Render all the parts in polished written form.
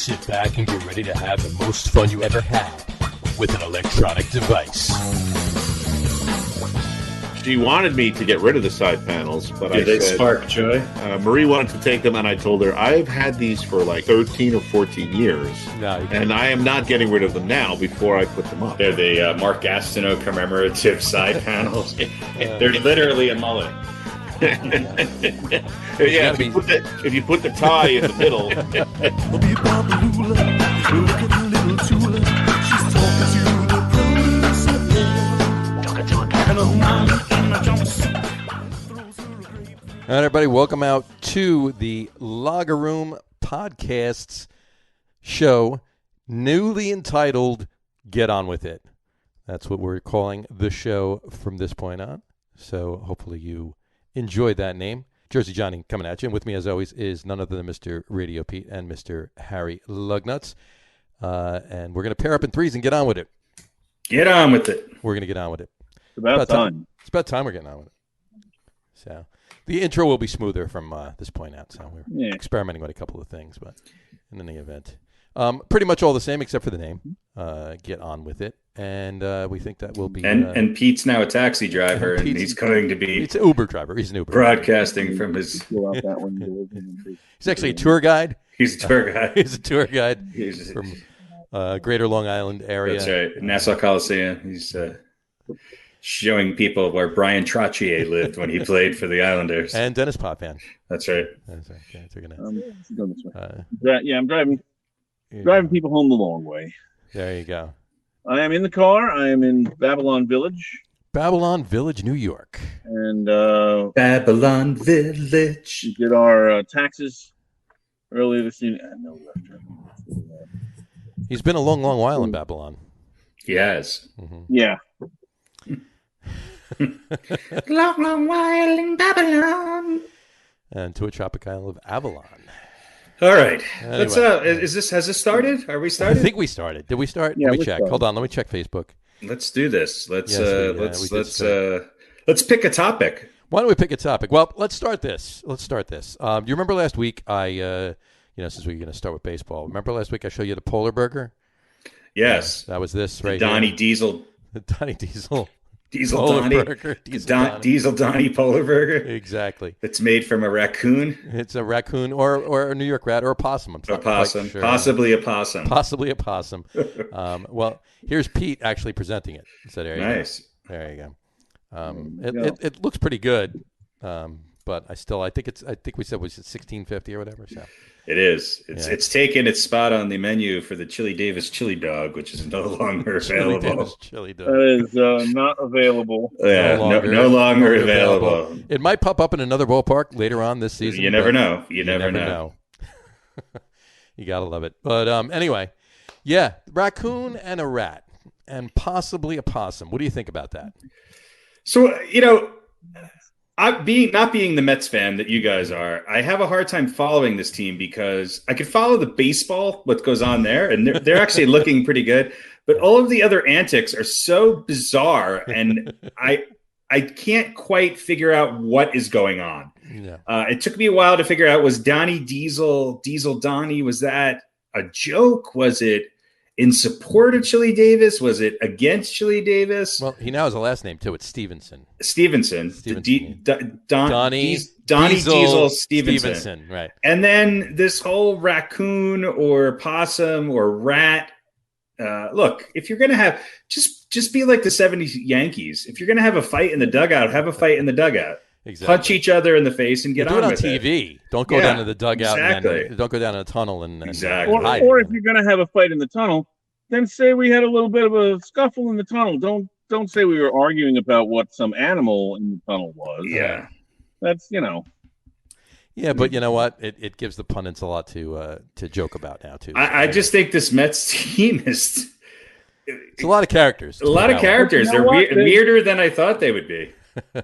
Sit back and get ready to have the most fun you ever had with an electronic device. She wanted me to get rid of the side panels, but I said, spark joy? Marie wanted to take them, and I told her, I've had these for like 13 or 14 years, and I am not getting rid of them now before I put them up. They're the Mark Gastineau commemorative side panels. They're literally a mullet. Yeah, if you put the tie in the middle. All right, everybody, welcome out to the Logger Room Podcasts show, newly entitled Get On With It. That's what we're calling the show from this point on. So hopefully you enjoyed that name. Jersey Johnny coming at you. And with me, as always, is none other than Mr. RadioPete and Mr. Harry Lug Nutz. And we're going to pair up in threes and get on with it. Get on with it. We're going to get on with it. It's about time. It's about time we're getting on with it. So the intro will be smoother from this point out. So we're experimenting with a couple of things, but in any event, pretty much all the same except for the name. Get on with it, and we think that will be. And Pete's now a taxi driver, and he's going to be. He's an Uber driver. He's an Uber broadcasting from his. He's actually a tour guide. He's a tour guide. He's a tour guide from Greater Long Island area. That's right, Nassau Coliseum. He's showing people where Brian Trottier lived when he played for the Islanders. And Dennis Potvin. That's right. That's right. Yeah, they're gonna, go this way. I'm driving people home the long way. There you go. I am in the car. I am in Babylon Village. Babylon Village, New York. And Babylon Village. We did our taxes earlier this evening. He's been a long, long while in Babylon. He has. Mm-hmm. Yeah. Long, long while in Babylon. And to a tropic isle of Avalon. All right. Anyway. Let's. Has this started? Are we started? I think we started. Did we start? Yeah, let me check. Started. Hold on. Let me check Facebook. Let's do this. Let's pick a topic. Why don't we pick a topic? Well, let's start this. Do you remember last week since we're going to start with baseball, remember last week I showed you the Polar Burger? Yes. That was this right Donnie here. Diesel. The Donnie Diesel. Diesel Polar Donnie. Burger. Diesel Donnie Polar Burger. Exactly. It's made from a raccoon. It's a raccoon or a New York rat or a possum. A possum. Sure. Possibly a possum. Possibly a possum. Well, here's Pete actually presenting it. So there you nice. Go. There you go. It looks pretty good. But I think we said it was $16.50 or whatever. So it is. It's taken its spot on the menu for the Chili Davis chili dog, which is no longer available. Davis chili dog. That is not available. Yeah, no longer available. It might pop up in another ballpark later on this season. You never know. You never know. You gotta love it. But anyway, raccoon and a rat, and possibly a possum. What do you think about that? So not being the Mets fan that you guys are, I have a hard time following this team because I could follow the baseball, what goes on there, and they're actually looking pretty good. But all of the other antics are so bizarre, and I can't quite figure out what is going on. Yeah. It took me a while to figure out, was Donnie Diesel Donnie, was that a joke? Was it in support of Chili Davis? Was it against Chili Davis? Well, he now has a last name too. It's Stevenson. Donnie Diesel Stevenson. Right. And then this whole raccoon or possum or rat. Look, if you're going to have, just be like the 70s Yankees. If you're going to have a fight in the dugout, have a fight in the dugout. Exactly. Punch each other in the face and get on with it. Do it on TV. Don't go down to the dugout. Exactly. And don't go down in a tunnel and exactly. hide. Or if you're going to have a fight in the tunnel, then say we had a little bit of a scuffle in the tunnel. Don't say we were arguing about what some animal in the tunnel was. Yeah. That's, Yeah, but you know what? It gives the pundits a lot to joke about now, too. I just think this Mets team is... It's a lot of characters. A lot of characters. They're weirder than I thought they would be.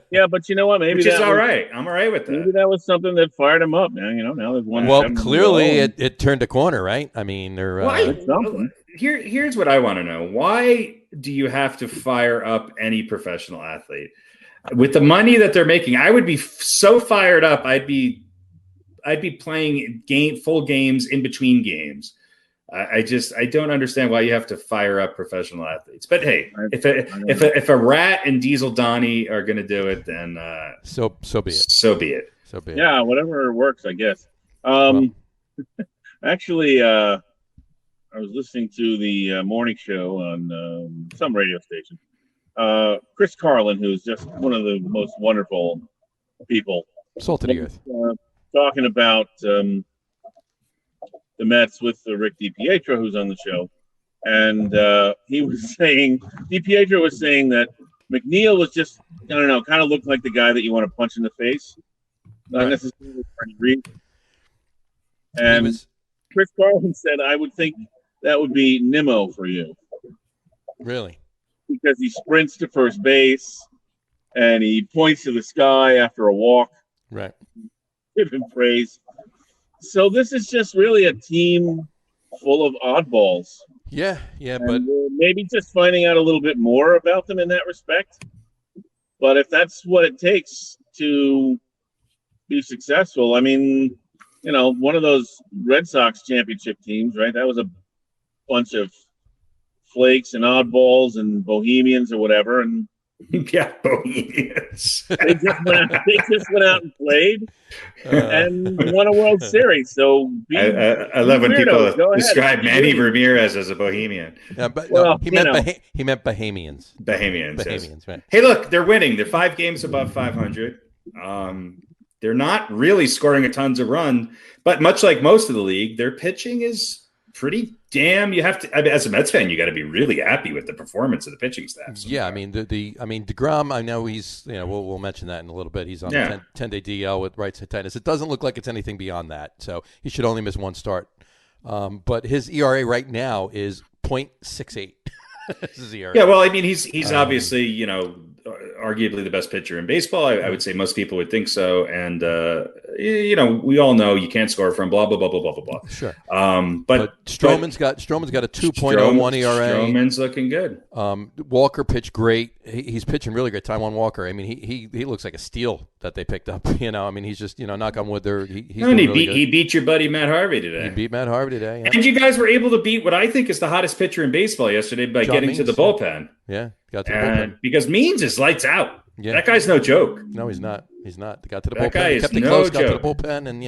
Yeah, but you know what? Maybe which is all right. I'm all right with that. Maybe that was something that fired him up. Now there's one. Well, clearly it turned a corner, right? I mean, here's what I want to know: why do you have to fire up any professional athlete with the money that they're making? I would be so fired up. I'd be playing full games in between games. I don't understand why you have to fire up professional athletes. But hey, if a Rat and Diesel Donnie are going to do it, then so be it. So be it. Yeah, whatever works, I guess. Actually, I was listening to the morning show on some radio station. Chris Carlin, who's just one of the most wonderful people. Salt of the earth. Talking about the Mets with Rick DiPietro, who's on the show. And he was saying, DiPietro was saying that McNeil was just, I don't know, kind of looked like the guy that you want to punch in the face. Not necessarily for any reason. And Chris Carlin said, I would think that would be Nimmo for you. Really? Because he sprints to first base and he points to the sky after a walk. Right. Give him praise. So this is just really a team full of oddballs. Yeah, and but maybe just finding out a little bit more about them in that respect. But if that's what it takes to be successful, I mean, you know, one of those Red Sox championship teams, right? That was a bunch of flakes and oddballs and bohemians or whatever, and yeah, bohemians. They just went out and played and won a World Series. So I love when people describe Manny Ramirez as a bohemian. Yeah, but he meant Bahamians. Bahamians, right? Hey, look, they're winning. They're 5 games above 500. They're not really scoring a tons of run, but much like most of the league, their pitching is pretty damn. You have to, I mean, as a Mets fan, you got to be really happy with the performance of the pitching staff. Yeah, I mean DeGrom. I know he's, you know, we'll mention that in a little bit. He's on a 10-day DL with right side tightness. It doesn't look like it's anything beyond that, so he should only miss 1 start. But his ERA right now is .68. His ERA. Yeah, well, I mean, he's obviously, you know, arguably the best pitcher in baseball. I would say most people would think so. And, you know, we all know you can't score from blah, blah, blah, blah, blah, blah, blah. Sure. But Stroman's got a 2.01 ERA. Stroman's looking good. Walker pitched great. He's pitching really great. Taijuan Walker. I mean, he looks like a steal that they picked up. You know, I mean, he's just, you know, knock on wood there. He beat your buddy Matt Harvey today. He beat Matt Harvey today. Yeah. And you guys were able to beat what I think is the hottest pitcher in baseball yesterday by John getting Means, to the bullpen. Yeah, got to the bullpen. Because Means is lights out. Yeah. That guy's no joke. No, he's not. He's not. They got to the that bullpen. Guy is kept it no close, joke. Got to the bullpen, and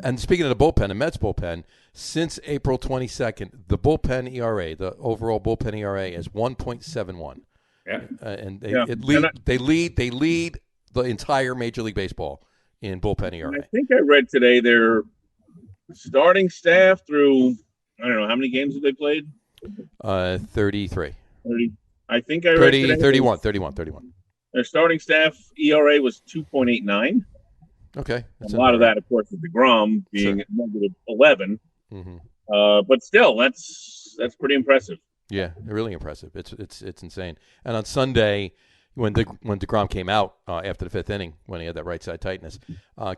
and speaking of the bullpen, the Mets bullpen, since April 22nd, the bullpen ERA, the overall bullpen ERA is 1.71. Yeah. And they lead the entire Major League Baseball in bullpen ERA. I think I read today their starting staff through, I don't know, how many games have they played? 33. 30. I think I read today 31. Their starting staff ERA was 2.89. Okay. A lot of that, of course, is DeGrom being at -11. Mm-hmm. But still, that's pretty impressive. Yeah, really impressive. It's insane. And on Sunday, when DeGrom came out after the 5th inning, when he had that right side tightness,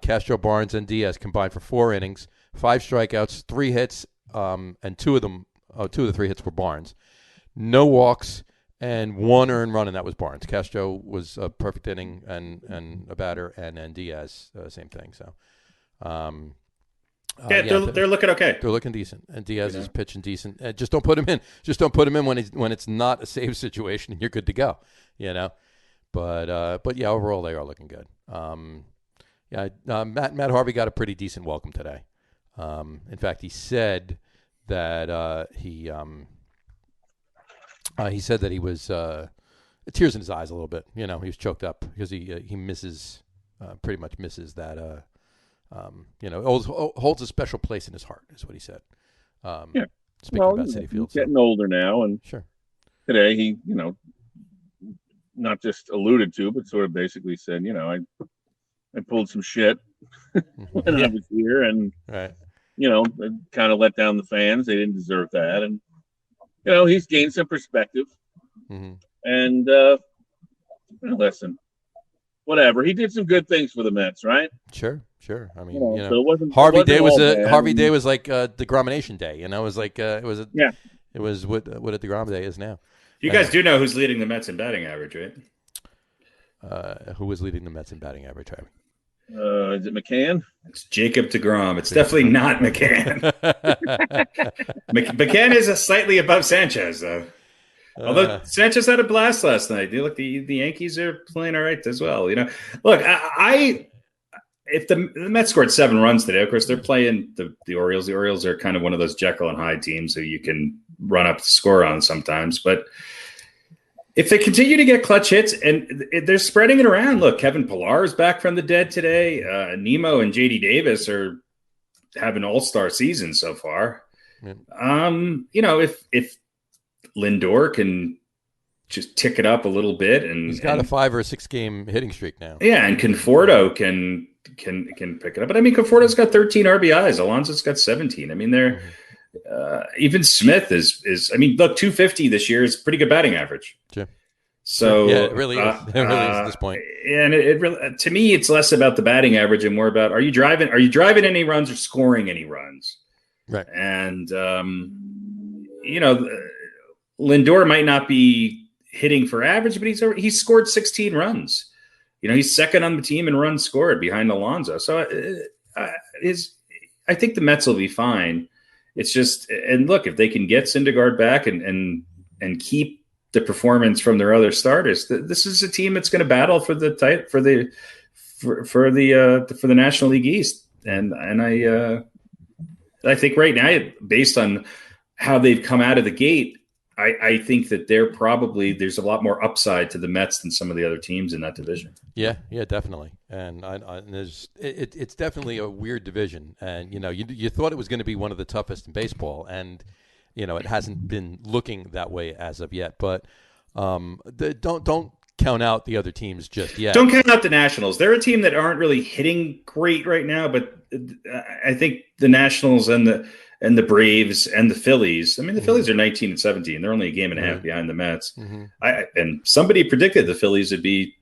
Castro, Barnes, and Diaz combined for 4 innings, 5 strikeouts, 3 hits, and 2 of the 3 hits were Barnes. No walks. And 1 earned run, and that was Barnes. Castro was a perfect inning and a batter, and then Diaz, same thing. So, they're looking okay. They're looking decent, and Diaz is pitching decent. Just don't put him in. Just don't put him in when it's not a save situation, and you're good to go. You know, but yeah, overall they are looking good. Matt Harvey got a pretty decent welcome today. In fact, he said that he said that he was tears in his eyes a little bit. You know, he was choked up because he misses, pretty much misses that. You know, holds a special place in his heart, is what he said. Speaking about Citi Field, he's getting older now, and today he, you know, not just alluded to, but sort of basically said, you know, I pulled some shit when I was here, and you know, kind of let down the fans. They didn't deserve that, and you know, he's gained some perspective. And listen, whatever. He did some good things for the Mets, right? Sure. I mean, you know, so it wasn't, Harvey it wasn't Day Day was like DeGromination Day. You know, it was like it was what a DeGrom Day is now. You guys do know who's leading the Mets in batting average, right? Who was leading the Mets in batting average, Harry? Is it McCann? It's Jacob deGrom. It's definitely not McCann. McCann is a slightly above Sanchez, though. Although Sanchez had a blast last night. Look, the Yankees are playing all right as well. You know, look, if the Mets scored 7 runs today, of course they're playing the Orioles. The Orioles are kind of one of those Jekyll and Hyde teams who you can run up the score on sometimes, but if they continue to get clutch hits and they're spreading it around, look, Kevin Pillar is back from the dead today. Nemo and JD Davis are having all-star season so far. Yeah. You know, if Lindor can just tick it up a little bit, and he's got a 5 or 6 game hitting streak now. Yeah, and Conforto can pick it up. But I mean, Conforto's got 13 RBIs. Alonso's got 17. I mean, they're even Smith is. I mean, look, 250 this year is pretty good batting average. Sure. So yeah, it really is. It really is at this point. And it really, to me, it's less about the batting average and more about are you driving any runs or scoring any runs? Right. And you know, Lindor might not be hitting for average, but he's scored 16 runs. You know, he's second on the team in runs scored behind Alonso. So I think the Mets will be fine. It's just, and look, if they can get Syndergaard back and keep the performance from their other starters, this is a team that's going to battle for the National League East. And I think right now, based on how they've come out of the gate, I think that there's a lot more upside to the Mets than some of the other teams in that division. Yeah, definitely. And it's definitely a weird division. And you know, you thought it was going to be one of the toughest in baseball, and you know, it hasn't been looking that way as of yet. But don't count out the other teams just yet. Don't count out the Nationals. They're a team that aren't really hitting great right now, but I think the Nationals and the Braves and the Phillies. I mean, the Phillies are 19 and 17. They're only a game and a half behind the Mets. And somebody predicted the Phillies would be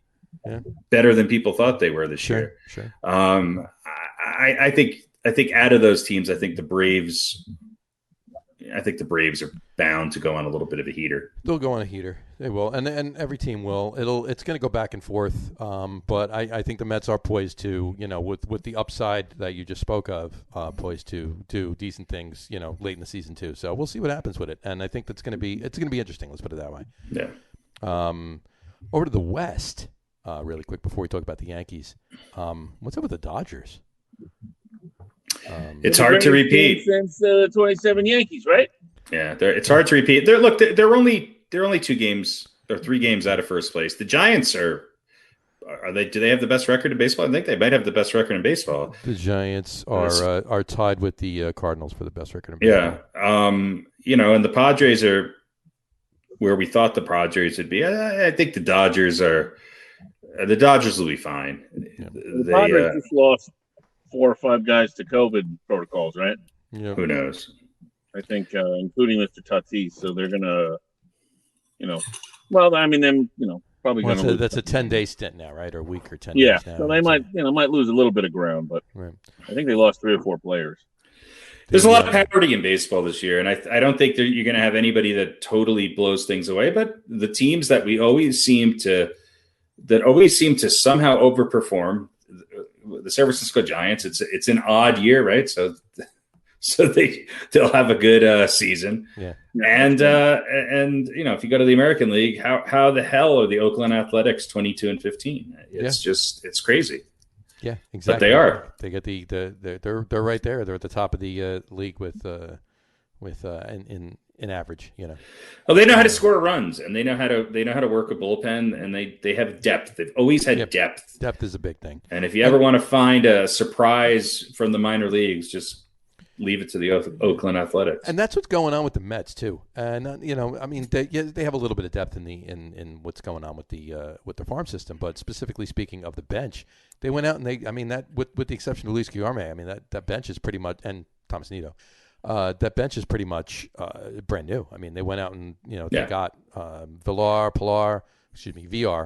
better than people thought they were this year. Sure. I think out of those teams, I think the Braves are bound to go on a little bit of a heater. They'll go on a heater. They will, and every team will. It's going to go back and forth. But I think the Mets are poised to, you know, with the upside that you just spoke of, poised to do decent things, you know, late in the season too. So we'll see what happens with it. And I think it's going to be interesting. Let's put it that way. Yeah. Over to the West, really quick before we talk about the Yankees. What's up with the Dodgers? It's hard to repeat since 27 Yankees, right? Yeah, it's hard to repeat. They're only 2 games or 3 games out of first place. The Giants are they? Do they have the best record in baseball? I think they might have the best record in baseball. The Giants are tied with the Cardinals for the best record in baseball. Yeah, you know, and the Padres are where we thought the Padres would be. I think the Dodgers will be fine. Yeah. The Padres just lost 4 or 5 guys to COVID protocols, right? Yeah. Who knows? I think, including Mr. Tatis. So they're gonna, you know, well, I mean, them, you know, probably going to. That's a 10-day stint now, right, or a week or 10 days now. So they might lose a little bit of ground, but right. I think they lost 3 or 4 players. There's a lot of parity in baseball this year, and I don't think that you're going to have anybody that totally blows things away. But the teams that always seem to somehow overperform. The San Francisco Giants, it's an odd year, right? So they'll have a good season. Yeah. And you know, if you go to the American League, how the hell are the Oakland Athletics 22-15? It's crazy. Yeah, exactly. But they are. They get they're right there. They're at the top of the league with in average, you know. Well, they know how to score runs, and they know how to work a bullpen, and they have depth. They've always had depth. Depth is a big thing. And if you ever want to find a surprise from the minor leagues, just leave it to the Oakland Athletics. And that's what's going on with the Mets too. And you know, I mean, they have a little bit of depth in what's going on with the farm system. But specifically speaking of the bench, they went out and that with the exception of Luis Guillorme, I mean that bench is pretty much, and Thomas Nido. That bench is pretty much brand new. I mean, they went out and they got VR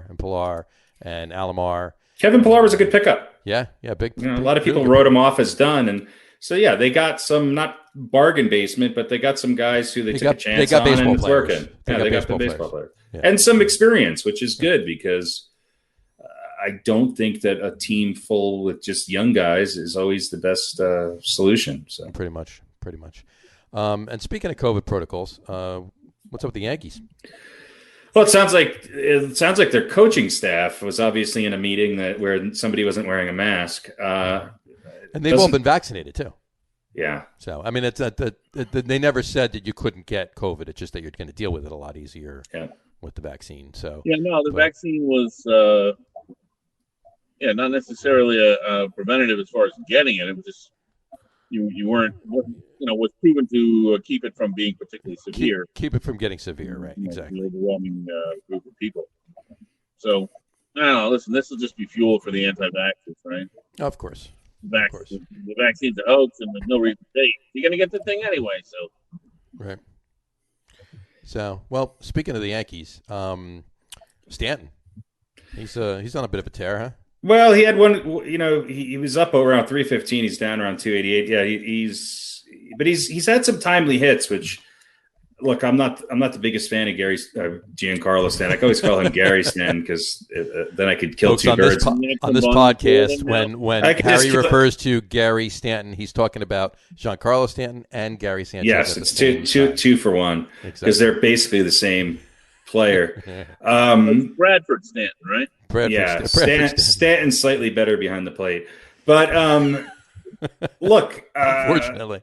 and Pilar and Alomar. Kevin Pilar was a good pickup. Yeah, big. A lot of people wrote him off as done, and so they got some not bargain basement, but they got some guys who they took a chance on, and it's working. They got the baseball players and some experience, which is good because I don't think that a team full with just young guys is always the best solution. So pretty much. And speaking of COVID protocols, what's up with the Yankees? Well, it sounds like their coaching staff was obviously in a meeting where somebody wasn't wearing a mask, and they've all been vaccinated too. Yeah. So I mean, it's they never said that you couldn't get COVID. It's just that you're going to deal with it a lot easier with the vaccine. So the vaccine was not necessarily a preventative as far as getting it. It was just you weren't was proven to keep it from being particularly severe. Keep it from getting severe, right? Exactly. The overwhelming group of people. So, I don't know. Listen, this will just be fuel for the anti-vaxxers, right? Of course. The vaccine's a hoax, and there's no reason to take. You're going to get the thing anyway, so. Right. So, well, speaking of the Yankees, Stanton, he's on a bit of a tear, huh? Well, he had one. He was up around 315. He's down around 288. Yeah, he's had some timely hits. Which, look, I'm not the biggest fan of Giancarlo Stanton. I always call him Gary Stanton because then I could kill two birds. On this podcast, when Harry refers to Gary Stanton, he's talking about Giancarlo Stanton and Gary Sanchez. Yes, it's two for one because they're basically the same player. Bradford Stanton, right? Stanton slightly better behind the plate, but look, unfortunately,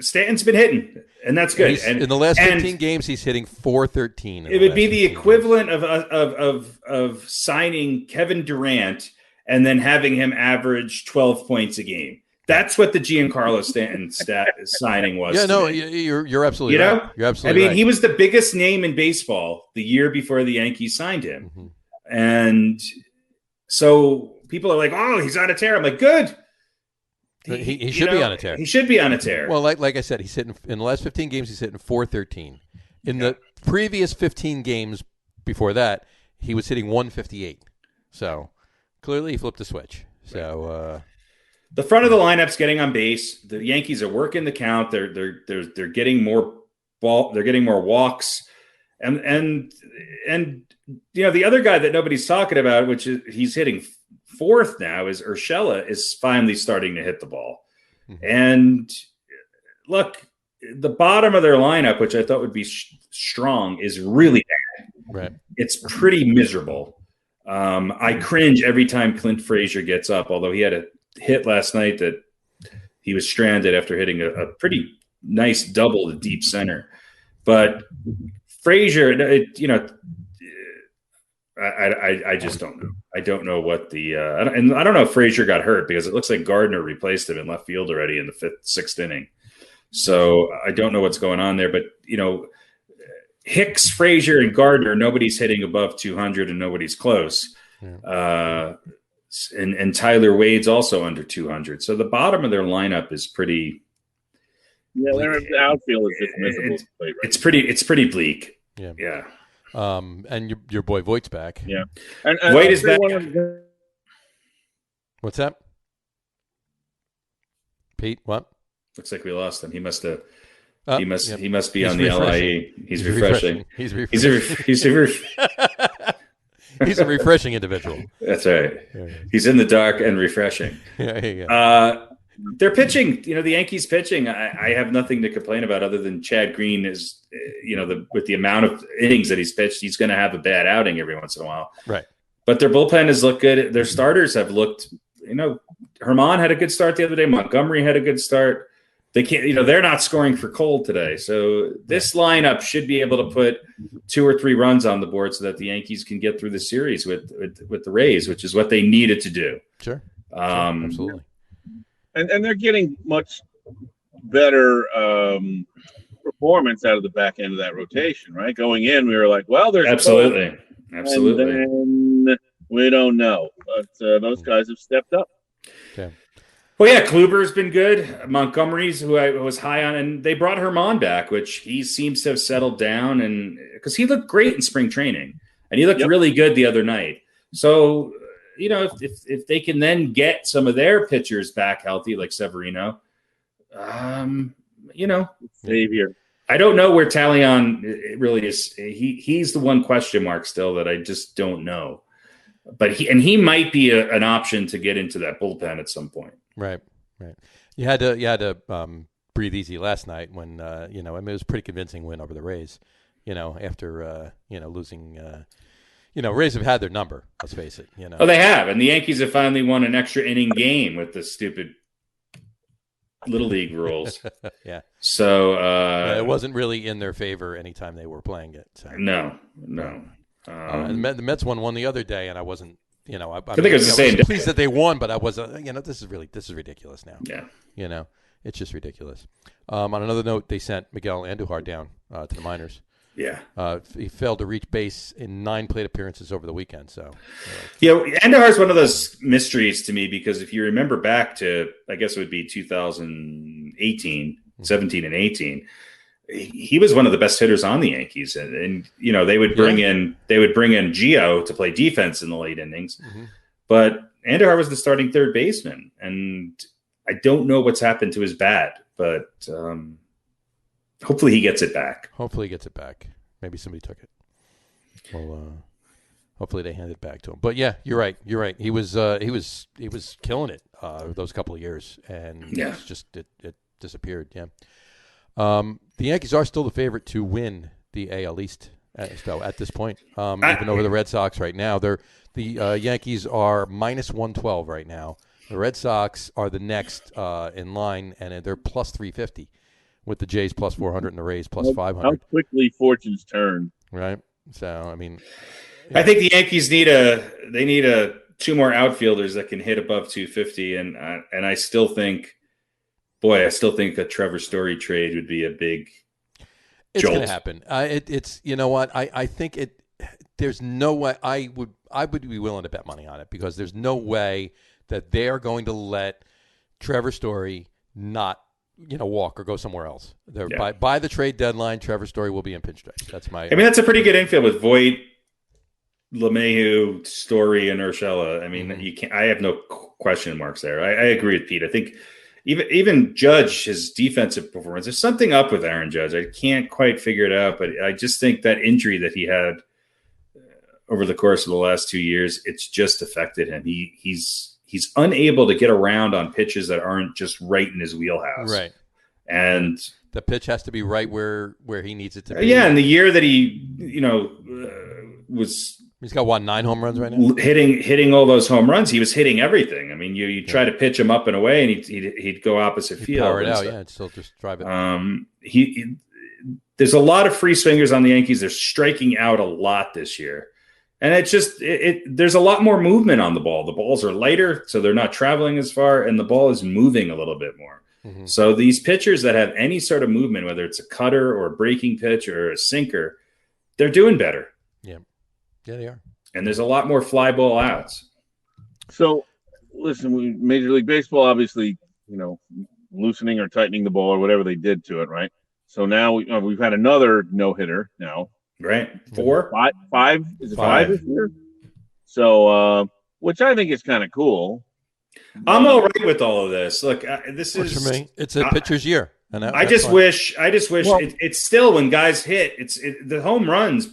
Stanton's been hitting, and that's good. And in the last 15 games, he's hitting .413. It would be the equivalent of signing Kevin Durant and then having him average 12 points a game. That's what the Giancarlo Stanton signing was. Yeah, no, you're absolutely right. You're absolutely right. He was the biggest name in baseball the year before the Yankees signed him. Mm-hmm. And so people are like, oh, he's on a tear. I'm like, good. He should be on a tear. He should be on a tear. Well, like I said, he's hitting in the last 15 games. He's hitting .413. In the previous 15 games before that, he was hitting .158. So clearly, he flipped the switch. So the front of the lineup's getting on base. The Yankees are working the count. They're getting more ball. They're getting more walks, and the other guy that nobody's talking about, which is he's hitting fourth now, is Urshela is finally starting to hit the ball. Mm-hmm. And look, the bottom of their lineup, which I thought would be strong, is really bad. Right. It's pretty miserable. I cringe every time Clint Frazier gets up, although he had a hit last night that he was stranded after hitting a pretty nice double to deep center. But Frazier, I just don't know. I don't know what and I don't know if Frazier got hurt because it looks like Gardner replaced him in left field already in the sixth inning. So I don't know what's going on there. But Hicks, Frazier, and Gardner, nobody's hitting above 200 and nobody's close. Yeah. And Tyler Wade's also under 200. So the bottom of their lineup is pretty. Yeah, the outfield is just miserable to play, right? It's pretty bleak. Yeah. Yeah. And your boy Voigt's back. Yeah. And Voigt is back. What's that? Pete, what? Looks like we lost him. He must have. He must be He's on the refreshing. LIE. He's refreshing. He's a refreshing individual. That's right. He's in the dark and refreshing. Yeah. They're pitching. The Yankees pitching. I have nothing to complain about other than Chad Green is. With the amount of innings that he's pitched, he's going to have a bad outing every once in a while. Right. But their bullpen has looked good. Their starters have looked. Herman had a good start the other day. Montgomery had a good start. They can't. They're not scoring for Cole today. So this lineup should be able to put 2 or 3 runs on the board so that the Yankees can get through the series with the Rays, which is what they needed to do. Sure. Absolutely. And they're getting much better performance out of the back end of that rotation, right? Going in, we were like, well, there's absolutely. And then we don't know, but those guys have stepped up. Okay. Well, yeah, Kluber's been good. Montgomery's who I was high on, and they brought Herman back, which he seems to have settled down, and because he looked great in spring training, and he looked really good the other night. So, if they can then get some of their pitchers back healthy, like Severino, Xavier. I don't know where Talion really is. He's the one question mark still that I just don't know. But he might be an option to get into that bullpen at some point. Right. You had to breathe easy last night when it was a pretty convincing win over the Rays. After losing. Rays have had their number. Let's face it. Oh, they have, and the Yankees have finally won an extra inning game with the stupid Little League rules. Yeah. So it wasn't really in their favor anytime they were playing it. So. No. The Mets won the other day, and I wasn't. I think it was the same day. Pleased that they won, but I was. This is ridiculous now. Yeah. It's just ridiculous. On another note, they sent Miguel Andujar down to the minors. Yeah. He failed to reach base in 9 plate appearances over the weekend. So, Andujar is one of those mysteries to me because if you remember back to, I guess it would be 2018, 17 and 18, he was one of the best hitters on the Yankees. And they would bring in Gio to play defense in the late innings. Mm-hmm. But Andujar was the starting third baseman. And I don't know what's happened to his bat, but hopefully he gets it back. Maybe somebody took it. Well, hopefully they hand it back to him. But yeah, you're right. He was killing it those couple of years, and it's just it disappeared. Yeah. The Yankees are still the favorite to win the AL East at this point, even over the Red Sox right now. The Yankees are minus 112 right now. The Red Sox are the next in line, and they're plus 350. With the Jays plus 400 and the Rays plus 500. How quickly fortunes turn. Right. So, I mean. I think the Yankees need two more outfielders that can hit above 250. And I still think a Trevor Story trade would be a big It's going to happen. It's you know what? I think there's no way I would be willing to bet money on it because there's no way that they are going to let Trevor Story not walk or go somewhere else. By the trade deadline, Trevor Story will be in Pinstripes. That's that's a pretty good infield with Voit, LeMahieu, Story, and Urshela. I mean, you can't. I have no question marks there. I agree with Pete. I think even Judge, his defensive performance, there's something up with Aaron Judge. I can't quite figure it out, but I just think that injury that he had over the course of the last 2 years, it's just affected him. He's unable to get around on pitches that aren't just right in his wheelhouse. Right. And the pitch has to be right where he needs it to be. Yeah, and the year that he, he's got 9 home runs right now? Hitting all those home runs, he was hitting everything. I mean, you try to pitch him up and away, and he'd go opposite field. Power it out, and still just drive it. There's a lot of free swingers on the Yankees. They're striking out a lot this year. And it's just there's a lot more movement on the ball. The balls are lighter, so they're not traveling as far, and the ball is moving a little bit more. Mm-hmm. So these pitchers that have any sort of movement, whether it's a cutter or a breaking pitch or a sinker, they're doing better. Yeah, they are. And there's a lot more fly ball outs. So, listen, Major League Baseball, obviously, loosening or tightening the ball or whatever they did to it, right? So now we've had another no-hitter now. Right. 4? 5? Is it 5 this year? So, which I think is kind of cool. I'm all right with all of this. Look, this is for me. It's a pitcher's year. And I just wish it's still when guys hit, the home runs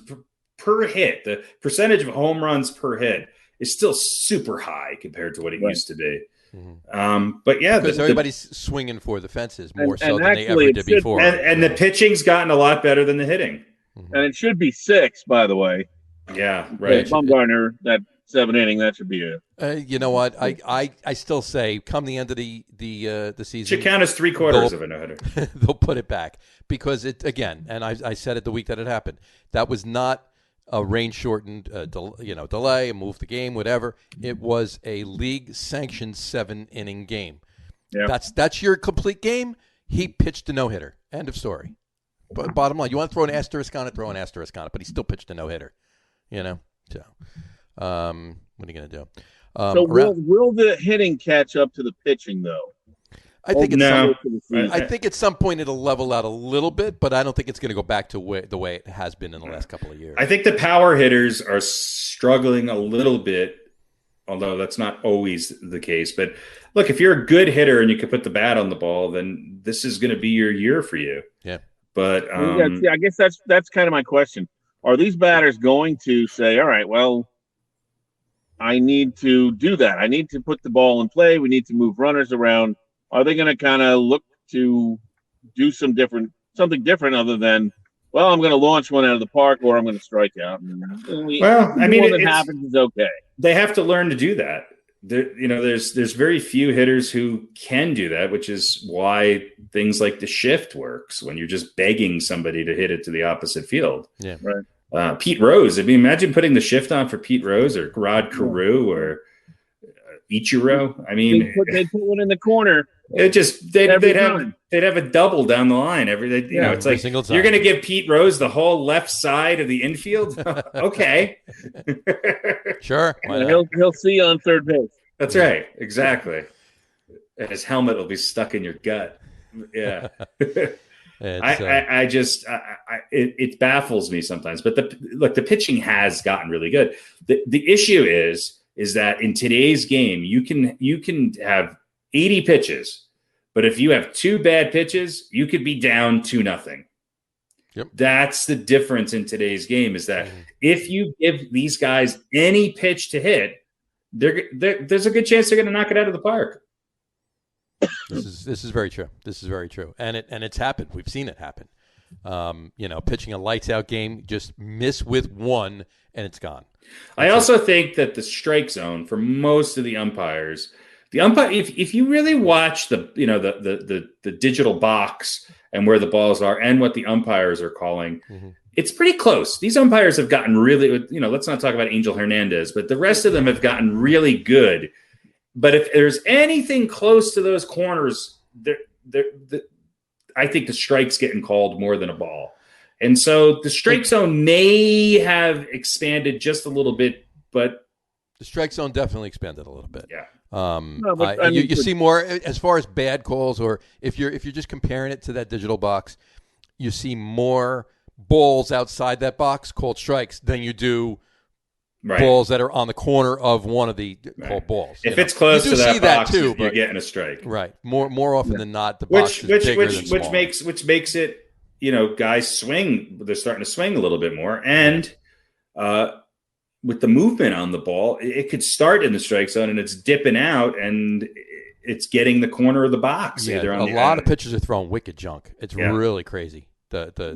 per hit, the percentage of home runs per hit is still super high compared to what it used to be. Mm-hmm. But yeah, because everybody's swinging for the fences more so than they ever did before. And the pitching's gotten a lot better than the hitting. And it should be 6, by the way. Yeah, right. Bumgarner, that 7th inning, that should be you know what? I still say, come the end of the season, should count as 3/4 of a no-hitter. They'll put it back because it again, and I said it the week that it happened. That was not a rain-shortened, delay, move the game, whatever. It was a league-sanctioned 7-inning game. Yeah. That's your complete game. He pitched a no-hitter. End of story. But bottom line, you want to throw an asterisk on it, but he still pitched a no-hitter, So, what are you going to do? So will the hitting catch up to the pitching, though? I think at some point it'll level out a little bit, but I don't think it's going to go back to the way it has been in the last couple of years. I think the power hitters are struggling a little bit, although that's not always the case. But look, if you're a good hitter and you can put the bat on the ball, then this is going to be your year for you. Yeah. But I guess that's kind of my question. Are these batters going to say, all right, well, I need to do that. I need to put the ball in play. We need to move runners around. Are they going to kind of look to do something different other than, well, I'm going to launch one out of the park or I'm going to strike out? One that happens is okay. They have to learn to do that. There's very few hitters who can do that, which is why things like the shift works when you're just begging somebody to hit it to the opposite field. Yeah, right. Pete Rose. I mean, imagine putting the shift on for Pete Rose or Rod Carew or Ichiro. I mean, they put one in the corner. It just they'd have a double down the line it's like you're going to give Pete Rose the whole left side of the infield. Okay, sure. He'll see you on third base. That's right, exactly. And his helmet will be stuck in your gut. Yeah. It baffles me sometimes. But the pitching has gotten really good. The issue is that in today's game you can have 80 pitches, but if you have 2 bad pitches, you could be down 2-0. Yep. That's the difference in today's game, is that if you give these guys any pitch to hit, there's a good chance they're going to knock it out of the park. This is very true. This is very true, and it's happened. We've seen it happen. Pitching a lights out game, just miss with one, and it's gone. I also think that the strike zone for most of the umpires, if you really watch the digital box and where the balls are and what the umpires are calling, it's pretty close. These umpires have gotten really, let's not talk about Angel Hernandez, but the rest of them have gotten really good. But if there's anything close to those corners, I think the strike's getting called more than a ball. And so the strike zone may have expanded just a little bit, but the strike zone definitely expanded a little bit. Yeah. You see more as far as bad calls, or if you're just comparing it to that digital box, you see more balls outside that box called strikes than you do balls that are on the corner of one of the called balls. If it's close to that box, too, you're getting a strike. Right. More often than not, the box is bigger than small. Which makes it, guys swing. They're starting to swing a little bit more, and with the movement on the ball, it could start in the strike zone and it's dipping out and it's getting the corner of the box. Yeah, a lot of pitchers are throwing wicked junk. It's really crazy. The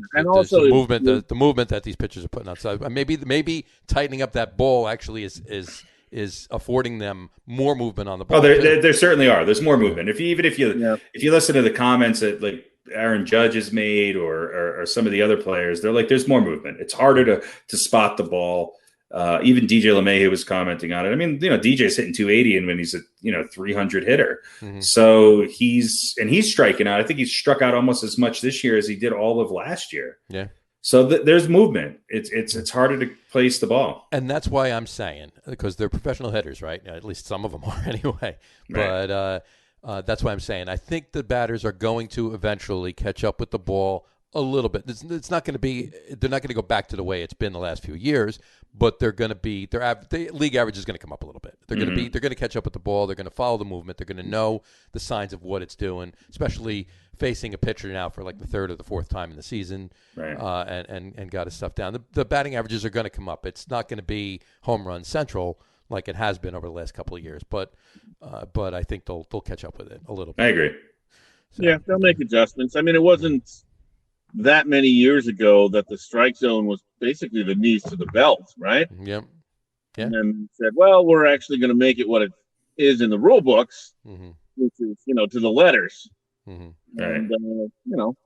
movement that these pitchers are putting outside. Maybe tightening up that ball actually is affording them more movement on the ball. Oh, there certainly are. There's more movement. If you listen to the comments that like Aaron Judge has made or some of the other players, they're like, there's more movement. It's harder to spot the ball. Even DJ LeMahieu was commenting on it. I mean, DJ's hitting 280 and when he's a 300 hitter. So he's striking out. I think he's struck out almost as much this year as he did all of last year. Yeah. So there's movement. It's harder to place the ball. And that's why I'm saying, because they're professional hitters, right? At least some of them are anyway. Right. But that's why I'm saying I think the batters are going to eventually catch up with the ball a little bit. It's not going to be. They're not going to go back to the way it's been the last few years, but they're going to be. The league average is going to come up a little bit. They're going to be. They're going to catch up with the ball. They're going to follow the movement. They're going to know the signs of what it's doing, especially facing a pitcher now for like the third or the fourth time in the season, right? And got his stuff down. The batting averages are going to come up. It's not going to be home run central like it has been over the last couple of years, but I think they'll catch up with it a little bit. I agree. So, yeah, they'll make adjustments. I mean, it wasn't that many years ago that the strike zone was basically the knees to the belt, right? Yep. Yeah. And then said, well, we're actually going to make it what it is in the rule books, which is, to the letters. And,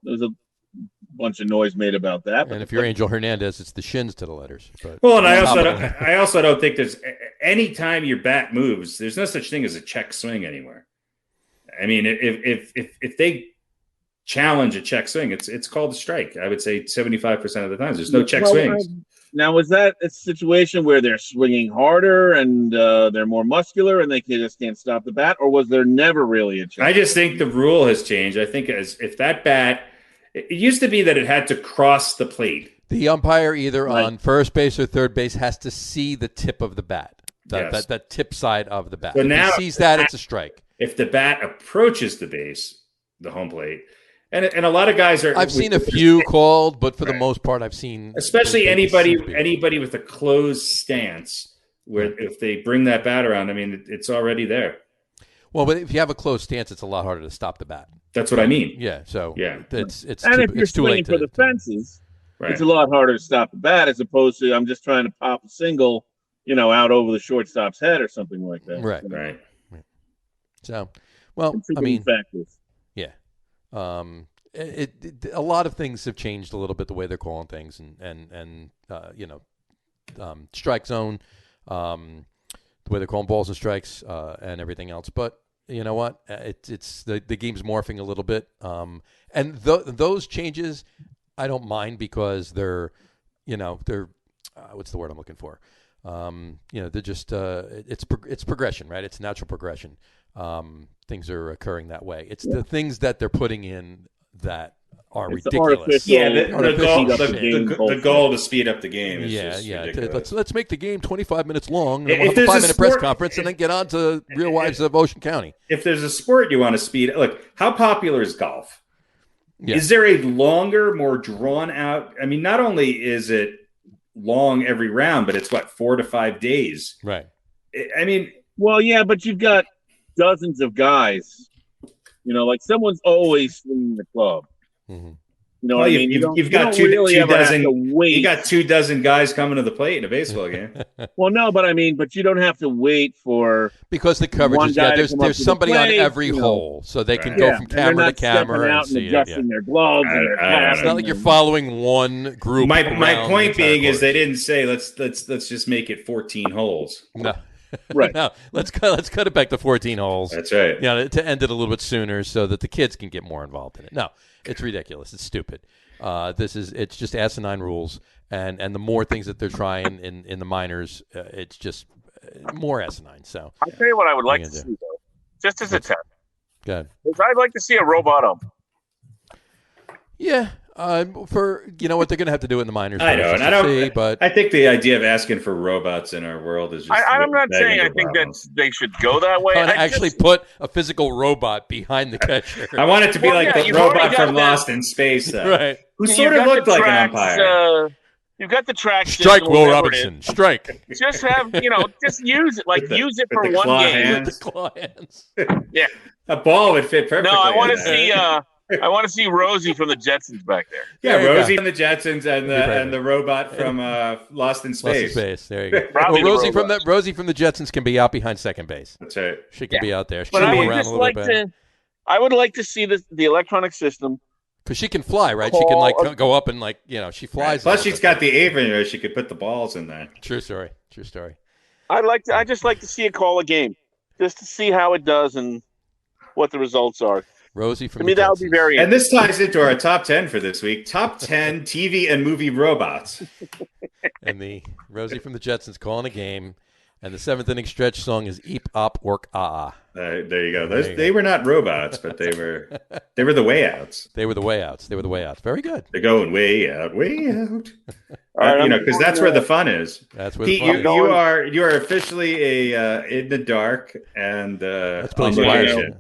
there's a bunch of noise made about that. And if you're Angel Hernandez, it's the shins to the letters. But well, and I also don't think there's any time your bat moves, there's no such thing as a check swing anywhere. I mean, if they challenge a check swing, it's called a strike. I would say 75% of the times there's no check swings. Now, was that a situation where they're swinging harder and they're more muscular and they just can't stop the bat, or was there never really a check? I just think the rule has changed. I think if that bat, it used to be that it had to cross the plate. The umpire either on first base or third base has to see the tip of the bat, that tip side of the bat. So now, if he sees that, it's a strike. If the bat approaches the base, the home plate. And a lot of guys are. I've seen a few called, but for the most part, I've seen especially anybody with a closed stance. where if they bring that bat around, I mean, it's already there. Well, but if you have a close stance, it's a lot harder to stop the bat. That's what I mean. Yeah. So it's and if you're swinging for the fences, it's a lot harder to stop the bat as opposed to I'm just trying to pop a single, out over the shortstop's head or something like that. Right. Right. So, well, I mean, factors. Yeah. A lot of things have changed a little bit the way they're calling things, and strike zone, the way they're calling balls and strikes, and everything else. But you know what? It's the game's morphing a little bit, and those changes I don't mind because they're what's the word I'm looking for? They're just it's progression, right? It's natural progression. Things are occurring that way. It's the things that they're putting in that are ridiculous. Yeah, the goal to speed up the game is just ridiculous. Let's make the game 25 minutes long, and we'll have a 5-minute press conference, and then get on to Real Wives of Ocean County. If there's a sport you want to speed, look, how popular is golf? Yeah. Is there a longer, more drawn out? I mean, not only is it long every round, but it's 4 to 5 days. Right. I mean, well, yeah, but you've got dozens of guys. Someone's always swinging the club. Mm-hmm. You know what I mean? You've got two dozen. You got 2 dozen guys coming to the plate in a baseball game. Well, no, but you don't have to wait for because the coverage is there's somebody on every hole, so they can go from camera to camera and see adjusting their gloves. It's not like you're following one group. My point being is they didn't say let's just make it 14 holes. No. Right. No, let's cut it back to 14 holes. That's right. To end it a little bit sooner so that the kids can get more involved in it. No, it's ridiculous. It's stupid. It's just asinine rules, and the more things that they're trying in the minors, it's just more asinine. So I'll tell you what I would like to see though, just as a test. Good. I'd like to see a robot ump. Yeah. For what they're going to have to do in the minors. I know, and but I think the idea of asking for robots in our world is just. I'm not saying I think that they should go that way. I put a physical robot behind the catcher. I want it to be the robot from Lost in Space, right? Who sort of looked like an umpire. You've got the track. Strike, Will Robinson. Strike. Just have just use it use it for one game. With the claw hands. Yeah, a ball would fit perfectly. No, I want to see. I want to see Rosie from the Jetsons back there. Yeah, Rosie from the Jetsons and the robot from Lost in Space. Lost in Space. There you go. Well, Rosie from the Jetsons can be out behind second base. That's right. She can be out there. She but can I move would around just a little bit. I would like to see the electronic system. Because she can fly, right? She can go up and she flies. Plus, she's got the apron where she could put the balls in there. True story. I just like to see it call a game, just to see how it does and what the results are. Rosie from to me, that would be very. And this ties into our top 10 for this week: top 10 TV and movie robots. And the Rosie from the Jetsons calling a game, and the 7th inning stretch song is "Eep Op Work Ah." There you go. They were not robots, but they were the way outs. They were the way outs. Very good. They're going way out. Because that's where the fun is. That's where Pete, the fun is. You are officially a in the dark and that's pretty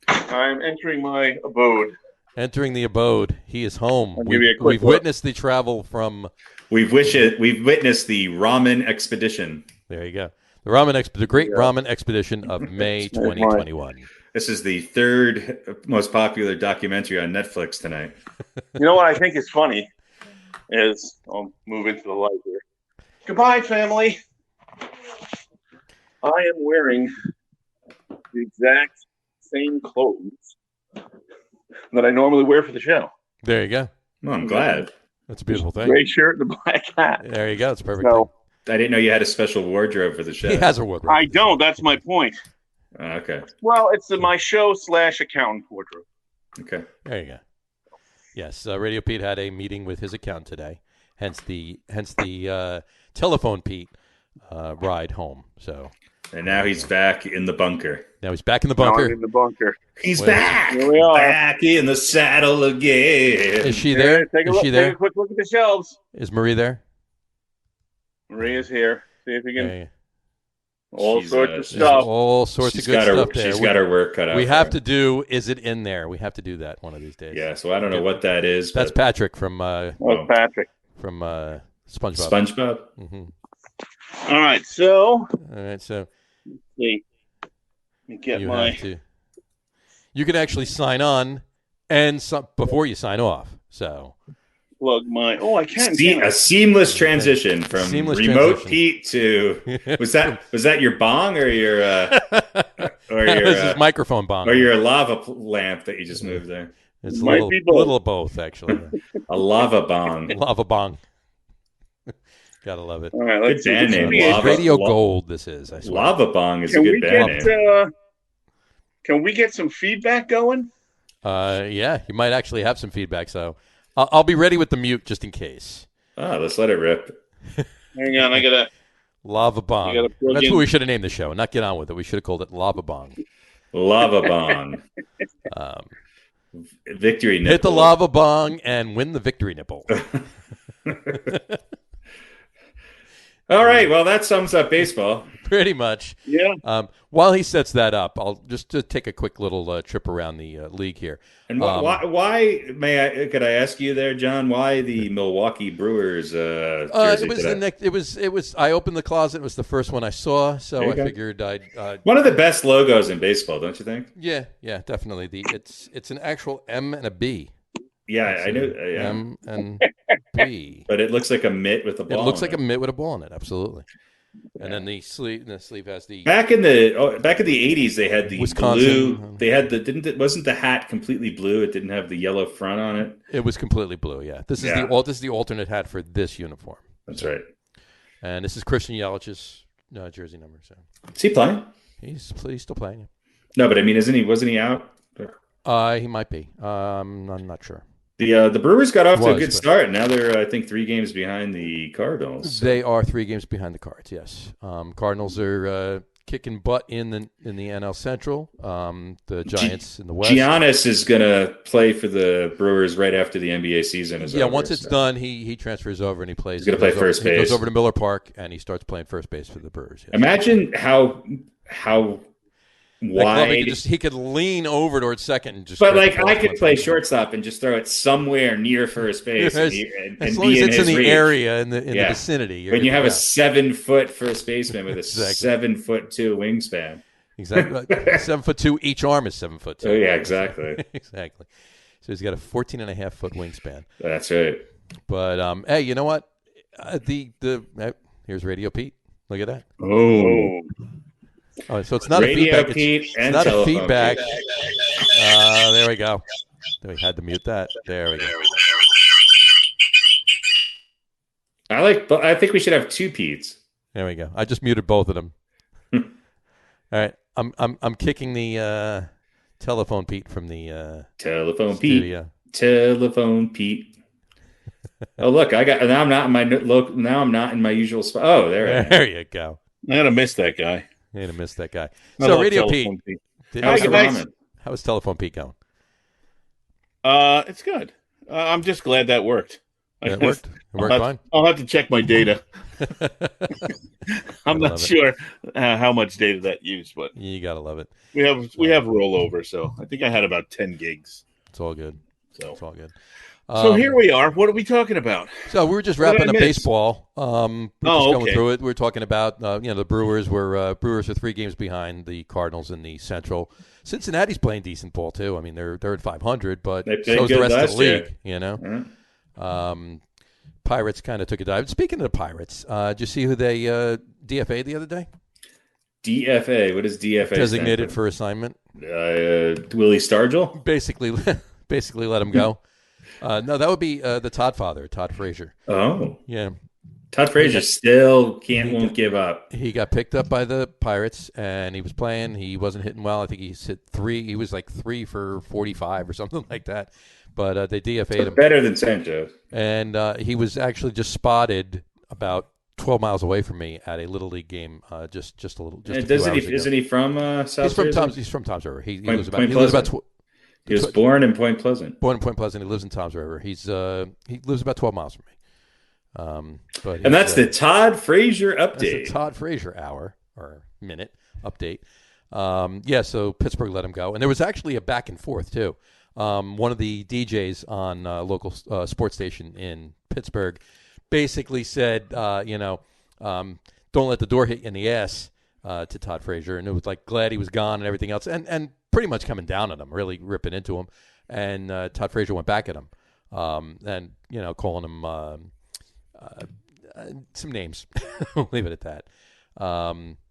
I'm entering my abode. Entering the abode. He is home. We've witnessed the travel from. We've witnessed the ramen expedition. There you go. The Great Ramen Expedition of May 2021. This is the 3rd most popular documentary on Netflix tonight. You know what I think is funny is I'll move into the light here. Goodbye, family. I am wearing the exact same clothes that I normally wear for the show. There you go. Well, I'm glad. That's a beautiful thing. Gray shirt and a black hat. There you go. It's perfect. So, I didn't know you had a special wardrobe for the show. He has a wardrobe. I don't. That's my point. Okay. Well, it's my show / accountant wardrobe. Okay. There you go. Yes, Radio Pete had a meeting with his accountant today. Hence the telephone Pete ride home. So. And now he's back in the bunker. Now he's back in the bunker. In the bunker. He's back. Here we are. Back in the saddle again. Is she there? Take a quick look at the shelves. Is Marie there? Marie is here. See if you can. All sorts of stuff. All sorts of good stuff there. She's got her work cut out. We have to do. Is it in there? We have to do that one of these days. Yeah. So I don't know what that is. That's Patrick from. Patrick from SpongeBob. SpongeBob. Mm-hmm. All right, so let me get you can actually sign on and before you sign off. So plug my. Oh, I can. A seamless transition from remote Pete to was that your bong or your this is microphone bong or your lava lamp that you just moved there? It's a little of both, actually. A lava bong. Lava bong. Gotta love it. All right, let's good band name. Radio Gold. This is. I swear. Lava bong is a good band name. Can we get some feedback going? Yeah, you might actually have some feedback. So I'll be ready with the mute just in case. Let's let it rip. Hang on, I gotta. Lava bong. That's what we should have named the show. Not Get On With It. We should have called it Lava Bong. Lava bong. Victory nipple. Hit the lava bong and win the victory nipple. All right. Well, that sums up baseball. Pretty much. Yeah. While he sets that up, I'll just take a quick little trip around the league here. And why could I ask you there, John? Why the Milwaukee Brewers jersey today? It was. I opened the closet. It was the first one I saw, so I figured I'd. One of the best logos in baseball, don't you think? Yeah, definitely. It's an actual M and a B. Yeah, I knew. M and B. But it looks like a mitt with a ball. It looks like a mitt with a ball in it. Absolutely. And then the sleeve has the back in the 80s they had the Wisconsin blue. They had wasn't the hat completely blue? It didn't have the yellow front on it. It was completely blue. Yeah. This is the alternate hat for this uniform. That's right. And this is Christian Yelich's jersey number. So is he playing? He's still playing. No, but I mean, wasn't he out? He might be. I'm not sure. The Brewers got off to a good start. Now they're, I think, 3 games behind the Cardinals. They are 3 games behind the Cards. Yes, Cardinals are kicking butt in the NL Central. The Giants in the West. Giannis is going to play for the Brewers right after the NBA season is over. Yeah, once it's done, he transfers over and he plays. He's going to play first base. He goes over to Miller Park and he starts playing first base for the Brewers. Yes. Imagine how wide he could lean over towards second and just. But I could play shortstop and just throw it somewhere near first base, as long as it's in the area in the vicinity. When you have a 7-foot first baseman with a 7'2" wingspan, exactly 7'2" each arm is 7'2". Oh yeah, exactly, exactly. So he's got a 14.5-foot wingspan. That's right. But hey, you know what? Here's Radio Pete. Look at that. Oh. Oh, so it's not Radio a feedback. It's not a feedback. There we go. We had to mute that. There we go. I think we should have 2 Petes. There we go. I just muted both of them. All right. I'm kicking the telephone Pete from the telephone studio. Pete. Telephone Pete. Oh look, now I'm not in my usual spot. Oh, there you go. I'm gonna miss that guy. You're going to miss that guy. So, Radio Pete. How was Telephone Pete going? It's good. I'm just glad that worked. It worked? It worked fine? I'll have to check my data. I'm not sure how much data that used, but you got to love it. We have rollover, so I think I had about 10 gigs. It's all good. It's all good. So here we are. What are we talking about? So we were just wrapping up baseball. We're just going through it. We're talking about the Brewers were 3 games behind the Cardinals in the Central. Cincinnati's playing decent ball too. I mean they're at 500, but so's the rest of the league. Mm-hmm. Pirates kind of took a dive. Speaking of the Pirates, did you see who they DFA'd the other day? DFA. What is DFA? Designated for assignment. Willie Stargell. Basically let him go. No, that would be the Todd father, Todd Frazier. Oh. Yeah. Todd Frazier still won't give up. He got picked up by the Pirates, and he was playing. He wasn't hitting well. I think he hit 3. He was like 3 for 45 or something like that. But they DFA'd him. Better than Sanchez. And he was actually just spotted about 12 miles away from me at a Little League game just a little. Isn't he from South Jersey? He's from Tom's River. He lives about He was born in Point Pleasant. Born in Point Pleasant. He lives in Tom's River. He lives about 12 miles from me. And that's the Todd Frazier update. That's the Todd Frazier hour or minute update. So Pittsburgh let him go. And there was actually a back and forth, too. One of the DJs on local sports station in Pittsburgh basically said, don't "Don't let the door hit you in the ass" to Todd Frazier, and it was like glad he was gone and everything else, and pretty much coming down on him, really ripping into him. And Todd Frazier went back at him, and calling him some names. We'll leave it at that.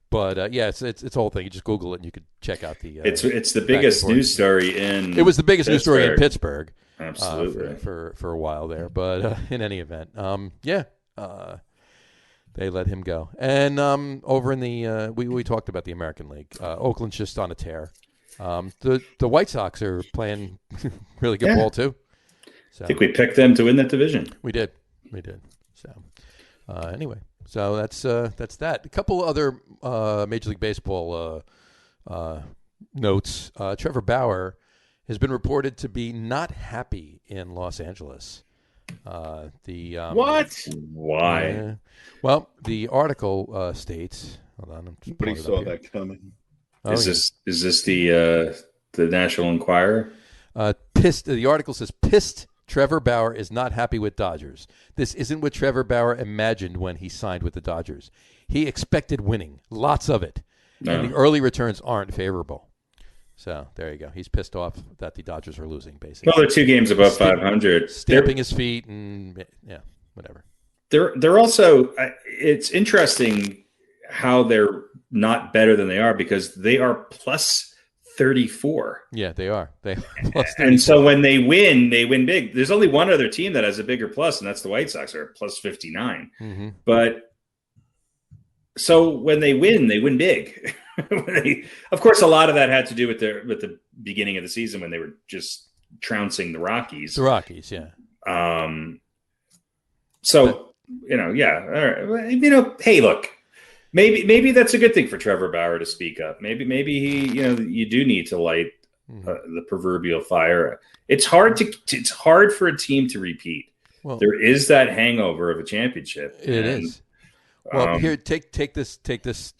But it's a whole thing. You just Google it and you could check out the. It's the biggest news story in. It was the biggest news story in Pittsburgh. Absolutely. For a while there, but in any event, they let him go. And over in the we talked about the American League. Oakland's just on a tear. The White Sox are playing really good ball too. So, I think we picked them to win that division. We did. So anyway, so that's that. A couple other Major League Baseball notes. Trevor Bauer has been reported to be not happy in Los Angeles. What? Why? Well, the article states. Hold on, nobody saw that coming. Is this the National Enquirer? Pissed. The article says pissed. Trevor Bauer is not happy with Dodgers. This isn't what Trevor Bauer imagined when he signed with the Dodgers. He expected winning, lots of it, and the early returns aren't favorable. So there you go. He's pissed off that the Dodgers are losing, basically. Well, they're 2 games above 500. Stamping his feet and whatever. They're also. It's interesting how they're not better than they are because they are plus 34. Yeah, they are. And so when they win big. There's only one other team that has a bigger plus, and that's the White Sox, are plus 59. Mm-hmm. But so when they win big. Of course, a lot of that had to do with the beginning of the season when they were just trouncing the Rockies. The Rockies, yeah. So all right. Hey, look. Maybe that's a good thing for Trevor Bauer to speak up. Maybe he, you do need to light the proverbial fire. It's hard for a team to repeat. Well, there is that hangover of a championship. It is. Well, here take this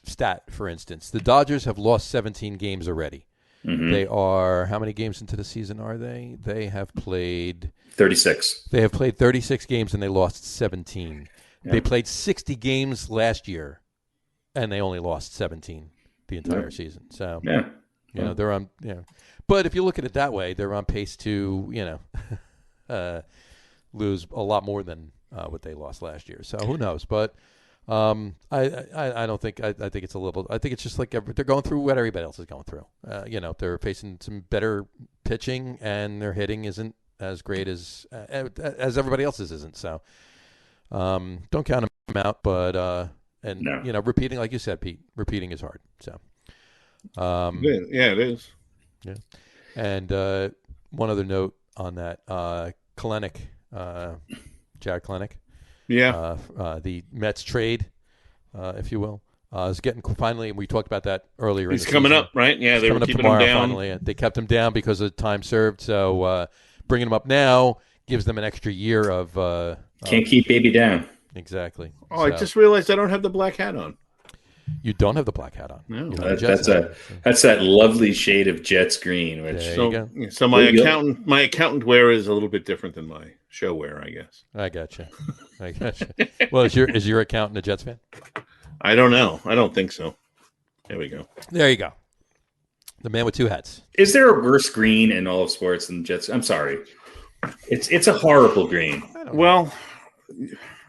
stat for instance. The Dodgers have lost 17 games already. Mm-hmm. They are how many games into the season are they? They have played 36. They have played 36 games and they lost 17. Yeah. They played 60 games last year. And they only lost 17 the entire season. So, they're on. But if you look at it that way, they're on pace to, lose a lot more than what they lost last year. So who knows? But I don't think. I think it's a little. I think it's just like they're going through what everybody else is going through. They're facing some better pitching, and their hitting isn't as great as everybody else's isn't. So don't count them out, but. And, repeating, like you said, Pete, repeating is hard. So, it is. Yeah. And one other note on that, Kelenic, Jared Kelenic. Yeah. The Mets trade, if you will, is getting finally, and we talked about that earlier. He's coming up, right? Yeah, they were keeping him down. Finally. They kept him down because of time served. So bringing him up now gives them an extra year of. Can't keep baby down. Exactly. Oh, I just realized I don't have the black hat on. You don't have the black hat on. No, that's that lovely shade of Jets green. So my accountant wear is a little bit different than my show wear, I guess. I gotcha. Well, is your accountant a Jets fan? I don't know. I don't think so. There we go. There you go. The man with two hats. Is there a worse green in all of sports than Jets? I'm sorry. It's a horrible green. Well.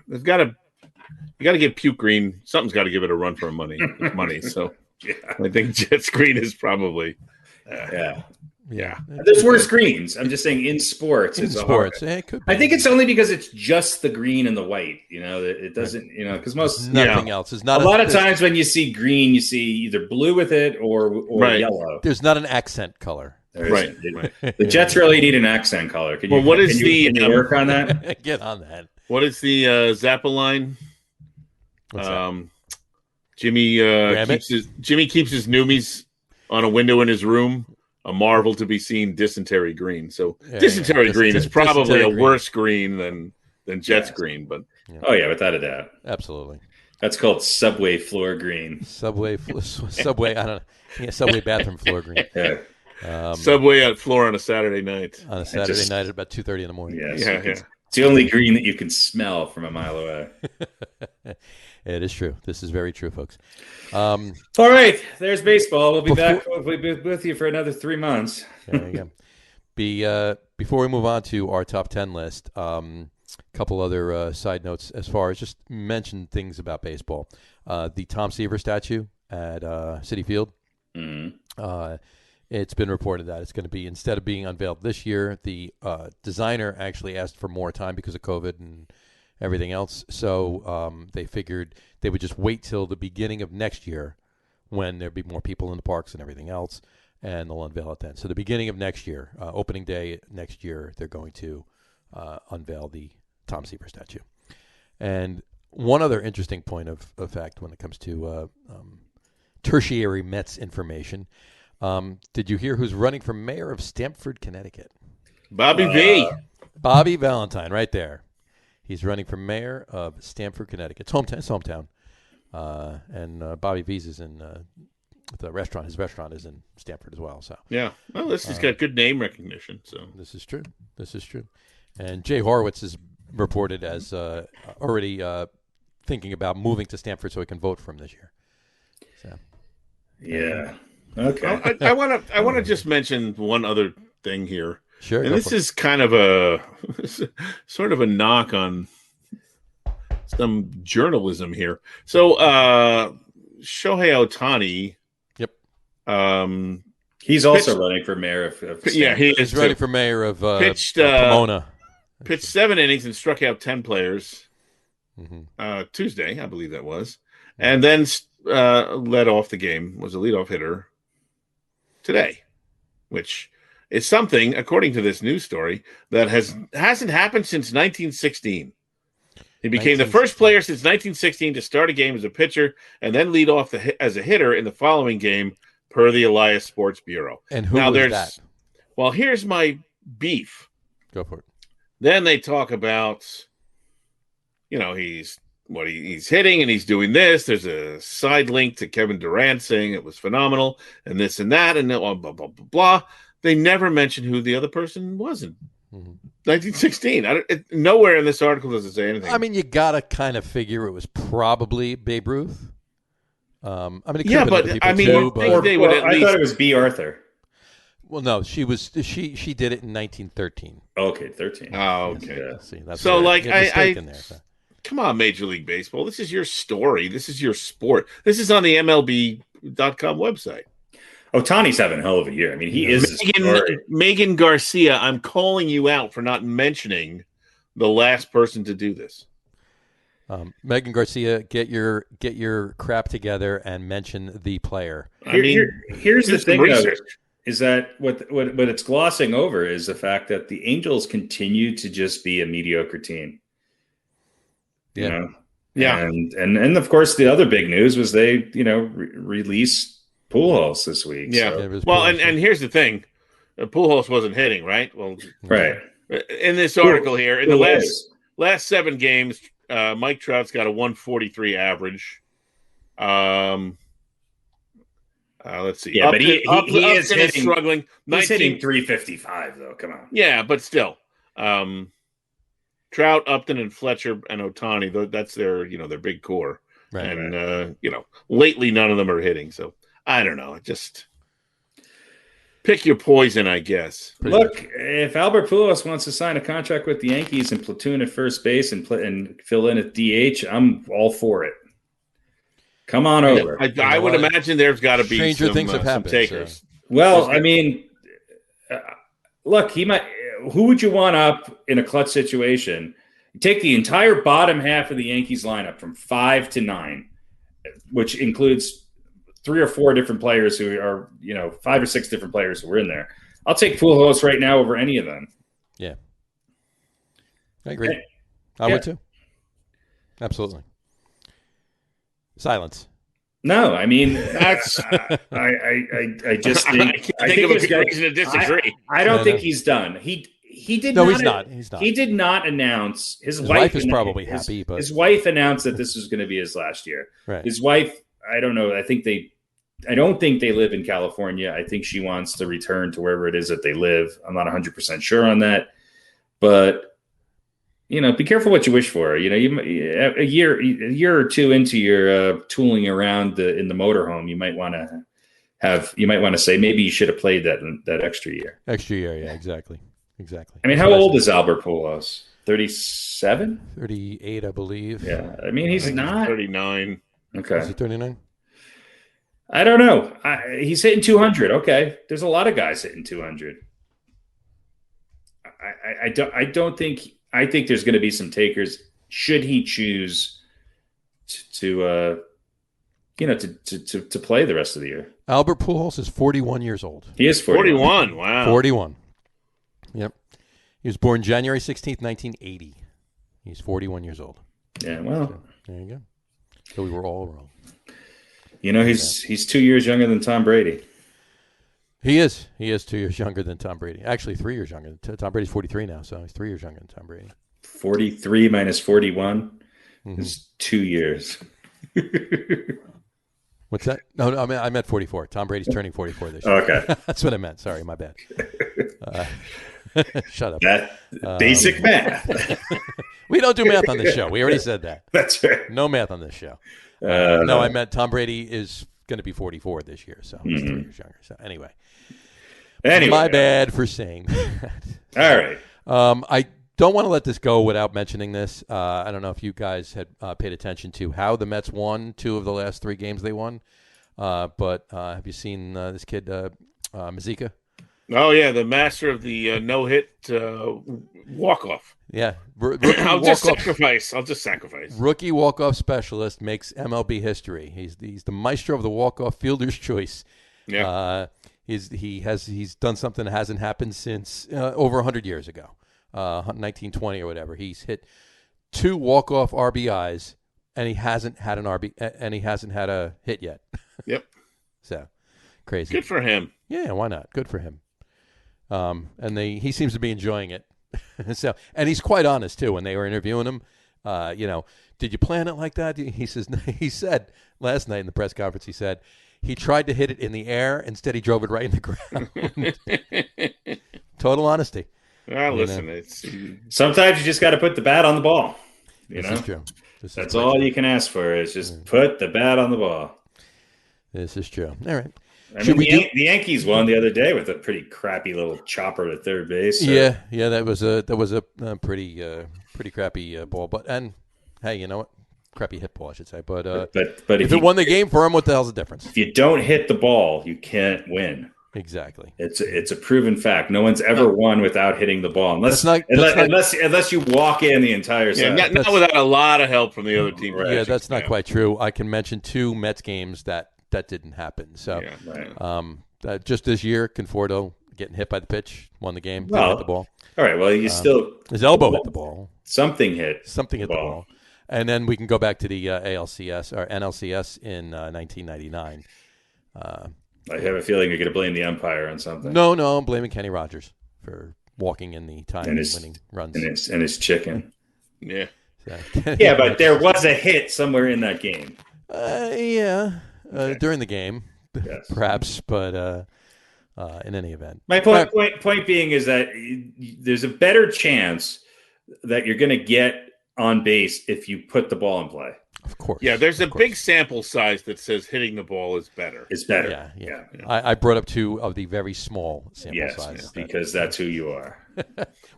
You got to give puke green. Something's got to give it a run for money. So I think Jets green is probably. Yeah. There's worse greens. I'm just saying in sports. It could be. I think it's only because it's just the green and the white. It doesn't. Because most nothing else is not. A lot of times when you see green, you see either blue with it or yellow. There's not an accent color. Right. The Jets really need an accent color. Can you work on that? Get on that. What is the Zappa line? Jimmy keeps his Noomies on a window in his room. A marvel to be seen, dysentery green. So dysentery green is probably a worse green than Jets green, but without a doubt, absolutely. That's called subway floor green. Subway. I don't know. Yeah, subway bathroom floor green. Yeah. Subway at floor on a Saturday night. On a Saturday night at about 2:30 in the morning. Yes, It's the only green that you can smell from a mile away. It is true. This is very true, folks. All right, there's baseball. We'll be back. We'll be with you for another 3 months. There you go. Before we move on to our top 10 list, a couple other side notes as far as just mention things about baseball. The Tom Seaver statue at Citi Field. Mm-hmm. It's been reported that it's going to be, instead of being unveiled this year, the designer actually asked for more time because of COVID and everything else. So they figured they would just wait till the beginning of next year when there'd be more people in the parks and everything else, and they'll unveil it then. So the beginning of next year, opening day next year, they're going to unveil the Tom Seaver statue. And one other interesting point of fact when it comes to tertiary Mets information, did you hear who's running for mayor of Stamford, Connecticut? Bobby V. Bobby Valentine, right there. He's running for mayor of Stamford, Connecticut. It's hometown. And Bobby V's is in the restaurant. His restaurant is in Stamford as well. So yeah, well, this has got good name recognition. So this is true. And Jay Horowitz is reported as already thinking about moving to Stamford so he can vote for him this year. So yeah, okay. I want to just mention one other thing here. Sure. And this is kind of a sort of a knock on some journalism here. So Shohei Ohtani. Yep. He's also running for mayor of Stanford. Yeah, he is running for mayor of pitched Pomona. Pitched 7 innings and struck out 10 players. Tuesday, I believe that was. And then led off the game, was a leadoff hitter today, which is something, according to this news story, that hasn't happened since 1916. He became the first player since 1916 to start a game as a pitcher and then lead off as a hitter in the following game, per the Elias Sports Bureau. And who was that? Well, here's my beef. Go for it. Then they talk about, he's hitting and he's doing this. There's a side link to Kevin Durant saying it was phenomenal and this and that and blah, blah, blah, blah, blah. They never mention who the other person was in 1916. Nowhere in this article does it say anything. I mean, you got to kind of figure it was probably Babe Ruth. It could yeah, have been but other people I mean, too, but they would at I least... thought it was B. Arthur. Well, no, she did it in 1913. Okay, 13. Oh, okay. Yeah. See, that's so, like, come on, Major League Baseball. This is your story. This is your sport. This is on the MLB.com website. Ohtani's having a hell of a year. I mean, he is. Megan Garcia, I'm calling you out for not mentioning the last person to do this. Megan Garcia, get your crap together and mention the player. Here's the thing, though, is that what it's glossing over is the fact that the Angels continue to just be a mediocre team. Yeah. And of course, the other big news was they released Pujols this week. Yeah. So. Well, and here's the thing: Pujols wasn't hitting, right? Well, right. In this article here, in the last 7 games, Mike Trout's got a 143 average. Let's see. Yeah, but he is hitting, struggling. He's hitting 355 though. Come on. Yeah, but still, Trout, Upton, and Fletcher and Ohtani. That's their big core. Right, and lately none of them are hitting. So I don't know. Just pick your poison, I guess. Look, if Albert Pujols wants to sign a contract with the Yankees and platoon at first base and fill in at DH, I'm all for it. Come on over. I would imagine there's got to be stranger things have happened. Takers. So. Well, I mean, look, who would you want up in a clutch situation? You take the entire bottom half of the Yankees lineup from 5 to 9, which includes 3 or 4 different players who are, 5 or 6 different players who are in there. I'll take Pujols right now over any of them. Yeah. I agree. I would too. Absolutely. Silence. No, I mean that's. I just think. I think of a good reason to disagree. I don't think he's done. He did. No, not, he's not. He's not. He did not announce. His wife is probably happy, but his wife announced that this was going to be his last year. Right. His wife. I don't know. I don't think they live in California. I think she wants to return to wherever it is that they live. I'm not 100% sure on that, but be careful what you wish for. A year or two into your tooling around in the motorhome, you might want to say maybe you should have played that extra year. Extra year, yeah, exactly. I mean, how old is Albert Pujols? 37? 38, I believe. Yeah, I mean, he's not 39. Okay, is he 39? I don't know. He's hitting 200. Okay, there's a lot of guys hitting 200. I don't think. I think there's going to be some takers should he choose to play the rest of the year. Albert Pujols is 41 years old. He is 41. Wow. 41. Yep. He was born January 16th, 1980. He's 41 years old. Yeah, well. So, there you go. So we were all wrong. He's 2 years younger than Tom Brady. He is. He is 2 years younger than Tom Brady. Actually, 3 years younger. Tom Brady's 43 now, so he's 3 years younger than Tom Brady. 43 minus 41 is 2 years. What's that? No, I meant 44. Tom Brady's turning 44 this year. Okay. That's what I meant. Sorry, my bad. Shut up. Basic math. We don't do math on this show. We already said that. That's right. No math on this show. No, I meant Tom Brady is going to be 44 this year, so he's 3 years younger. So anyway, my bad for saying that. All right. I don't want to let this go without mentioning this. I don't know if you guys had paid attention to how the Mets won 2 of the last 3 games they won. But have you seen this kid, Mazika? Oh, yeah, the master of the no-hit walk-off. Yeah. I'll just sacrifice. Rookie walk-off specialist makes MLB history. He's the maestro of the walk-off fielder's choice. Yeah. He's done something that hasn't happened since over 100 years ago, 1920 or whatever. He's hit 2 walk-off RBIs, and he hasn't had a hit yet. Yep. So crazy. Good for him. Yeah, why not? Good for him. And he seems to be enjoying it. So, and he's quite honest too. When they were interviewing him, did you plan it like that? He said last night in the press conference, he said he tried to hit it in the air. Instead, he drove it right in the ground. Total honesty. Well, listen, it's sometimes you just got to put the bat on the ball. This is true. That's all you can ask for is just put the bat on the ball. This is true. All right. The Yankees won the other day with a pretty crappy little chopper to third base. So. Yeah, that was a pretty crappy ball. And hey, you know what? Crappy hit ball, I should say. But if it won the game for him, what the hell's the difference? If you don't hit the ball, you can't win. Exactly. It's a proven fact. No one's ever won without hitting the ball, unless you walk in the entire side. Yeah, not without a lot of help from the other team. Right. Yeah, that's not quite true. I can mention 2 Mets games that didn't happen. So, just this year, Conforto getting hit by the pitch won the game. Didn't hit the ball. All right. Well, his elbow hit the ball. Something hit the ball. And then we can go back to the ALCS or NLCS in 1999. I have a feeling you're going to blame the umpire on something. No, I'm blaming Kenny Rogers for walking in the time and winning runs. And his chicken. Yeah. So, yeah, but there was a hit somewhere in that game. During the game, yes. Perhaps, but in any event. My point being is that there's a better chance that you're going to get on base if you put the ball in play. Of course. Yeah, there's a big sample size that says hitting the ball is better. It's better. Yeah. I brought up 2 of the very small sample size. Yes, because that's who you are.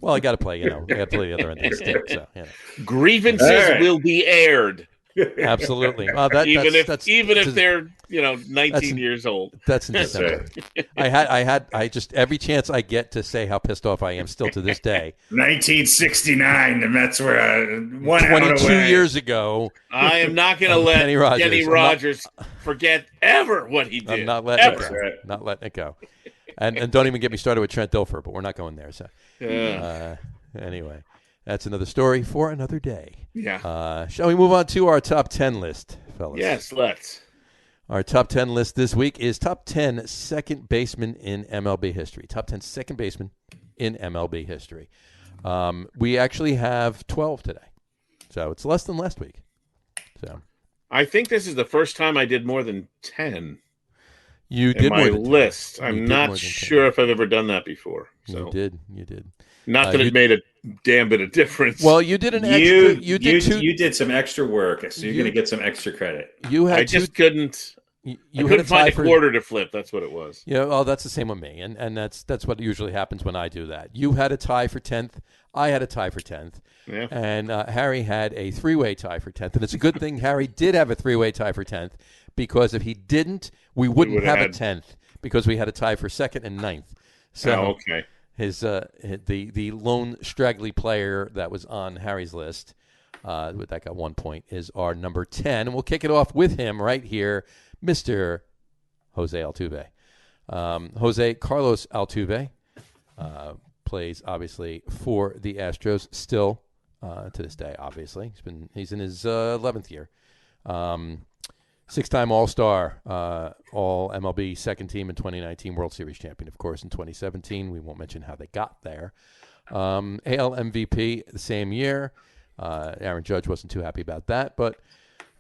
Well, I got to play, I got to play the other end of the stick. So, Grievances will be aired. Absolutely. Even if they're 19 years old. That's in December. Right. I just every chance I get to say how pissed off I am still to this day. 1969, the Mets were 22 years ago. I am not going to let Kenny Rogers forget ever what he did. I'm not letting it go. Not letting it go. And don't even get me started with Trent Dilfer, but we're not going there. So anyway. That's another story for another day. Yeah. Shall we move on to our top 10 list, fellas? Yes, let's. Our top 10 list this week is top 10 second basemen in MLB history. Top 10 second basemen in MLB history. We actually have 12 today. So it's less than last week. So I think this is the first time I did more than 10. You did more than 10. I'm not sure if I've ever done that before. So You did. Not that it made a damn bit of difference. Well, you did you did some extra work, so you're going to get some extra credit. I just couldn't. I couldn't find a quarter to flip. That's what it was. Yeah, well, that's the same with me, and that's what usually happens when I do that. You had a tie for 10th. I had a tie for 10th. Yeah. And Harry had a 3-way tie for 10th. And it's a good thing Harry did have a 3-way tie for 10th, because if he didn't, we wouldn't have a 10th, because we had a tie for 2nd and 9th. So okay. The lone straggly player that was on Harry's list, that got 1 point, is our number 10. And we'll kick it off with him right here, Mr. Jose Altuve. Jose Carlos Altuve plays, obviously, for the Astros still to this day, obviously. He's in his 11th year. 6-time All-Star, All MLB second team in 2019, World Series champion, of course, in 2017. We won't mention how they got there. AL MVP the same year. Aaron Judge wasn't too happy about that, but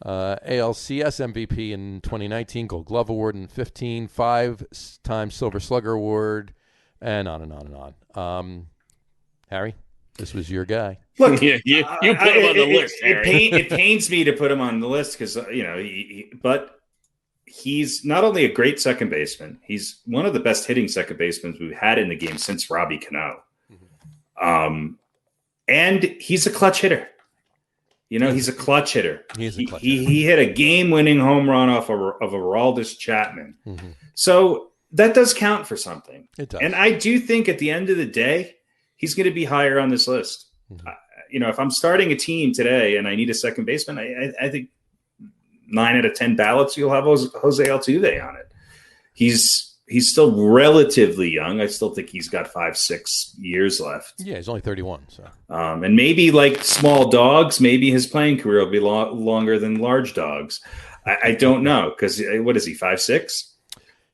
ALCS MVP in 2019, Gold Glove Award in 15, 5-time Silver Slugger Award, and on and on and on. Harry, this was your guy. Look, you put him on the list, Harry. It pains me to put him on the list because, but he's not only a great second baseman, he's one of the best hitting second basemen we've had in the game since Robbie Cano. Mm-hmm. And he's a clutch hitter. He's a clutch hitter. He hit a game-winning home run off of Aroldis Chapman. Mm-hmm. So that does count for something. It does. And I do think at the end of the day, he's going to be higher on this list. Mm-hmm. If I'm starting a team today and I need a second baseman, I think 9 out of 10 ballots you'll have Jose Altuve on it. He's still relatively young. I still think he's got 5-6 years left. Yeah, he's only 31. So, and maybe like small dogs, maybe his playing career will be longer than large dogs. I don't know, because what is he, 5'6"?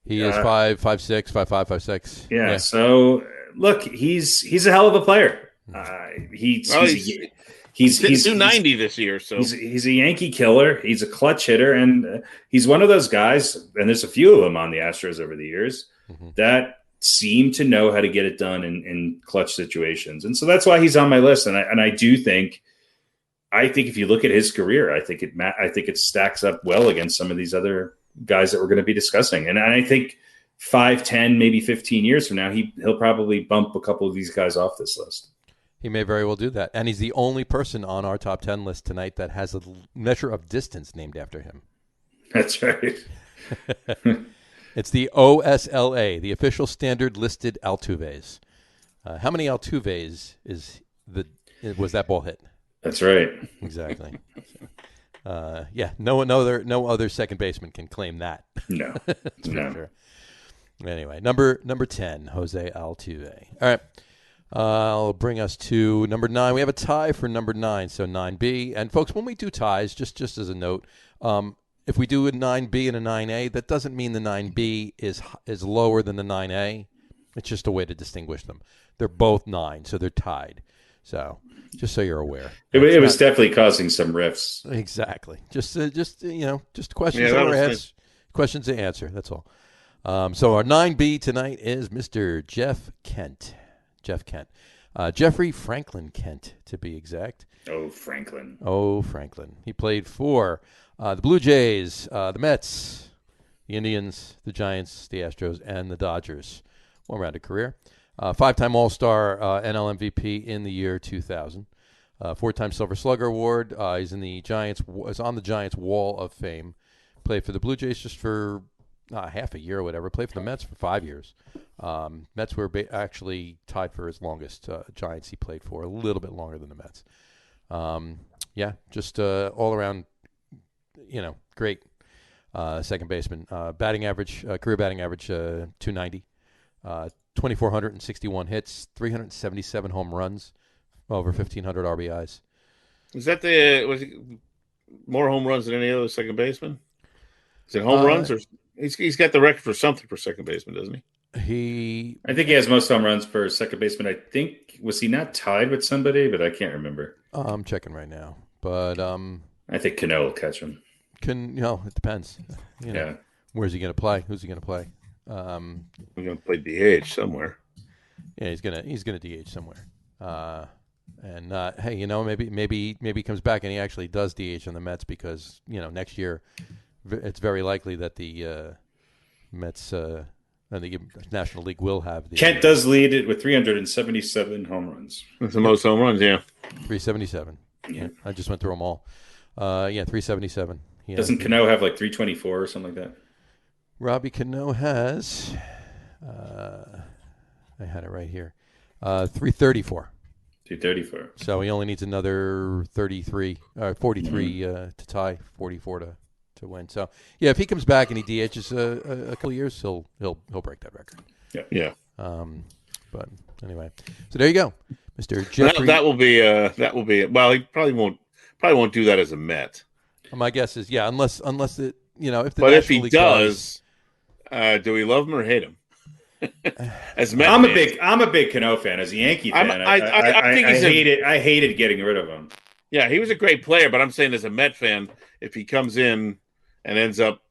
He is 5'6", 5'5", 5'6". Yeah. So look, he's a hell of a player. He's 290 this year, so he's a Yankee killer. He's a clutch hitter, and he's one of those guys. And there's a few of them on the Astros over the years that seem to know how to get it done in clutch situations, and so that's why he's on my list. And I do think, if you look at his career, I think it stacks up well against some of these other guys that we're going to be discussing. And I think 5, 10, maybe 15 years from now, he'll probably bump a couple of these guys off this list. He may very well do that. And he's the only person on our top 10 list tonight that has a measure of distance named after him. That's right. It's the OSLA, the official standard listed Altuves. How many Altuves was that ball hit? That's right. Exactly. No other second baseman can claim that. No. No. Sure. Anyway, number 10, Jose Altuve. All right. I'll bring us to number 9. We have a tie for number 9, so 9B. And folks, when we do ties, just as a note, if we do a 9B and a 9A, that doesn't mean the 9B is lower than the 9A. It's just a way to distinguish them. They're both 9, so they're tied. So just so you're aware, it was definitely causing some rifts. Exactly. Just questions questions to answer. That's all. So our 9B tonight is Mr. Jeff Kent. Jeffrey Franklin Kent, to be exact. Oh, Franklin. He played for the Blue Jays, the Mets, the Indians, the Giants, the Astros, and the Dodgers. Well-rounded career. 5-time All-Star, NL MVP in the year 2000. 4-time Silver Slugger Award. He's on the Giants Wall of Fame. Played for the Blue Jays just for half a year or whatever. Played for the Mets for 5 years. Mets were actually tied for his longest. Giants he played for a little bit longer than the Mets. Just all around, great second baseman. Batting average, career batting average, 290. 2,461 hits, 377 home runs, over 1,500 RBIs. Was it more home runs than any other second baseman? Is it home runs, or he's got the record for something for second baseman, doesn't he? I think he has most home runs for second baseman. I think, was he not tied with somebody? But I can't remember. I'm checking right now, but I think Cano will catch him. It depends. Where's he going to play? Who's he going to play? I'm going to play DH somewhere. Yeah, he's gonna DH somewhere. And hey, maybe he comes back and he actually does DH on the Mets because next year it's very likely that the Mets and the National League will have the. Kent does lead it with 377 home runs. That's the most home runs, yeah. 377. Yeah, I just went through them all. 377. Doesn't Cano have like 324 or something like that? Robbie Cano has. I had it right here. 334. 234. So he only needs another 43 to tie, 44 to win. So yeah, if he comes back and he DHs a couple of years, he'll break that record. Yeah. But anyway, so there you go, Mr. Jeffrey. That will be. Well, he probably won't do that as a Met. My guess is unless it if the. But National if he League does, do we love him or hate him? As Met I'm fan. a big Cano fan. As a Yankee fan, I think I hated getting rid of him. Yeah, he was a great player, but I'm saying as a Met fan, if he comes in and ends up,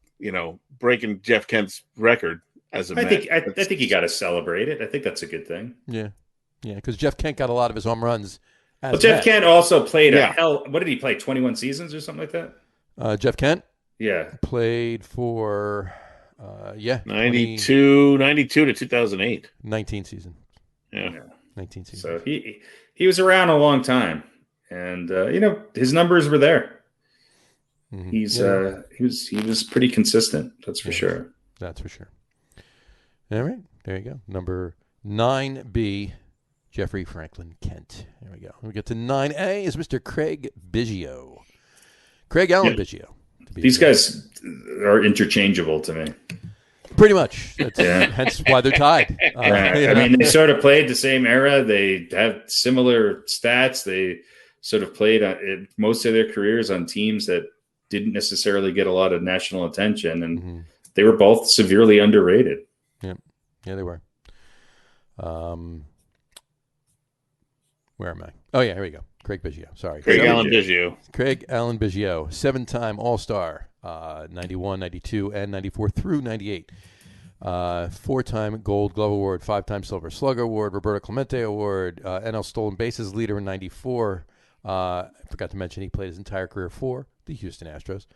breaking Jeff Kent's record as a Met, I think you got to celebrate it. I think that's a good thing. Yeah, because Jeff Kent got a lot of his home runs. Well, Jeff Kent also played what did he play? 21 seasons or something like that? Jeff Kent? Yeah. Played for 92 to 2008. 19 season. Yeah. 19 season. So he was around a long time. And his numbers were there. Mm-hmm. He was pretty consistent, that's for sure. That's for sure. All right. There you go. Number 9B. Jeffrey Franklin Kent. There we go. We get to 9A is Mr. Craig Biggio. Craig Allen Biggio. These guys are interchangeable to me. Pretty much. Hence why they're tied. I mean, they sort of played the same era. They have similar stats. They sort of played most of their careers on teams that didn't necessarily get a lot of national attention. And they were both severely underrated. Yeah, they were. Where am I? Oh, yeah, here we go. Craig Biggio. Sorry. Craig Allen Biggio. Craig Allen Biggio, 7-time All-Star, 91, 92, and 94 through 98. 4-time Gold Glove Award, 5-time Silver Slugger Award, Roberto Clemente Award, NL Stolen Bases leader in 94. I forgot to mention he played his entire career for the Houston Astros.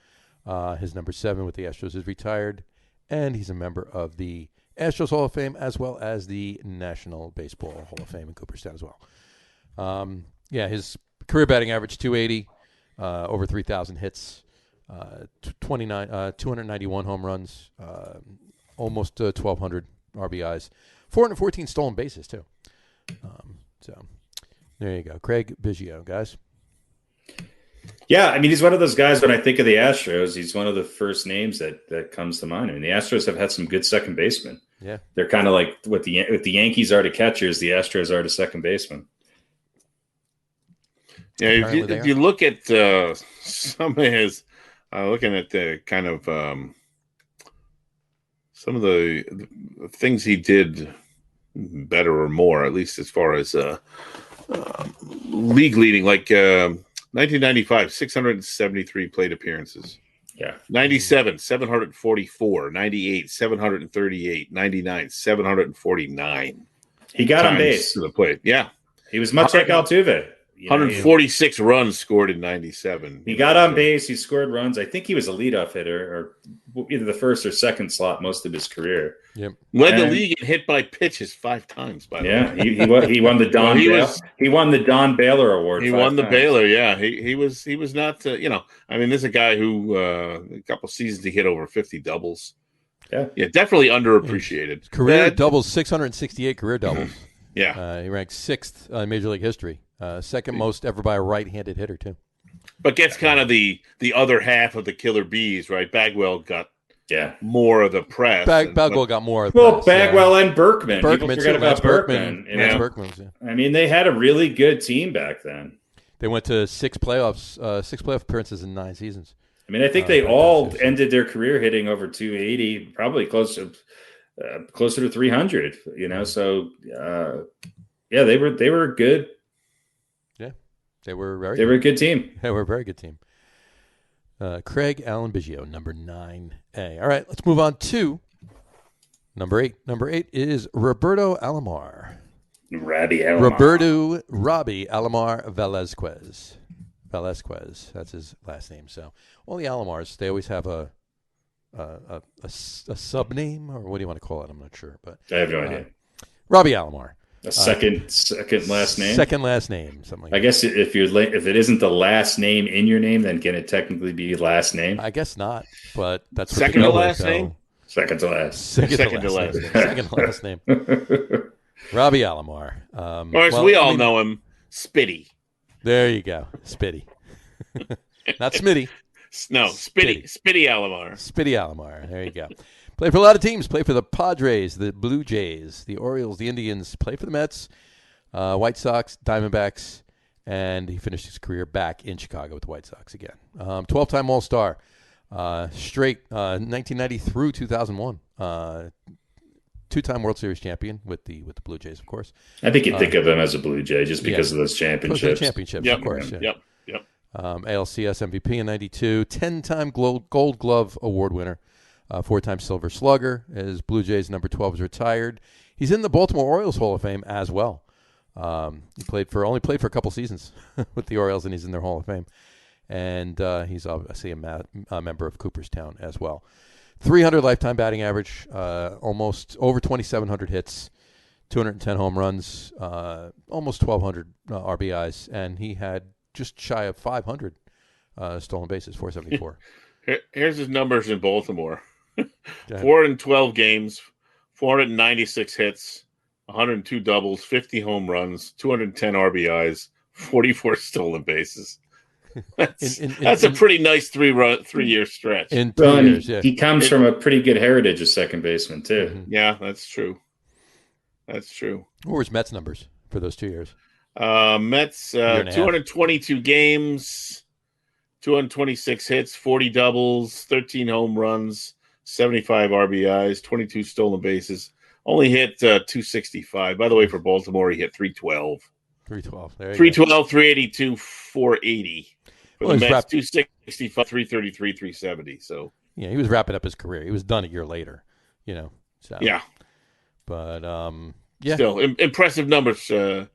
His number 7 with the Astros is retired, and he's a member of the Astros Hall of Fame as well as the National Baseball Hall of Fame in Cooperstown as well. His career batting average 280, over 3,000 hits, 291 home runs, almost 1,200 RBIs, 414 stolen bases too. So there you go, Craig Biggio, guys. Yeah, I mean, he's one of those guys. When I think of the Astros, he's one of the first names that comes to mind. I mean, the Astros have had some good second basemen. Yeah, they're kind of like what the Yankees are to catchers, the Astros are to second basemen. Yeah, if you look at some of his, looking at the kind of some of the things he did better or more, at least as far as league leading, like 1995, 673 plate appearances. Yeah. 97, 744. 98, 738. 99, 749. He got on base to the plate. Yeah. He was much like Altuve. 146 runs scored in 97. He got on base. He scored runs. I think he was a leadoff hitter, or either the first or second slot most of his career. Yep. Led the league in hit by pitches 5 times. By the way, he won the Don. He won the Don Baylor Award. He won the Baylor. Yeah, he was not. I mean, there's a guy who a couple seasons he hit over 50 doubles. Yeah, definitely underappreciated. Career doubles, 668 career doubles. Yeah, he ranked 6th in Major League history. Second most ever by a right-handed hitter, too. But gets kind of the other half of the killer bees, right? Bagwell got more of the press. Bagwell got more of the press. Well, Bagwell and Berkman. People forget about Berkman. I mean, they had a really good team back then. They went to 6 playoff appearances in 9 seasons. I mean, I think they all ended their career hitting over 280, probably closer to 300. So they were good. They were a good team. They were a very good team. Craig Allen Biggio, number 9A. All right, let's move on to number 8. Number 8 is Roberto Alomar. Robbie Alomar. Roberto Robbie Alomar Velazquez. That's his last name. So all the Alomars, they always have a sub name, or what do you want to call it? I'm not sure, but I have no idea. Robbie Alomar. A second last name. Second last name, something like that. I guess if it isn't the last name in your name, then can it technically be last name? I guess not, but that's second to last name. Second to last. Second to last name. Robbie Alomar. Or as we all know him, Spitty. There you go, Spitty. Not Smitty. No, Spitty Alomar. Spitty Alomar. There you go. Played for a lot of teams. Played for the Padres, the Blue Jays, the Orioles, the Indians. Played for the Mets, White Sox, Diamondbacks, and he finished his career back in Chicago with the White Sox again. 12-time All-Star, straight 1990 through 2001. Two-time World Series champion with the Blue Jays, of course. I think you'd think of him as a Blue Jay just because of those championships. Of course. Yeah. Yep. ALCS MVP in 92, 10-time Gold Glove Award winner, 4-time Silver Slugger. His Blue Jays number 12 is retired. He's in the Baltimore Orioles Hall of Fame as well. He only played for a couple seasons with the Orioles, and he's in their Hall of Fame. And he's obviously a member of Cooperstown as well. 300 lifetime batting average, almost over 2,700 hits, 210 home runs, almost 1,200 RBIs, and he had just shy of 500 stolen bases, 474. Here's his numbers in Baltimore. 412 games, 496 hits, 102 doubles, 50 home runs, 210 RBIs, 44 stolen bases. That's a pretty nice three-year stretch. In 3 years, yeah. He comes from a pretty good heritage as second baseman, too. Mm-hmm. Yeah, that's true. What were his Mets numbers for those 2 years? Mets, 222 games, 226 hits, 40 doubles, 13 home runs, 75 RBIs, 22 stolen bases. Only hit 265. By the way, for Baltimore, he hit 312. 312, 382, 480. For the Mets, 265, 333, 370. So yeah, he was wrapping up his career. He was done a year later, So yeah, but still impressive numbers for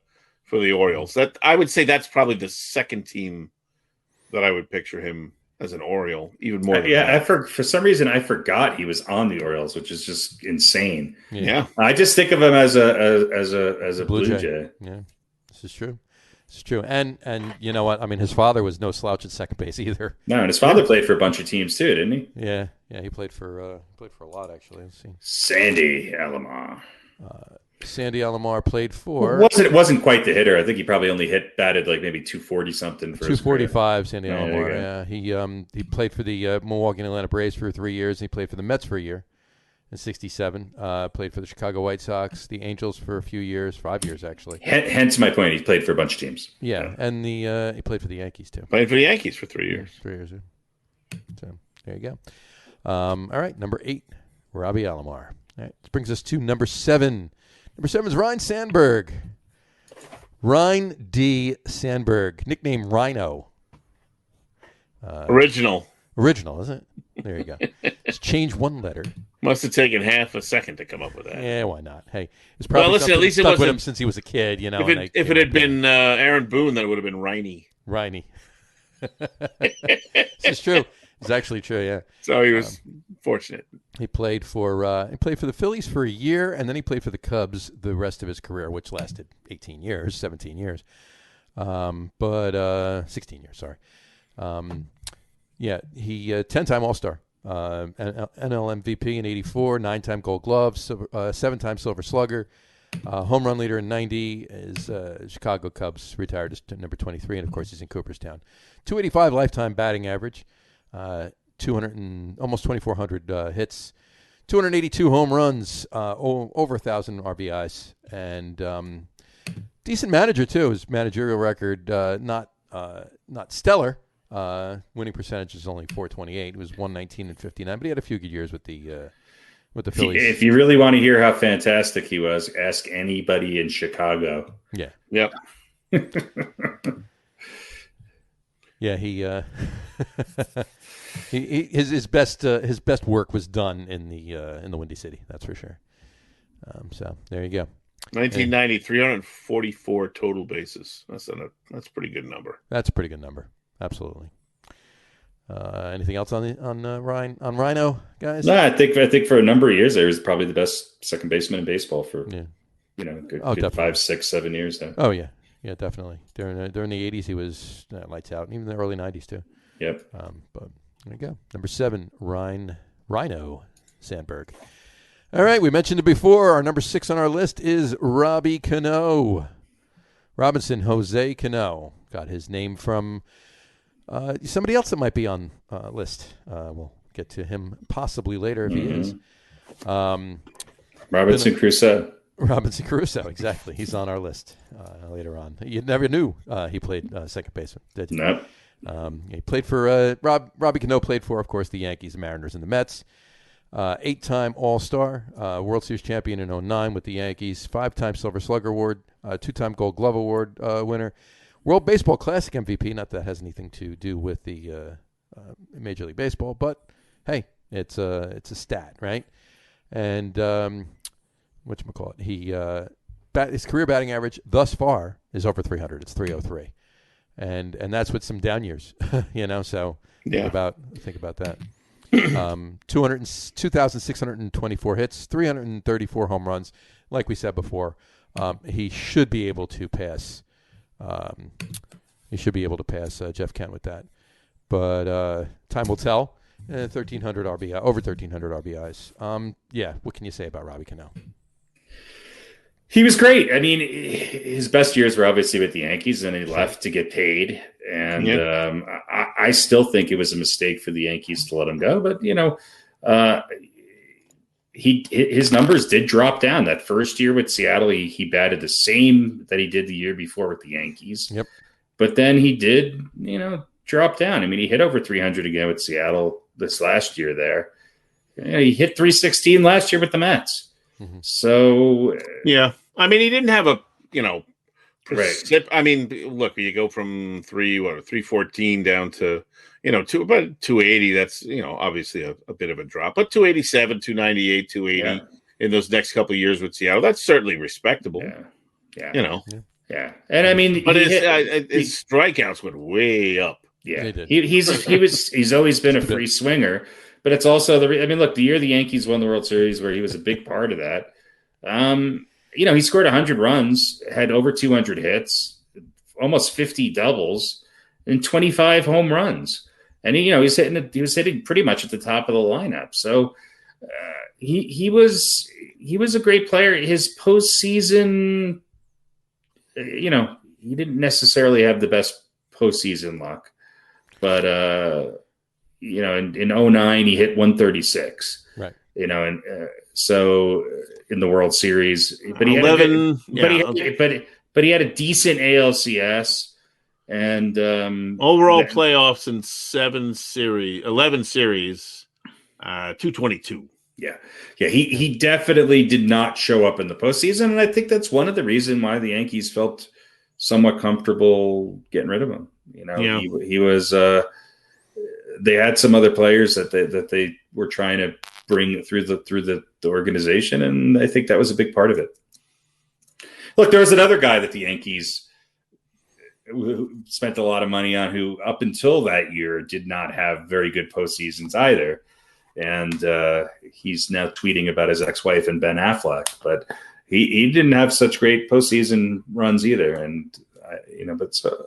the Orioles. That I would say that's probably the second team that I would picture him as an Oriole, even more. For some reason I forgot he was on the Orioles, which is just insane. Yeah, I just think of him as a Blue Jay. Yeah, this is true. It's true, and you know what? I mean, his father was no slouch at second base either. No, and his father played for a bunch of teams too, didn't he? Yeah, he played for a lot actually. Let's see. Sandy Alomar. Sandy Alomar played for. It wasn't quite the hitter. I think he probably only batted like maybe 240 something for 245. Sandy Alomar. Yeah, he played for the Milwaukee and Atlanta Braves for 3 years. And he played for the Mets for a year. In 67, played for the Chicago White Sox, the Angels for a few years, 5 years actually. Hence my point. He's played for a bunch of teams. Yeah, and he played for the Yankees too. Played for the Yankees for 3 years. 3 years. Yeah. So there you go. All right, number 8, Robbie Alomar. All right, this brings us to number 7. Number 7 is Ryne Sandberg. Ryne D. Sandberg, nickname Rhino. Original, isn't it? There you go. Just change one letter. Must have taken half a second to come up with that. Yeah, why not? Hey, it's probably at least it was with him since he was a kid, If it had been Aaron Boone, then it would have been Riney. This is true. It's actually true. Yeah. So he was fortunate. He played for the Phillies for a year, and then he played for the Cubs the rest of his career, which lasted 17 years, but 16 years. Sorry. He 10-time All-Star. NL MVP in 84, 9-time Gold Glove, 7-time Silver Slugger, home run leader in 90 is Chicago Cubs, retired as number 23, and of course he's in Cooperstown. 285 lifetime batting average, 200 and almost 2,400 hits, 282 home runs, over 1,000 RBIs, and decent manager too. His managerial record not stellar. Winning percentage is only .428. It was 119 and 59, but he had a few good years with the Phillies. If you really want to hear how fantastic he was, ask anybody in Chicago. Yeah. Yep. Yeah, his best work was done in the Windy City. That's for sure. So there you go. 1990, 344 total bases. That's a pretty good number. That's a pretty good number. Absolutely. Anything else on Rhino, guys? No, I think for a number of years there was probably the best second baseman in baseball for good 5, 6, 7 years now. Oh yeah, definitely. During the 80s he was lights out, and even the early 90s too. Yep. But there you go. Number 7, Rhino Sandberg. All right, we mentioned it before. Our number 6 on our list is Robbie Cano. Robinson Jose Cano got his name from somebody else that might be on list. We'll get to him possibly later if he is. Robinson Crusoe. Robinson Crusoe, exactly. He's on our list later on. You never knew he played second baseman, did you? Nope. He played for Robbie Cano played for, of course, the Yankees, the Mariners, and the Mets. 8-time All-Star, World Series champion in 2009 with the Yankees, 5-time Silver Slugger Award, 2-time Gold Glove Award winner, World Baseball Classic MVP. Not that has anything to do with the Major League Baseball, but hey, it's a stat, right? And whatchamacallit, his career batting average thus far is over 300. It's 303, and that's with some down years, So think about that. 2,624 hits, 334 home runs. Like we said before, he should be able to pass. Jeff Kent with that, but time will tell. 1,300 RBI, over 1,300 RBIs. What can you say about Robbie Cano? He was great. I mean, his best years were obviously with the Yankees, and he left to get paid. And I still think it was a mistake for the Yankees to let him go. But his numbers did drop down. That first year with Seattle, he batted the same that he did the year before with the Yankees. Yep. But then he did, drop down. I mean, he hit over 300 again with Seattle this last year. There, he hit 316 last year with the Mets. Mm-hmm. So I mean, he didn't have a right. I mean, look, you go from 314 down to about 280. That's obviously a bit of a drop, but 287, 298, 280 in those next couple of years with Seattle, that's certainly respectable. Yeah. And I mean, but his strikeouts went way up. Yeah, he's always been a free swinger, but it's also look, the year the Yankees won the World Series, where he was a big part of that. He scored 100 runs, had over 200 hits, almost 50 doubles, and 25 home runs. And he was hitting pretty much at the top of the lineup. So he was a great player. His postseason, he didn't necessarily have the best postseason luck, but in 2009 he hit 136. Right. So in the World Series, but he had 11, but he had a decent ALCS and overall playoffs in 11 series, 222. Yeah. He definitely did not show up in the postseason, and I think that's one of the reasons why the Yankees felt somewhat comfortable getting rid of him. He was. They had some other players that they were trying to bring through the organization, and I think that was a big part of it. Look, there was another guy that the Yankees spent a lot of money on, who up until that year did not have very good postseasons either, and he's now tweeting about his ex-wife and Ben Affleck, but he didn't have such great postseason runs either, and but so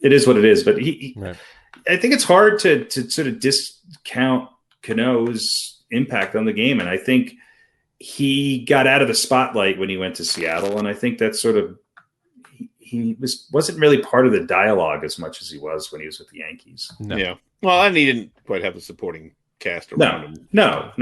it is what it is. But right. I think it's hard to sort of discount Cano's impact on the game. And I think he got out of the spotlight when he went to Seattle. And I think that's sort of, he wasn't really part of the dialogue as much as he was when he was with the Yankees. No. Yeah. Well, and he didn't quite have the supporting cast around him. No.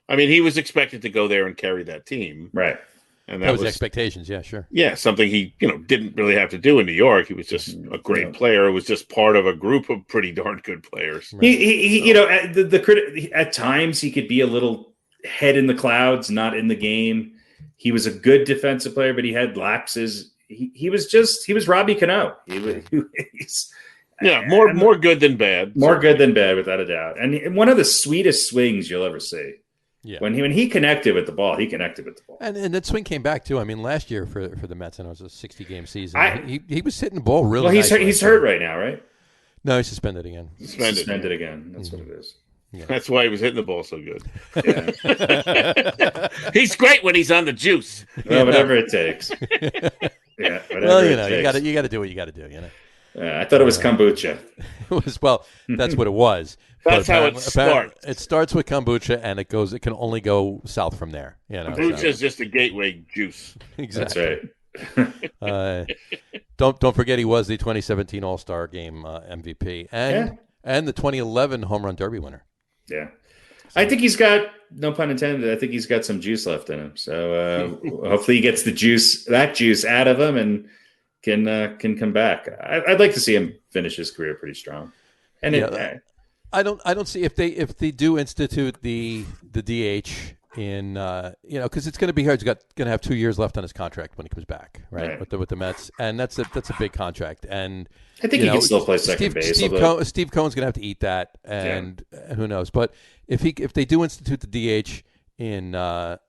I mean, he was expected to go there and carry that team. Right. And that was the expectations. Yeah, sure. Yeah, something he didn't really have to do in New York. He was just a great player. It was just part of a group of pretty darn good players. Right. He at times he could be a little head in the clouds, not in the game. He was a good defensive player, but he had lapses. He was Robbie Cano. More good than bad. More good than bad, without a doubt. And one of the sweetest swings you'll ever see. Yeah. When he connected with the ball, he connected with the ball. And that swing came back too. I mean, last year for the Mets, and it was a 60-game season. He was hitting the ball really. Well, he's nice hurt right now, right? No, he's suspended again. Suspended again. That's what it is. Yeah. That's why he was hitting the ball so good. Yeah. He's great when he's on the juice. Well, whatever it takes. Yeah. Well, you got to do what you got to do. You know. I thought it was kombucha. That's what it was. That's how it starts. It starts with kombucha, and it can only go south from there. Kombucha is just a gateway juice. Exactly. That's right. Don't forget he was the 2017 All-Star Game MVP and the 2011 Home Run Derby winner. Yeah. I think he's got, no pun intended, I think he's got some juice left in him. So hopefully he gets that juice out of him and can come back. I'd like to see him finish his career pretty strong. And I don't see if they do institute the DH in because it's going to be hard. He's going to have 2 years left on his contract when he comes back, right? With the Mets, and that's a big contract. And I think he can still play second base. Steve Cohen's going to have to eat that, and who knows? But if they do institute the DH in the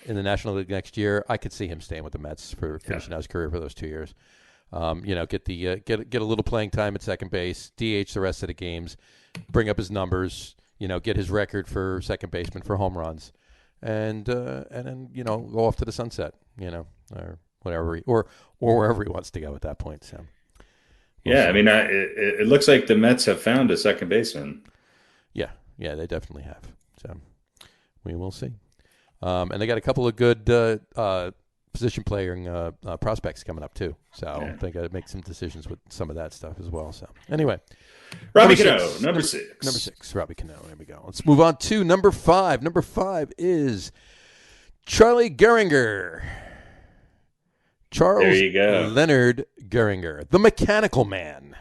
National League next year, I could see him staying with the Mets for finishing out his career for those 2 years. Get a little playing time at second base, DH the rest of the games, bring up his numbers, get his record for second baseman for home runs, and then go off to the sunset, or whatever, or wherever he wants to go at that point. So, I mean, it looks like the Mets have found a second baseman. Yeah, they definitely have. So we will see, and they got a couple of good position playing prospects coming up too. So they got to make some decisions with some of that stuff as well. So anyway, Robbie Cano, number six. Number 6, Robbie Cano. There we go. Let's move on to number 5. Number 5 is Charlie Gehringer. Charles Leonard Gehringer, the Mechanical Man.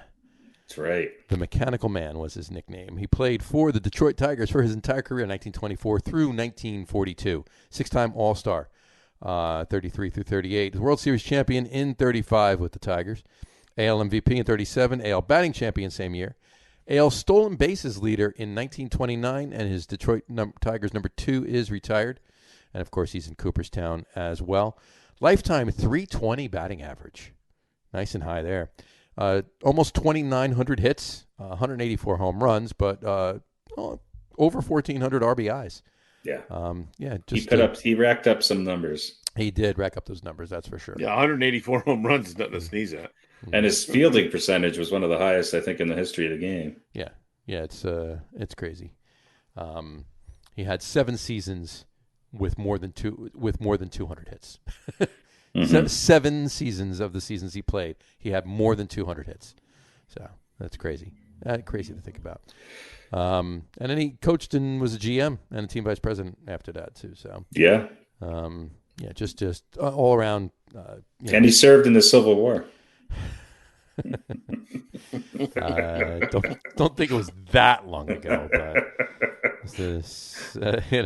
That's right. The Mechanical Man was his nickname. He played for the Detroit Tigers for his entire career, 1924 through 1942. 6-time All-Star. 33 through 38. The World Series champion in 35 with the Tigers. AL MVP in 37. AL batting champion same year. AL stolen bases leader in 1929, and his Detroit Tigers number 2 is retired. And, of course, he's in Cooperstown as well. Lifetime 320 batting average. Nice and high there. Almost 2,900 hits, 184 home runs, but over 1,400 RBIs. Yeah. He racked up some numbers. He did rack up those numbers, that's for sure. Yeah, 184 home runs is nothing to sneeze at. And his fielding percentage was one of the highest, I think, in the history of the game. Yeah, it's crazy. He had 7 seasons with more than 200 hits. Mm-hmm. 7 seasons of the seasons he played, he had more than 200 hits. So that's crazy. Crazy to think about. And then he coached and was a GM and a team vice president after that too. So just all around. And he served in the Civil War. Don't think it was that long ago, but this, he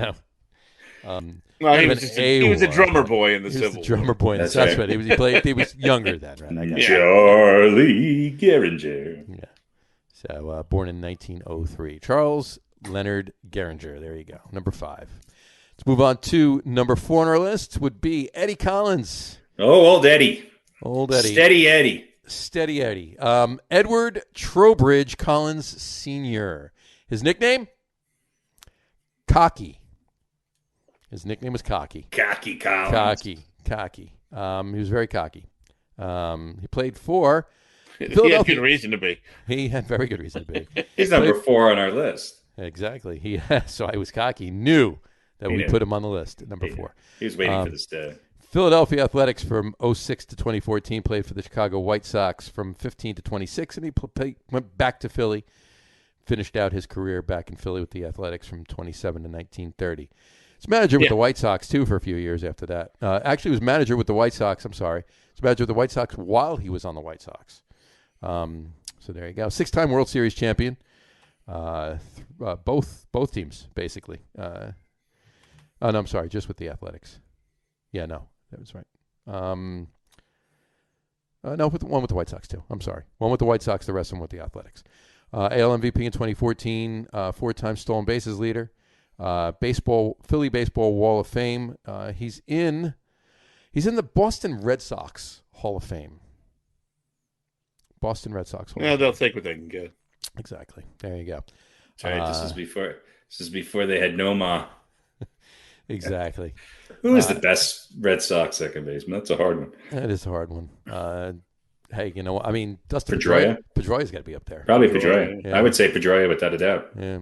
was a drummer boy in the Civil War. Drummer boy. That's right. He was younger then, right? Charlie Gehringer. Yeah. So born in 1903. Charles Leonard Gehringer. There you go. Number 5. Let's move on to number 4 on our list would be Eddie Collins. Oh, old Eddie. Steady Eddie. Edward Trowbridge Collins Sr. His nickname? Cocky. His nickname was Cocky. Cocky Collins. Cocky. He was very cocky. He played for Philadelphia. He had good reason to be. He had very good reason to be. He's number 4 on our list. Exactly. So I was cocky. Knew that we put him on the list at number 4. He was waiting for this day. Philadelphia Athletics from 06 to 2014, played for the Chicago White Sox from 15 to 26, and he went back to Philly, finished out his career back in Philly with the Athletics from 27 to 1930. He's manager with the White Sox, too, for a few years after that. Actually, he was manager with the White Sox. I'm sorry. He was manager with the White Sox while he was on the White Sox. So there you go. 6-time World Series champion. Both teams, basically. No, I'm sorry, just with the Athletics. Yeah, no, that was right. No, one with the White Sox, too. I'm sorry. One with the White Sox, the rest of them with the Athletics. AL MVP in 2014, 4-time stolen bases leader. Philly Baseball Wall of Fame. He's in the Boston Red Sox Hall of Fame. Boston Red Sox Hall of Fame. They'll take what they can get. Exactly. There you go. That's right. This is before they had Noma. Exactly. Who is the best Red Sox second baseman? That's a hard one. That is a hard one. Hey, I mean, Dustin Pedroia. Pedroia's got to be up there. Probably Pedroia. Yeah. I would say Pedroia without a doubt. Yeah.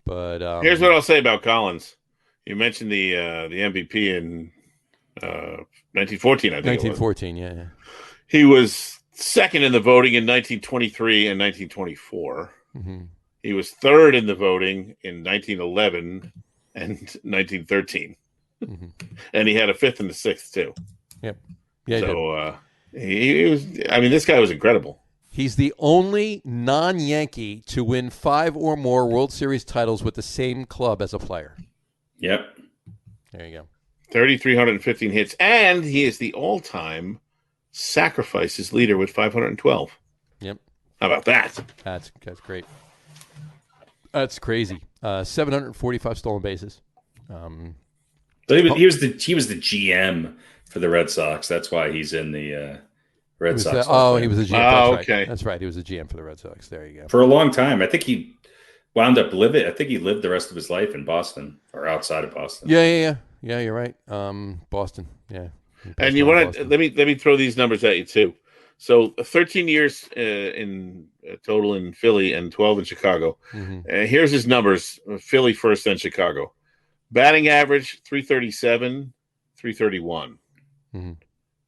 But here's what I'll say about Collins. You mentioned the MVP in 1914. I think 1914. Yeah. He was second in the voting in 1923 and 1924. Mm-hmm. He was third in the voting in 1911 and 1913. Mm-hmm. And he had a fifth and a sixth too. Yep. Yeah. So he was. I mean, this guy was incredible. He's the only non-Yankee to win 5 or more World Series titles with the same club as a player. Yep. There you go. 3,315 hits, and he is the all-time sacrifices leader with 512. Yep. How about that? That's great. That's crazy. 745 stolen bases. So he was the GM for the Red Sox. That's why he's in the Red Sox. He was the GM. That's okay. Right. That's right. He was the GM for the Red Sox. There you go. For a long time. I think he wound up living. I think he lived the rest of his life in Boston or outside of Boston. Yeah. You're right. Boston. Yeah. And you want to let me throw these numbers at you too. So 13 years in total in Philly and 12 in Chicago. Mm-hmm. Here's his numbers: Philly first, then Chicago. Batting average 337, 331. Mm-hmm.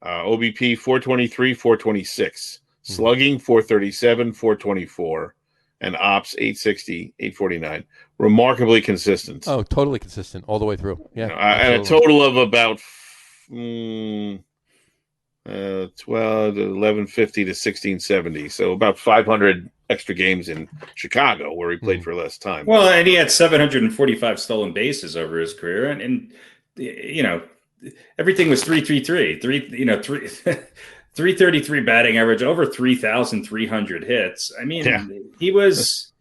OBP 423, 426. Mm-hmm. Slugging 437, 424. And ops 860, 849. Remarkably consistent. Oh, totally consistent all the way through. Yeah. And a total of about 1150 to 1670. So about 500 extra games in Chicago where he played for less time. Well, and he had 745 stolen bases over his career. And you know, everything was 333. 333 batting average, over 3,300 hits. I mean, he was.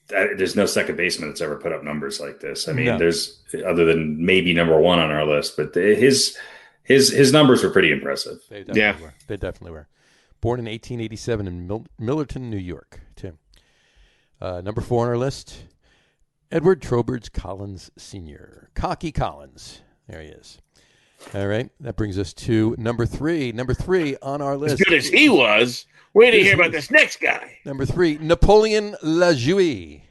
There's no second baseman that's ever put up numbers like this. I mean, there's other than maybe number one on our list, but his numbers were pretty impressive. They definitely were. They definitely were. Born in 1887 in Millerton, New York. Tim. Number 4 on our list, Edward Trowbridge Collins Sr. Cocky Collins. There he is. All right, that brings us to number 3. Number 3 on our list. As good as he was, wait to hear about this next guy. Number 3, Napoleon Lajoie.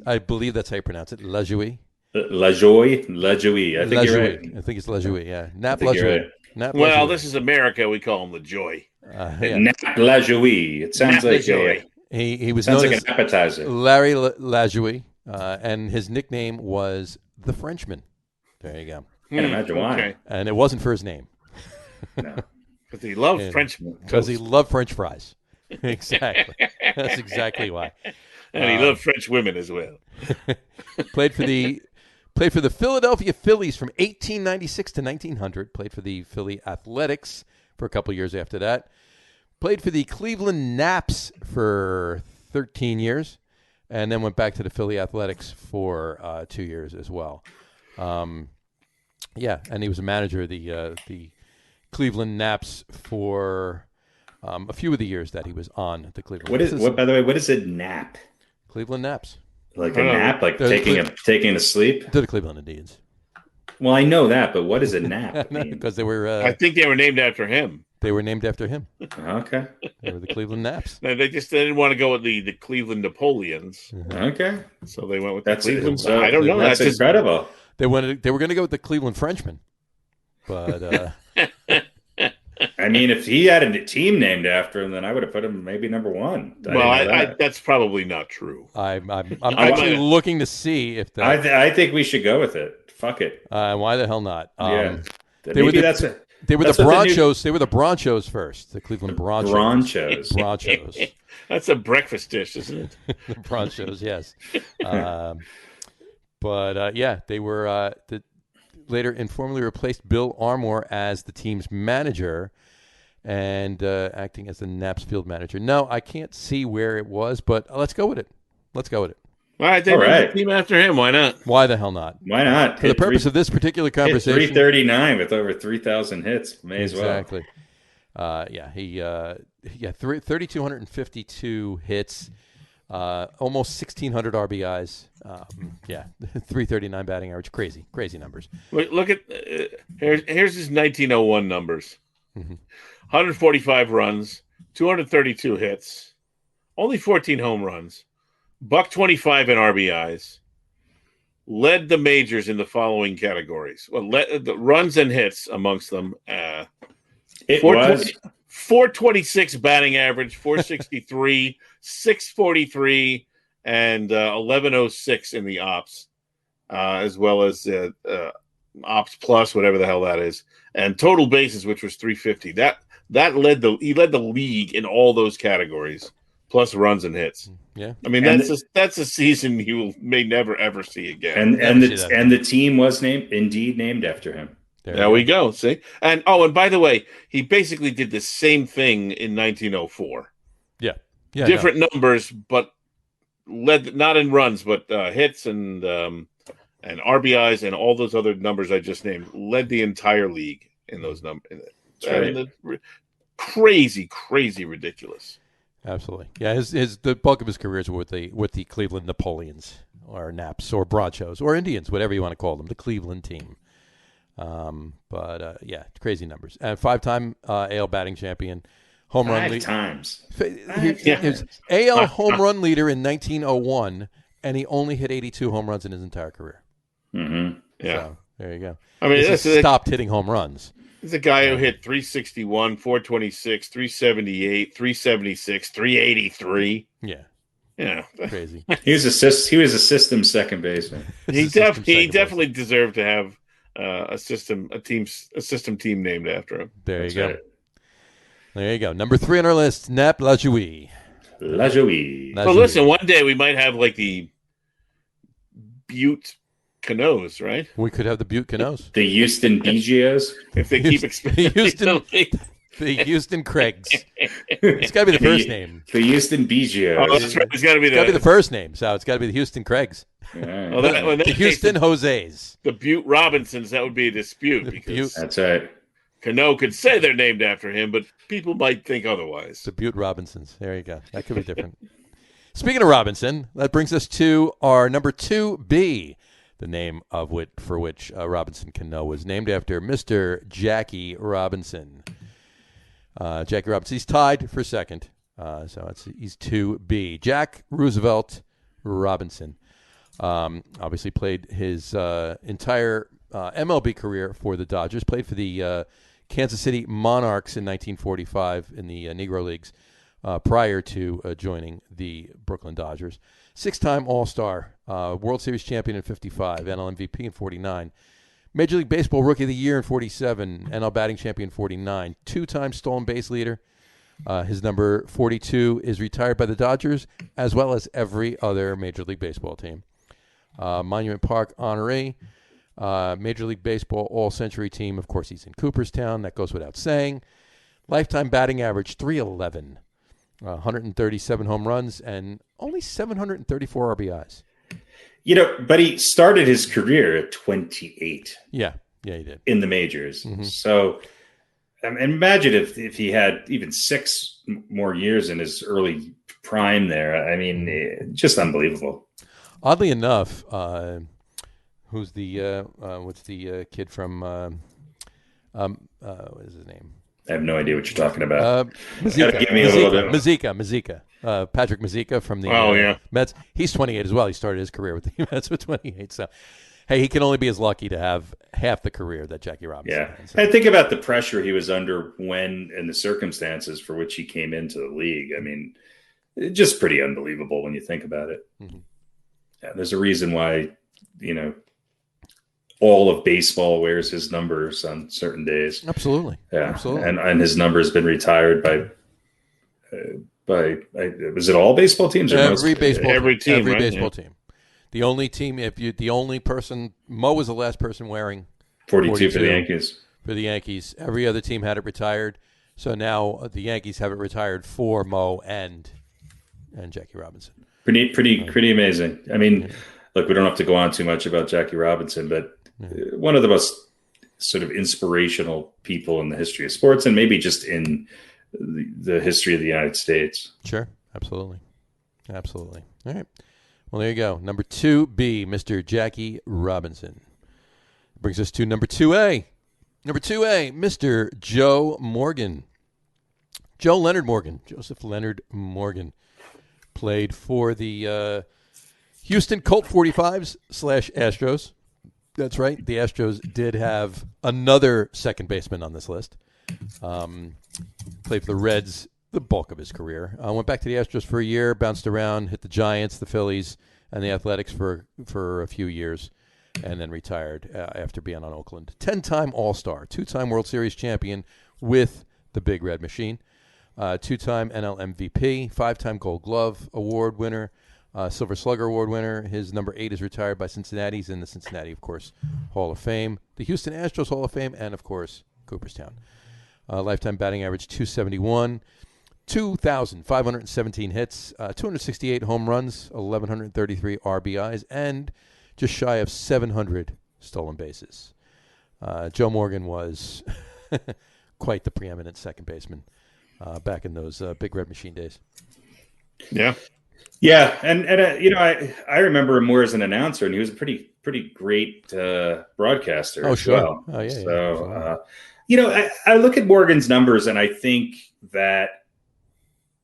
I believe that's how you pronounce it, Lajoie. Lajoie. I think you're right. I think it's Lajoie. Yeah, Nap Lajoie. Right. Well, this is America. We call him Lajoie. Nap Lajoie. It sounds like he was sounds known like as an appetizer. Larry Lajoie, and his nickname was the Frenchman. There you go. Can't imagine why. Okay. And it wasn't for his name. No. Because he loved Frenchmen. Because he loved French fries. Exactly. That's exactly why. And he loved French women as well. Played for the Philadelphia Phillies from 1896 to 1900. Played for the Philly Athletics for a couple years after that. Played for the Cleveland Naps for 13 years. And then went back to the Philly Athletics for 2 years as well. And he was a manager of the Cleveland Naps for a few of the years that he was on the Cleveland. By the way, what is a nap? Cleveland Naps. Like a nap, like taking a sleep? To the Cleveland Indians. Well, I know that, but what does a nap mean? Because they were. I think they were named after him. They were named after him. Okay. They were the Cleveland Naps. No, they didn't want to go with the Cleveland Napoleons. Okay. So they went with the Cleveland. I don't know. That's incredible. They were going to go with the Cleveland Frenchmen, but I mean, if he had a team named after him, then I would have put him maybe number 1. That's probably not true. I'm actually looking to see if that. I think we should go with it. Fuck it. Why the hell not? They were the Bronchos. They were the Bronchos first. The Cleveland Bronchos. Bronchos. That's a breakfast dish, isn't it? The Bronchos, yes. They were later informally replaced Bill Armour as the team's manager and acting as the Naps field manager. No, I can't see where it was, but let's go with it. Let's go with it. All right, they named the team after him. Why not? Why the hell not? Why not? For the purpose of this particular conversation, 339 with over 3,000 hits. May as well. Exactly. He 3,252 hits, almost 1,600 RBIs. 339 batting average. Crazy numbers. Look at here's his 1901 numbers. 145 runs, 232 hits, only 14 home runs, $125 in RBIs. Led the majors in the following categories. Well, led the runs and hits amongst them. It was 426 batting average, 463, 643, and 1106 in the ops, as well as ops plus, whatever the hell that is, and total bases, which was 350. He led the league in all those categories, plus runs and hits. Yeah, I mean that's a season you may never ever see again. And the team was named after him. There we go. See, and by the way, he basically did the same thing in 1904. Yeah, different numbers, but led not in runs, but hits and RBIs and all those other numbers I just named. Led the entire league in those numbers. Crazy, ridiculous. Absolutely. Yeah, the bulk of his career is with the Cleveland Napoleons or Naps or Bronchos or Indians, whatever you want to call them, the Cleveland team. Crazy numbers. And 5-time AL batting champion, home run leader. 5 times. AL home run leader in 1901, and he only hit 82 home runs in his entire career. Mm-hmm. Yeah. So, there you go. I mean, he stopped hitting home runs. He's a guy who hit 361, 426, 378, 376, 383. Yeah. Yeah. Crazy. He was a system second baseman. He definitely deserved to have a system team named after him. There you go. There you go. Number 3 on our list, Nap Lajoie. Well, listen, one day we might have like the Butte Canoes, right? We could have the Butte Canoes. The Houston BGOs. If they keep expanding. The Houston Craigs. It's got to be the first name. The Houston BGOs. Oh, that's right. It's got to be the first name. So it's got to be the Houston Craigs. Yeah. Well, the Houston Jose's. The Butte Robinsons, that would be a dispute. That's right. Cano could say they're named after him, but people might think otherwise. The Butte Robinsons. There you go. That could be different. Speaking of Robinson, that brings us to our number 2B. The name of for which Robinson Cano was named after Mr. Jackie Robinson. Jackie Robinson. He's tied for second, so he's 2B. Jack Roosevelt Robinson. Obviously played his entire MLB career for the Dodgers. Played for the Kansas City Monarchs in 1945 in the Negro Leagues prior to joining the Brooklyn Dodgers. 6-time All-Star, World Series champion in 55, NL MVP in 49, Major League Baseball Rookie of the Year in 47, NL batting champion in 49, 2-time stolen base leader. His number 42 is retired by the Dodgers, as well as every other Major League Baseball team. Monument Park honoree, Major League Baseball All-Century team. Of course, he's in Cooperstown. That goes without saying. Lifetime batting average, 311. 137 home runs and only 734 RBIs. But he started his career at 28. Yeah, he did. In the majors. Mm-hmm. So imagine if he had even 6 more years in his early prime there. I mean, just unbelievable. Oddly enough, who's what's the kid from, what is his name? I have no idea what you're talking about. Mazika. Patrick Mazika from the Mets. He's 28 as well. He started his career with the Mets with 28. So, hey, he can only be as lucky to have half the career that Jackie Robinson had. So. I think about the pressure he was under and the circumstances for which he came into the league. I mean, just pretty unbelievable when you think about it. Mm-hmm. Yeah, there's a reason why, all of baseball wears his numbers on certain days. Absolutely. Yeah. Absolutely. And his number has been retired by was it all baseball teams or every baseball team? Every baseball team. The only team, the only person, Mo was the last person wearing 42 for the Yankees. For the Yankees. Every other team had it retired. So now the Yankees have it retired for Mo and Jackie Robinson. Pretty amazing. I mean, look, we don't have to go on too much about Jackie Robinson, but one of the most sort of inspirational people in the history of sports, and maybe just in the history of the United States. Sure, absolutely. All right. Well, there you go. Number 2B, Mr. Jackie Robinson. Brings us to number 2A. Number 2A, Mr. Joe Morgan. Joseph Leonard Morgan. Played for the Houston Colt 45s / Astros. That's right. The Astros did have another second baseman on this list. Played for the Reds the bulk of his career. Went back to the Astros for a year, bounced around, hit the Giants, the Phillies, and the Athletics for a few years, and then retired after being on Oakland. 10-time All-Star, 2-time World Series champion with the Big Red Machine, 2-time NL MVP, 5-time Gold Glove Award winner, Silver Slugger Award winner. His number 8 is retired by Cincinnati. He's in the Cincinnati, of course, Hall of Fame, the Houston Astros Hall of Fame, and, of course, Cooperstown. Lifetime batting average 271, 2,517 hits, 268 home runs, 1,133 RBIs, and just shy of 700 stolen bases. Joe Morgan was quite the preeminent second baseman back in those Big Red Machine days. Yeah. Yeah, and I remember him more as an announcer, and he was a pretty great broadcaster as well. Oh, yeah. So, I look at Morgan's numbers, and I think that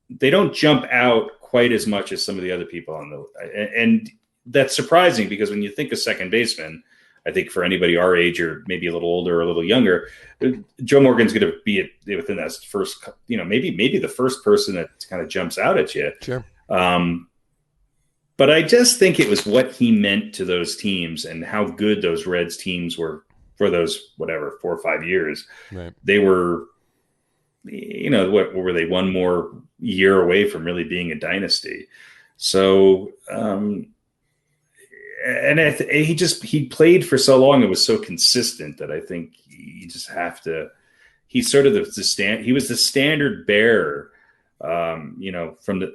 they don't jump out quite as much as some of the other people on and that's surprising, because when you think of second baseman, I think for anybody our age or maybe a little older or a little younger, Joe Morgan's going to be within that first, maybe the first person that kind of jumps out at you. Sure. But I just think it was what he meant to those teams and how good those Reds teams were for those, 4 or 5 years. Right. They were, what were they, one more year away from really being a dynasty. So, he played for so long. It was so consistent that I think you just have to, he's sort of he was the standard bearer, from the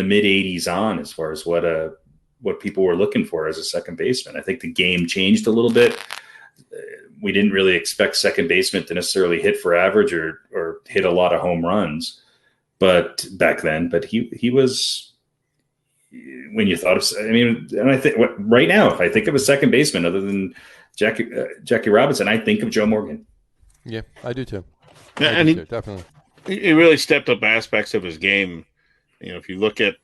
mid '80s on, as far as what people were looking for as a second baseman. I think the game changed a little bit. We didn't really expect second baseman to necessarily hit for average or hit a lot of home runs, but back then, he was, when you thought of, and I think right now, if I think of a second baseman other than Jackie Robinson, I think of Joe Morgan. Yeah, I do too. Yeah, definitely. He really stepped up aspects of his game. If you look at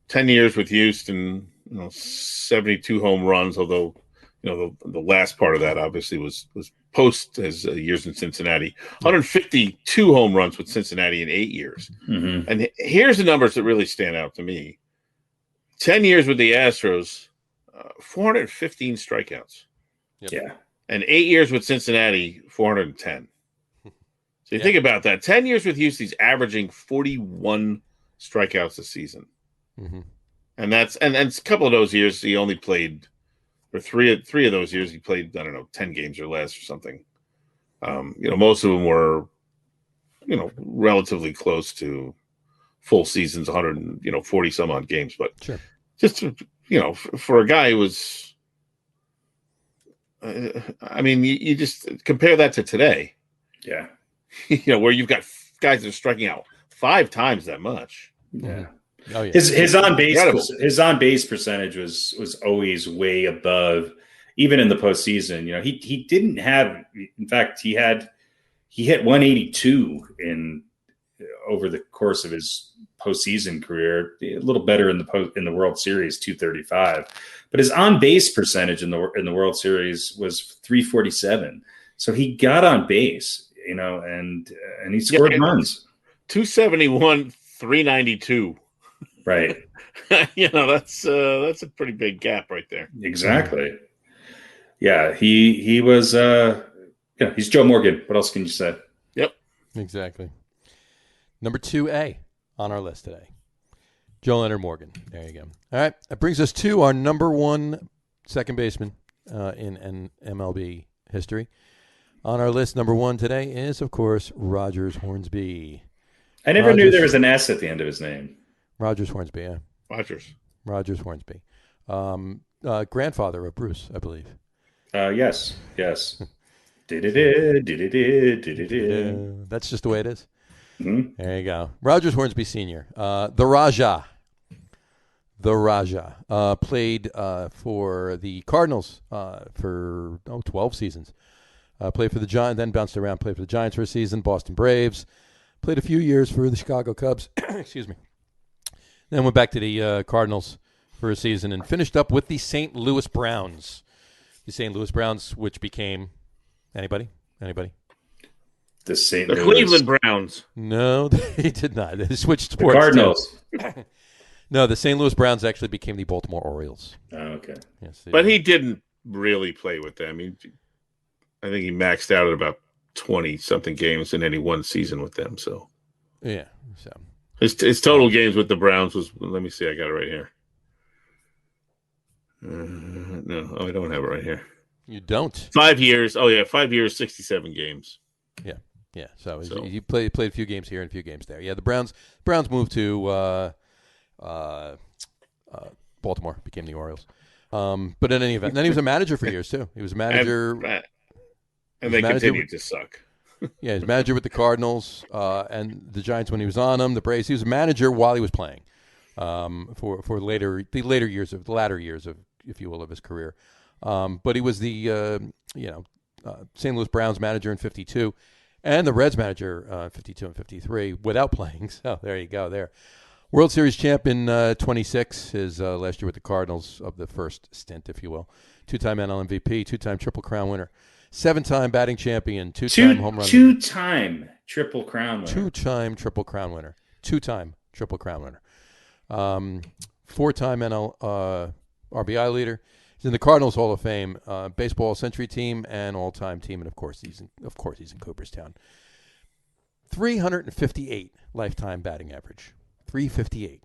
10 years with Houston, 72 home runs, although the last part of that obviously was post his years in Cincinnati. 152 home runs with Cincinnati in 8 years. Mm-hmm. And here's the numbers that really stand out to me. 10 years with the Astros, 415 strikeouts. Yep. Yeah. And 8 years with Cincinnati, 410. So you think about that. 10 years with Houston, he's averaging 41 strikeouts a season. Mm-hmm. And a couple of those years he only played, or three of those years he played, 10 games or less or something. Most of them were, relatively close to full seasons, 140 some odd games. But sure, just, for a guy who was, you just compare that to today. Yeah. Where you've got guys that are striking out 5 times that much. Yeah. Oh, yeah. His on base percentage was always way above, even in the postseason. He didn't have. In fact, he hit 182 over the course of his postseason career. A little better in the World Series, 235. But his on base percentage in the World Series was 347. So he got on base, and he scored runs. 271, 392. Right. That's a pretty big gap right there. Exactly. Yeah, he was he's Joe Morgan. What else can you say? Yep. Exactly. Number 2A on our list today. Joe Leonard Morgan. There you go. All right. That brings us to our number 1 second baseman in MLB history. On our list, number 1 today is, of course, Rogers Hornsby. I never knew there was an S at the end of his name. Rogers Hornsby, yeah. Rogers Hornsby. Grandfather of Bruce, I believe. Yes. That's just the way it is. Mm-hmm. There you go. Rogers Hornsby Sr., the Raja. Played for the Cardinals for 12 seasons. Played for the Giants, then bounced around, played for the Giants for a season, Boston Braves. Played a few years for the Chicago Cubs. Excuse me. Then went back to the Cardinals for a season and finished up with the St. Louis Browns. The St. Louis Browns, which became anybody? The Cleveland Browns. No, they did not. They switched sports. The Cardinals. No, the St. Louis Browns actually became the Baltimore Orioles. Oh, okay. Yes, but he didn't really play with them. I think he maxed out at about 20-something games in any one season with them. So, yeah. So his total games with the Browns was. Let me see. I got it right here. No, I don't have it right here. You don't? 5 years. Oh yeah, 5 years, 67 games. Yeah. So he played a few games here and a few games there. Yeah, the Browns moved to Baltimore, became the Orioles. But in any event, then he was a manager for years too. He was a manager, and they continued to suck. Yeah, he was a manager with the Cardinals and the Giants when he was on them. The Braves. He was a manager while he was playing for the latter years of, if you will, of his career. But he was the St. Louis Browns manager in 52 and the Reds manager 52 and 53 without playing. So there you go. There, World Series champ in 26. His last year with the Cardinals of the first stint, if you will. 2-time NL MVP, 2-time Triple Crown winner, 7-time batting champion, 2-time home run. 2-time Triple Crown winner. 2-time Triple Crown winner. 2-time Triple Crown winner. 4-time NL RBI leader. He's in the Cardinals Hall of Fame, baseball century team and all-time team, and of course he's in Cooperstown. 358 lifetime batting average. 358.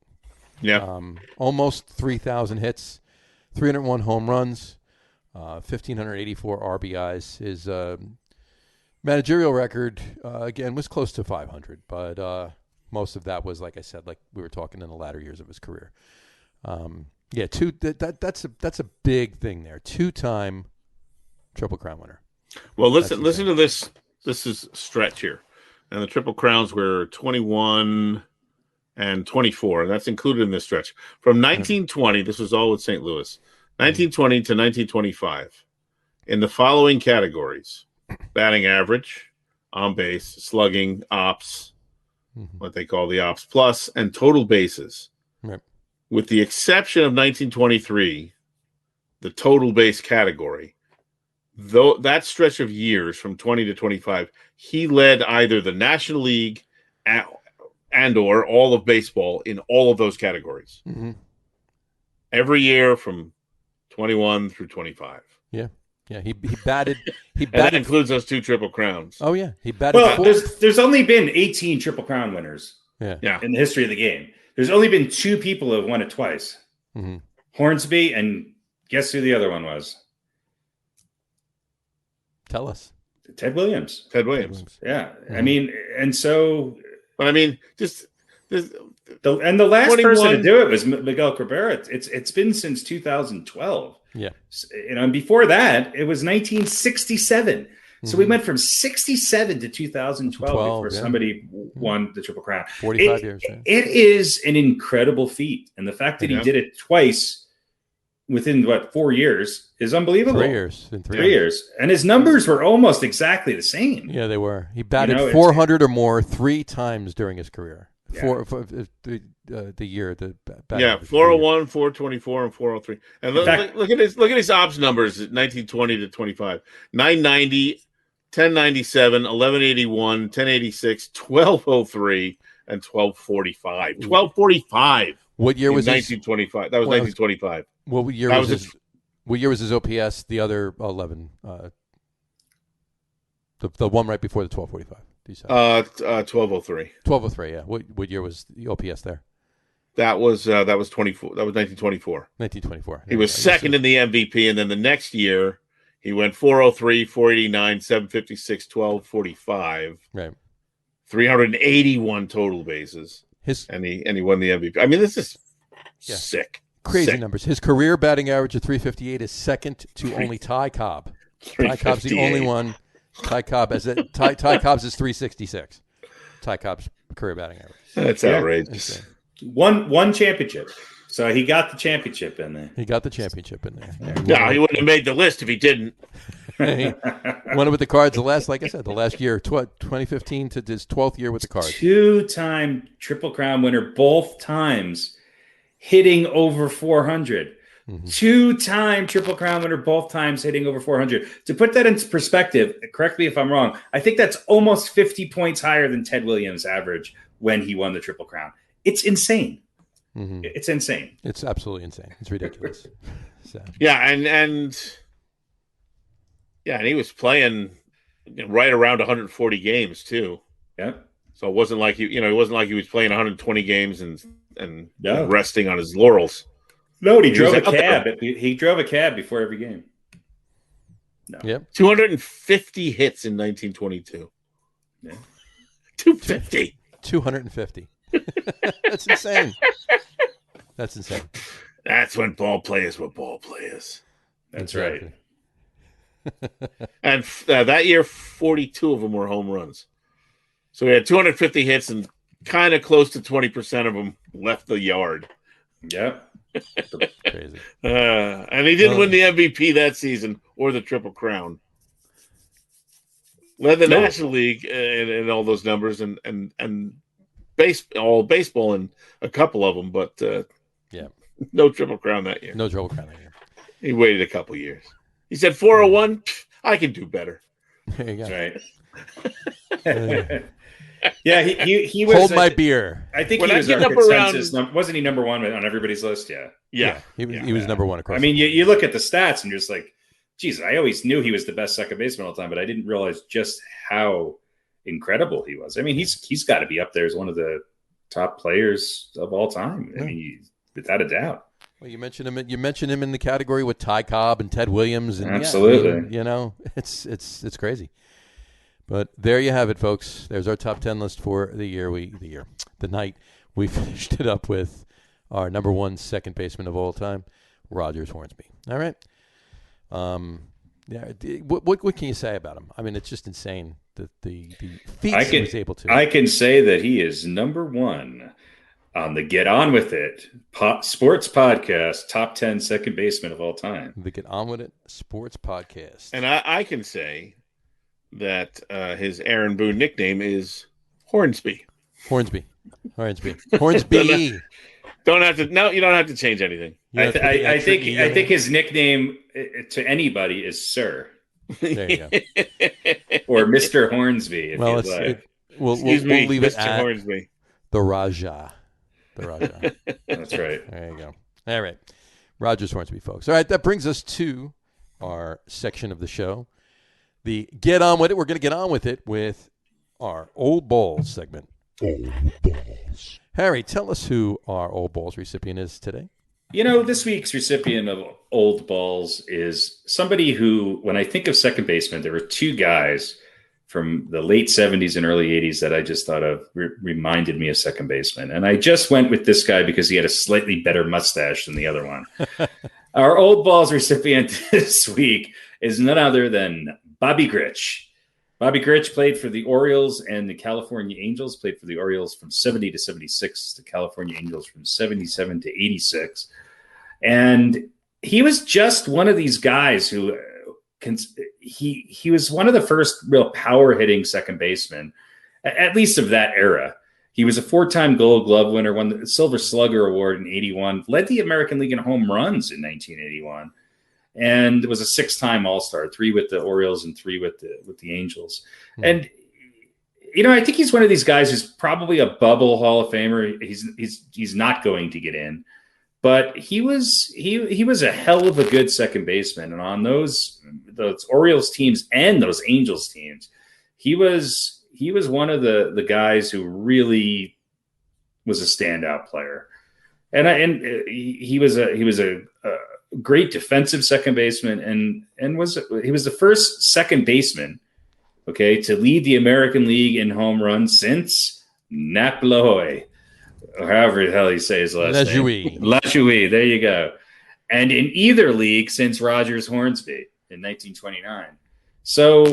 Yeah. Almost 3,000 hits, 301 home runs, 1,584 RBIs. His managerial record again was close to 500, but most of that was, like I said, like we were talking in the latter years of his career. That's a big thing there. 2-time Triple Crown winner. Well, listen to this. This is stretch here, and the Triple Crowns were 21 and 24. That's included in this stretch from 1920. This was all with St. Louis. 1920 to 1925. In the following categories: batting average, on base, slugging, ops, what they call the ops plus, and total bases. Right. With the exception of 1923, the total base category, though that stretch of years from 20 to 25, he led either the National League and or all of baseball in all of those categories. Mm-hmm. Every year from 21 through 25. Yeah. He batted. And that includes those 2 Triple Crowns. Oh yeah, he batted. Well, there's only been 18 Triple Crown winners. Yeah. In the history of the game. There's only been 2 people who have won it twice. Mm-hmm. Hornsby, and guess who the other one was? Tell us. Ted Williams. Yeah. Mm-hmm. I mean, and so. But I mean, just. And the last 21, person to do it was Miguel Cabrera. It's been since 2012. Yeah. And before that, it was 1967. So we went from 67 to 2012 before somebody won the Triple Crown. 45 years. Yeah. It is an incredible feat. And the fact that he did it twice within, 4 years is unbelievable. 3 years. In 3 years. And his numbers were almost exactly the same. Yeah, they were. He batted 400 or more 3 times during his career. For the year. 401, 424, and 403. And look at his ops numbers, 1920 to 25. 990, 1097, 1181, 1086, 1203, and 1245. 1245. What year was 1925? That was 1925. What year was his OPS? The other 11. The one right before the 1245. 1203. 1203. Yeah. What year was the OPS there? That was 24. That was 1924. 1924. He was second in the MVP, and then the next year he went 403, 489, 756, 1245. Right. 381 total bases. and he won the MVP. I mean, this is sick. Crazy numbers. His career batting average of 358 is second to only Ty Cobb. Ty Cobb's the only one. Ty Cobb's is 366. Ty Cobb's career batting average. That's outrageous. One championship. So he got the championship in there. He got the championship in there. No, he wouldn't have made the list if he didn't. He won it with the Cards the last year, 2015 to his 12th year with the Cards. 2-time Triple Crown winner, both times hitting over 400. Mm-hmm. 2-time Triple Crown winner, both times hitting over 400. To put that into perspective, correct me if I'm wrong, I think that's almost 50 points higher than Ted Williams' average when he won the Triple Crown. It's insane. Mm-hmm. It's insane. It's absolutely insane. It's ridiculous. So. Yeah, and he was playing right around 140 games too. Yeah. So it wasn't like he was playing 120 games and resting on his laurels. No, he drove a cab. He drove a cab before every game. No. Yep. 250 hits in 1922. Yeah. 250. 250. That's insane. That's insane. That's when ball players were ball players. That's right. And that year, 42 of them were home runs. So he had 250 hits, and kind of close to 20% of them left the yard. Yep. Crazy. And he didn't win the MVP that season or the Triple Crown. Led the National League in all those numbers and baseball in a couple of them, but no Triple Crown that year. No Triple Crown that year. He waited a couple years. He said 401. I can do better. There you go. That's right. Yeah, he was. Hold my beer. I think he was our consensus. Wasn't he number one on everybody's list? Yeah. He was number one across. I mean, you look at the stats and you're just like, geez, I always knew he was the best second baseman all the time, but I didn't realize just how incredible he was. I mean, he's got to be up there as one of the top players of all time. I mean, without a doubt. Well, you mentioned him in the category with Ty Cobb and Ted Williams, and absolutely, it's crazy. But there you have it, folks. There's our top 10 list for the night. We finished it up with our number one second baseman of all time, Rogers Hornsby. All right. What can you say about him? I mean, it's just insane the feats he was able to. I can say that he is number one on the Get On With It sports podcast, top 10 second baseman of all time. The Get On With It sports podcast. And I can say that his Aaron Boone nickname is Hornsby. Hornsby. You don't have to change anything. I think his nickname to anybody is Sir. There you go. Or Mr. Hornsby. We'll leave it at Hornsby. The Raja. That's right. There you go. All right. Rogers Hornsby, folks. All right, that brings us to our section of the show. The Get On With It. We're going to get on with it with our Old Balls segment. Old Balls. Harry, tell us who our Old Balls recipient is today. This week's recipient of Old Balls is somebody who, when I think of second baseman, there were two guys from the late 70s and early 80s that I just thought of reminded me of second baseman. And I just went with this guy because he had a slightly better mustache than the other one. Our Old Balls recipient this week is none other than Bobby Grich. Bobby Grich played for the Orioles and the California Angels, played for the Orioles from 70 to 76, the California Angels from 77 to 86. And he was just one of these guys who he was one of the first real power hitting second basemen, at least of that era. He was a 4-time Gold Glove winner, won the Silver Slugger Award in 81, led the American League in home runs in 1981, and was a 6-time All-Star, 3 with the Orioles and 3 with the Angels. And I think he's one of these guys who's probably a bubble Hall of Famer. He's not going to get in, but he was a hell of a good second baseman. And on those Orioles teams and those Angels teams, he was one of the guys who really was a standout player. And he was a great defensive second baseman and he was the first second baseman, to lead the American League in home runs since Nap Lahoy. or however the hell you say his last name. Lajoie. There you go. And in either league since Rogers Hornsby in 1929. So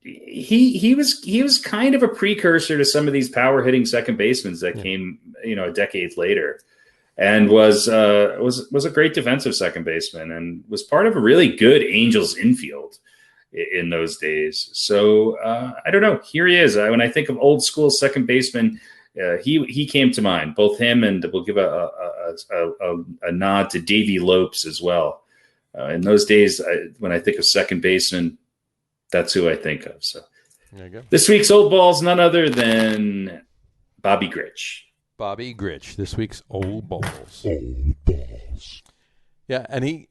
he was kind of a precursor to some of these power hitting second basemen that came, a decade later, and was a great defensive second baseman and was part of a really good Angels infield in those days. So I don't know. Here he is. When I think of old school second baseman, he came to mind. Both him and we'll give a nod to Davey Lopes as well. In those days, when I think of second baseman, that's who I think of. So there you go. This week's old ball's none other than Bobby Grich. Bobby Grich, this week's old balls. Yeah, and he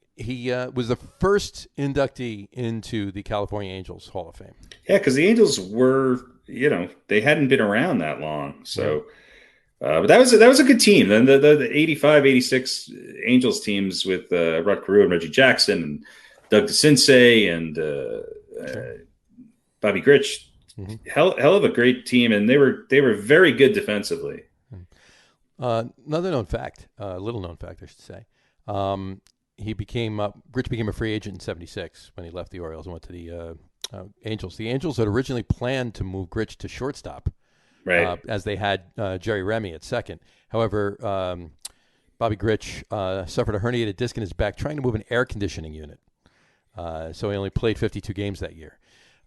was the first inductee into the California Angels Hall of Fame. Yeah, because the Angels were, they hadn't been around that long. So, but that was a good team. Then the 85, 86 Angels teams with Rod Carew and Reggie Jackson and Doug DeCinces and Bobby Grich, hell of a great team, and they were very good defensively. Another known fact, little known fact, I should say. Grich became a free agent in '76 when he left the Orioles and went to the Angels. The Angels had originally planned to move Grich to shortstop, right? As they had Jerry Remy at second. However, Bobby Grich suffered a herniated disc in his back trying to move an air conditioning unit. So he only played 52 games that year.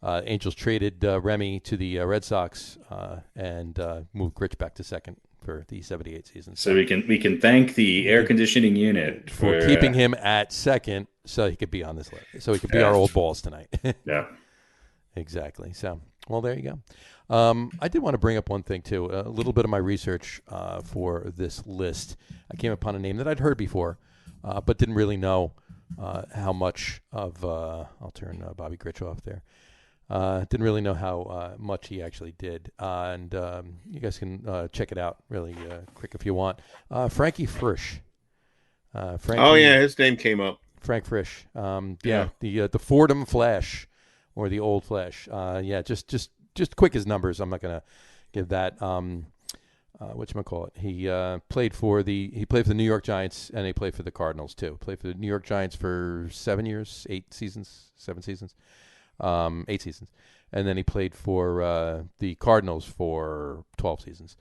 Angels traded Remy to the Red Sox and moved Grich back to second for the '78 season. So we can thank the air conditioning unit for keeping him at second, so he could be on this list. So he could be our old balls tonight. Yeah, exactly. So, well, there you go. I did want to bring up one thing too. A little bit of my research for this list. I came upon a name that I'd heard before, but didn't really know how much of. I'll turn Bobby Grich off there. Didn't really know how much he actually did. And you guys can check it out really quick if you want. Frankie Frisch. His name came up. Frank Frisch. The Fordham Flash or the Old Flash. Just quick as numbers. I'm not going to give that. Whatchamacallit. He played for the New York Giants and he played for the Cardinals too. Played for the New York Giants for 7 seasons, 8 seasons. 8 seasons, and then he played for the Cardinals for 12 seasons.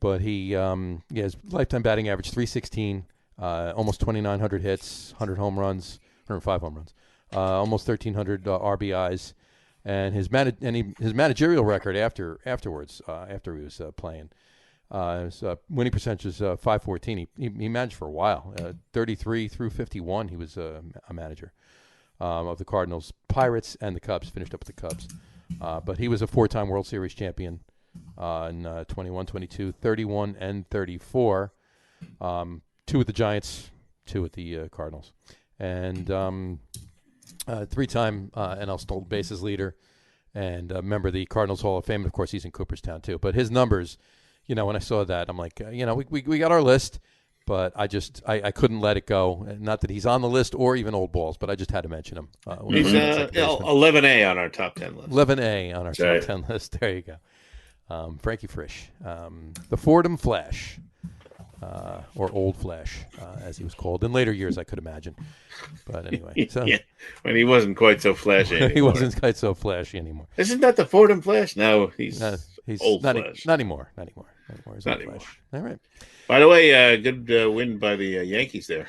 But his lifetime batting average 316, almost 2,900 hits, 100 home runs, 105 home runs, almost 1,300 RBIs, and his managerial record afterwards after he was playing, his winning percentage is 514. He managed for a while, 33 through 51. He was a manager. Of the Cardinals, Pirates, and the Cubs. Finished up with the Cubs. But he was a 4-time World Series champion in 21, 22, 31, and 34. 2 with the Giants, 2 with the Cardinals. And 3-time NL stolen bases leader and a member of the Cardinals Hall of Fame. And, of course, he's in Cooperstown, too. But his numbers, when I saw that, I'm like, we got our list. But I couldn't let it go. Not that he's on the list or even old balls, but I just had to mention him. He's 11A on our top 10 list. 11A on our top 10 list. There you go. Frankie Frisch. The Fordham Flash, or Old Flash, as he was called. In later years, I could imagine. But anyway. So, yeah, when he wasn't quite so flashy anymore. He wasn't quite so flashy anymore. Isn't that the Fordham Flash? No, he's Old not, Flash. Not anymore. He's not Old anymore. Flash. All right. By the way, good win by the Yankees there.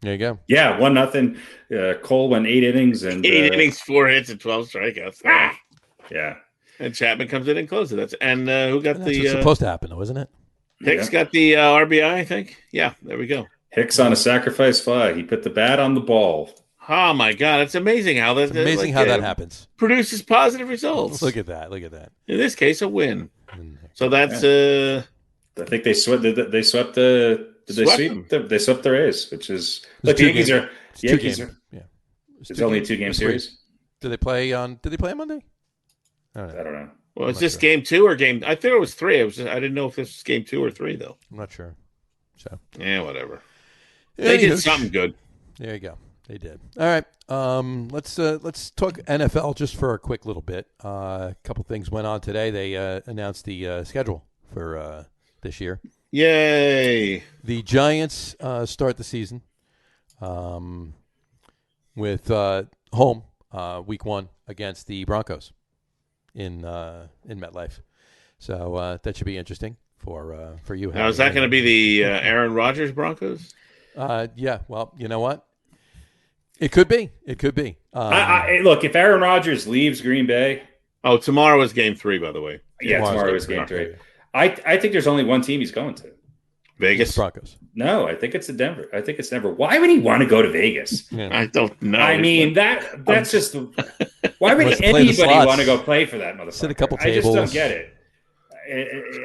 There you go. Yeah, 1-0. Cole went 8 innings and 8 innings, 4 hits, and 12 strikeouts. Yeah, and Chapman comes in and closes it. And who got That's what's supposed to happen, though, isn't it? Hicks got the RBI, I think. Yeah, there we go. Hicks on a sacrifice fly. He put the bat on the ball. Oh my God! It's amazing how that that happens. Produces positive results. Look at that! In this case, a win. So that's. I think they swept. They swept the. Did they sweep? They swept the Rays, which is look. The Yankees are. Yeah. It's only a 2-game series. Did they play on Monday? I don't know. Well, is this game 2 or game? I think it was 3. I didn't know if this was game 2 or 3 though. I'm not sure. So yeah, whatever. They did something good. There you go. They did. All right. Let's talk NFL just for a quick little bit. A couple things went on today. They announced the schedule for this year. Yay! The Giants start the season with home week 1 against the Broncos in MetLife. So that should be interesting for you. Now, is that going to be the Aaron Rodgers Broncos? Yeah. Well, you know what? It could be. It could be. Look, if Aaron Rodgers leaves Green Bay. Oh, tomorrow is Game 3, by the way. Yeah, tomorrow is Game 3. I think there's only one team he's going to. Vegas Broncos. No, I think it's Denver. I think it's Denver. Why would he want to go to Vegas? Yeah. I don't know. I mean, that's just. Why would anybody want to go play for that motherfucker? Sit a couple tables. I just don't get it.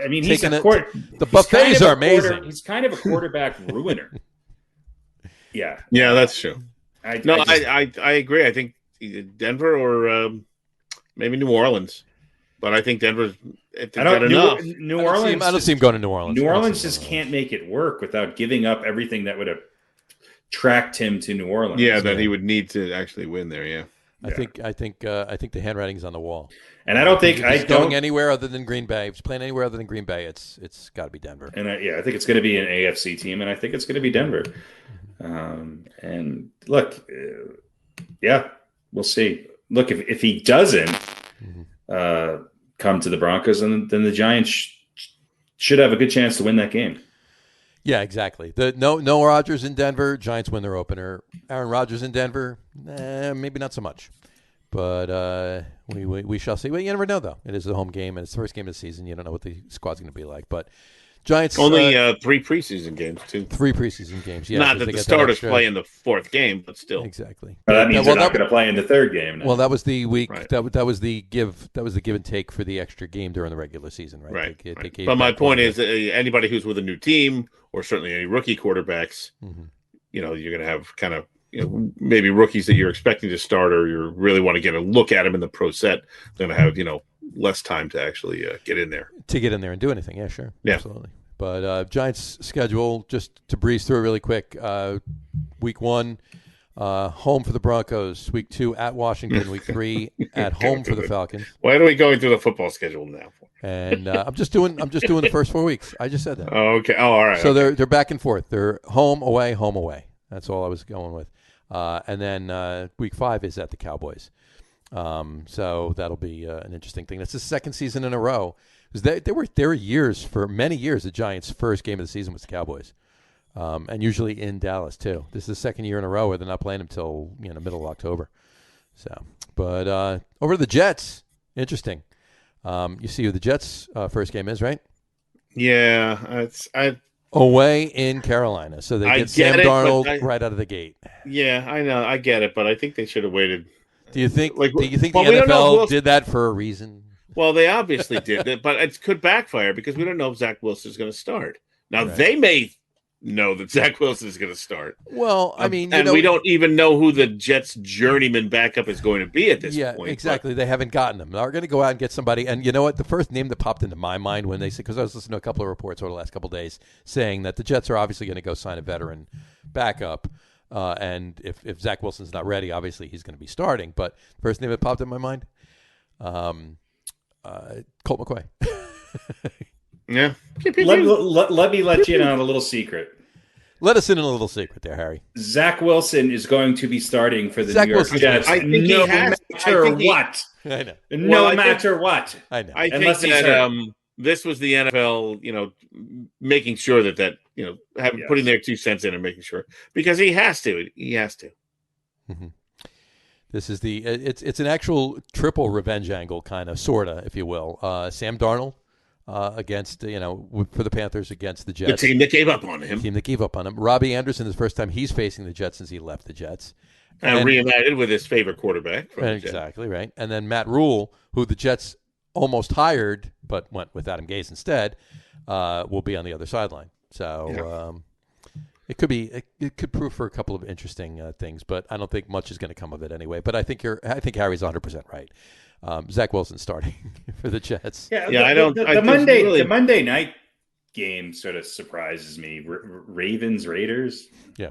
I mean, he's the buffets are amazing. He's kind of a quarterback ruiner. Yeah. Yeah, that's true. I agree. I think either Denver or maybe New Orleans. But I think Denver's enough. New Orleans. I don't see him going to New Orleans. New Orleans just can't make it work without giving up everything that would have tracked him to New Orleans. Yeah, that he would need to actually win there. Yeah. I think the handwriting's on the wall. And I don't think going anywhere other than Green Bay. If he's playing anywhere other than Green Bay, it's got to be Denver. And I think it's going to be an AFC team, and I think it's going to be Denver. And look, we'll see. Look, if he doesn't come to the Broncos, then the Giants should have a good chance to win that game. Yeah, exactly. No Rodgers in Denver. Giants win their opener. Aaron Rodgers in Denver, maybe not so much. But we shall see. Well, you never know, though. It is the home game, and it's the first game of the season. You don't know what the squad's going to be like. But Giants only 3 preseason games, too. 3 preseason games. Yeah, not that the starters play in the 4th game, but still. Exactly. That means they're not going to play in the 3rd game. Well, that was the week. Right. That was the give. That was the give and take for the extra game during the regular season, right? Right. They gave but my point is, anybody who's with a new team, or certainly any rookie quarterbacks, you're going to have kind of maybe rookies that you're expecting to start, or you really want to get a look at them in the pro set. They're going to have less time to actually get in there. To get in there and do anything, yeah, sure, yeah, absolutely. But Giants' schedule, just to breeze through it really quick, week 1, home for the Broncos. Week 2, at Washington. Week 3, at home for the Falcons. Why are we going through the football schedule now? And I'm just doing the first 4 weeks. I just said that. Oh, okay. Oh, all right. So they're back and forth. They're home, away, home, away. That's all I was going with. And then week 5 is at the Cowboys. So that'll be an interesting thing. That's the second season in a row. Because there were years, for many years, the Giants' first game of the season was the Cowboys, and usually in Dallas too. This is the second year in a row where they're not playing until middle of October. So, but over to the Jets. Interesting. You see who the Jets' first game is, right? Yeah, away in Carolina, so they get Sam Darnold right out of the gate. Yeah, I know, I get it, but I think they should have waited. Do you think the NFL did that for a reason? Well, they obviously did, but it could backfire because we don't know if Zach Wilson is going to start. Now, right. They may know that Zach Wilson is going to start. Well, I mean, we don't even know who the Jets' journeyman backup is going to be at this point. Yeah, exactly. They haven't gotten them. They're going to go out and get somebody. And you know what? The first name that popped into my mind when they said, because I was listening to a couple of reports over the last couple of days saying that the Jets are obviously going to go sign a veteran backup. And if Zach Wilson's not ready, obviously he's going to be starting. But the first name that popped in my mind, Colt McCoy. Yeah. Let me let you in on a little secret. Let us in on a little secret there, Harry. Zach Wilson is going to be starting for the New York Jets. I think no matter what. I know. No matter what. I know. I think that this was the NFL, making sure that putting their 2 cents in and making sure, because he has to. He has to. Mm-hmm. This is it's an actual triple revenge angle, kind of, sorta, if you will. Sam Darnold against for the Panthers against the Jets, the team that gave up on him. Robbie Anderson is the first time he's facing the Jets since he left the Jets, and reunited with his favorite quarterback. Exactly right. And then Matt Rule, who the Jets almost hired but went with Adam Gase instead, will be on the other sideline. So. It could prove for a couple of interesting things, but I don't think much is going to come of it anyway. But I think Harry's 100% right. Zach Wilson starting for the Jets. Yeah. The Monday night game sort of surprises me. Ravens Raiders. Yeah.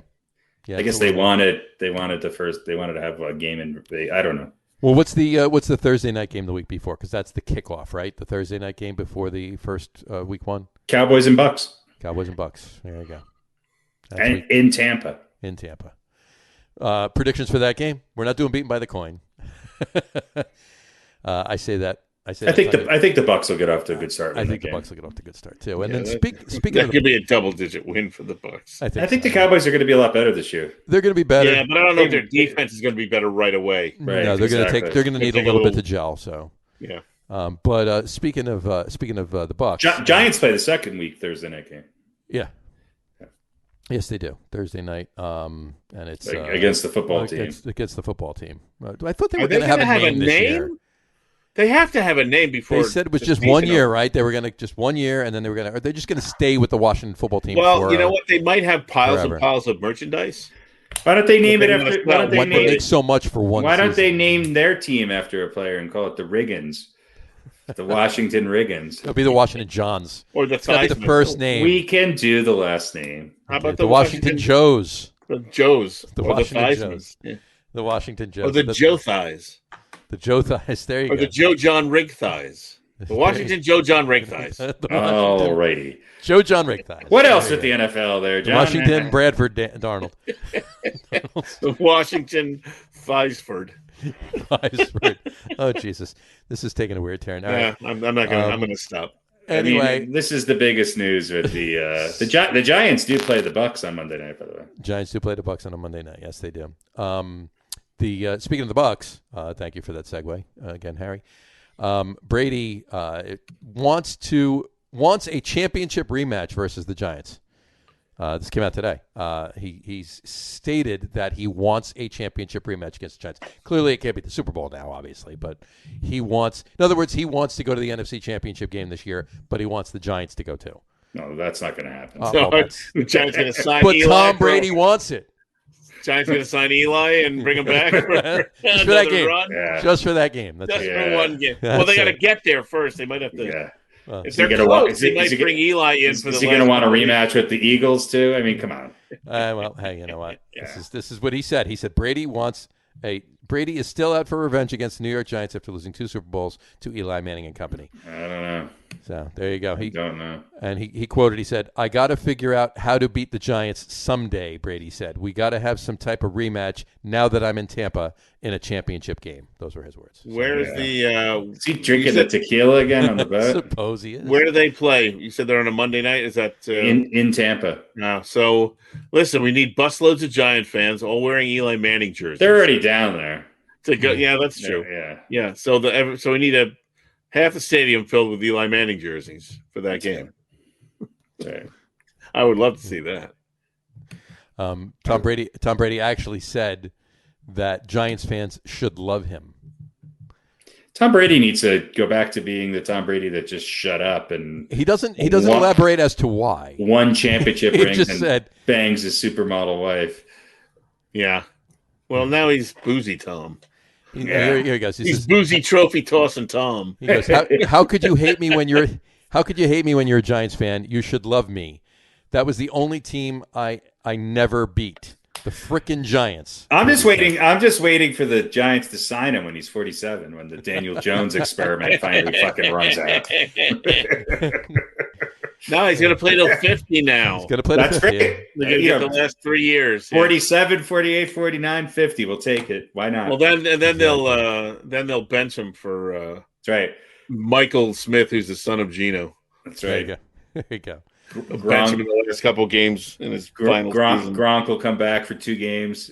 I guess they wanted to have a game I don't know. Well, what's the Thursday night game the week before? Because that's the kickoff, right? The Thursday night game before the first week 1. Cowboys and Bucks. Cowboys and Bucks. There you go. And in Tampa. In Tampa. Predictions for that game? We're not doing beaten by the coin. I say that. I think the Bucks will get off to a good start. I think the Bucks will get off to a good start too. And then speaking that of could be a double-digit win for the Bucks. I think the Cowboys are going to be a lot better this year. They're going to be better. Yeah, but I don't know if their defense is going to be better right away. Right, no, they're going to need a little bit to gel. So yeah. But speaking of the Bucks, Giants play the second week Thursday night game. Yeah. Yes, they do. Thursday night, and it's against the football team. Against the football team. I thought they were going to have a name this year. They have to have a name before. They said it was just 1 year, right? They were going to just 1 year, and then they're just going to stay with the Washington football team. Well, you know what? They might have piles and piles of merchandise. Why don't they name it after? Why don't they make so much for one? Why don't they name their team after a player and call it the Riggins? The Washington Riggins. It'll be the Washington Johns. Or the first name. We can do the last name. How about the Washington Joes? The Joes. The Washington Joes. Yeah. The Washington Joes. Or the Joe Thighs. The Joe Thighs. There you go. Or the Joe John Rig Thighs. The Washington Joe John Rig Thighs. All righty. Joe John Rig Thighs. What else with the NFL there, John? Washington Bradford Darnold. The Washington Thighsford. Oh Jesus, this is taking a weird turn. All right. I'm not going. I'm going to stop. Anyway, this is the biggest news with the Giants do play the Bucks on Monday night. By the way, Giants do play the Bucks on a Monday night. Yes, they do. Speaking of the Bucks, thank you for that segue again, Harry. Brady wants a championship rematch versus the Giants. This came out today. He's stated that he wants a championship rematch against the Giants. Clearly, it can't be the Super Bowl now, obviously, but he wants to go to the NFC Championship game this year, but he wants the Giants to go too. No, that's not going to happen. The Giants going to sign but Eli. Tom Brady wants it. Giants going to sign Eli and bring him back just for that game. Yeah. Just for that game. Just for one game. Well, they got to get there first. They might have to. Yeah. If they're close, they might bring Eli in for the. Is he going to want a rematch with the Eagles too? I mean, come on. Well, hey, you know what? Yeah. This is what he said. He said Brady is still out for revenge against the New York Giants after losing 2 Super Bowls to Eli Manning and company. I don't know. So there you go. I don't know. And he quoted, he said, "I got to figure out how to beat the Giants someday," Brady said. "We got to have some type of rematch now that I'm in Tampa in a championship game." Those were his words. Where's is he drinking the tequila again on the boat? I suppose he is. Where do they play? You said they're on a Monday night? Is that in Tampa? No. So listen, we need busloads of Giant fans all wearing Eli Manning jerseys. They're already down there. To go, yeah, that's true. Yeah. So we need half the stadium filled with Eli Manning jerseys for that game. Right. I would love to see that. Tom Brady actually said that Giants fans should love him. Tom Brady needs to go back to being the Tom Brady that just shut up and he doesn't elaborate as to why. Won championship rings and said, bangs his supermodel wife. Yeah. Well, now he's boozy Tom. Here he goes. He's boozy trophy tossing Tom. He goes, how could you hate me when you're a Giants fan? You should love me. That was the only team I never beat. The frickin' Giants. I'm just waiting for the Giants to sign him when he's 47, when the Daniel Jones experiment finally fucking runs out. No, he's going to play till 50 now. He's going to play till 50. They're going to get the last 3 years. 47, 48, 49, 50. We'll take it. Why not? Well, then they'll bench him for that's right. Michael Smith, who's the son of Gino. That's right. There you go. Bench him in the last couple games in his final season. Gronk will come back for 2 games.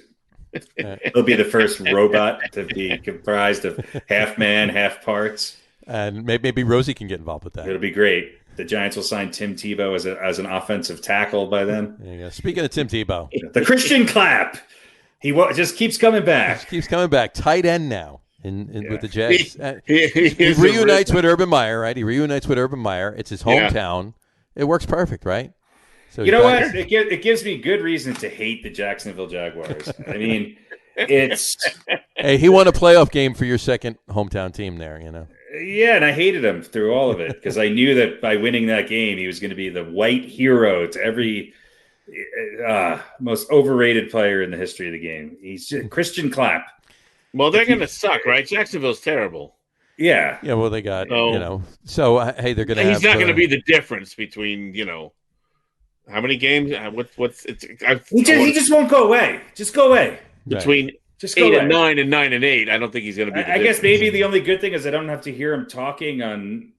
He'll be the first robot to be comprised of half man, half parts. And maybe Rosie can get involved with that. It'll be great. The Giants will sign Tim Tebow as an offensive tackle by then. There you go. Speaking of Tim Tebow. The Christian clap. He just keeps coming back. Tight end now with the Jags. He reunites with Urban Meyer, right? He reunites with Urban Meyer. It's his hometown. It works perfect, right? So you know what? It gives me good reason to hate the Jacksonville Jaguars. I mean, it's... Hey, he won a playoff game for your second hometown team there, you know. Yeah, and I hated him through all of it because I knew that by winning that game, he was going to be the white hero to every most overrated player in the history of the game. He's just Christian Clapp. Well, they're going to suck, right? Jacksonville's terrible. Yeah. Yeah, well, they got, so, hey, they're going to He's not going to be the difference between, how many games? He just won't go away. Just go away. Between just go 8 away. and 9 and 9 and 8, I don't think he's going to be the I difference. guess maybe the only good thing is I don't have to hear him talking on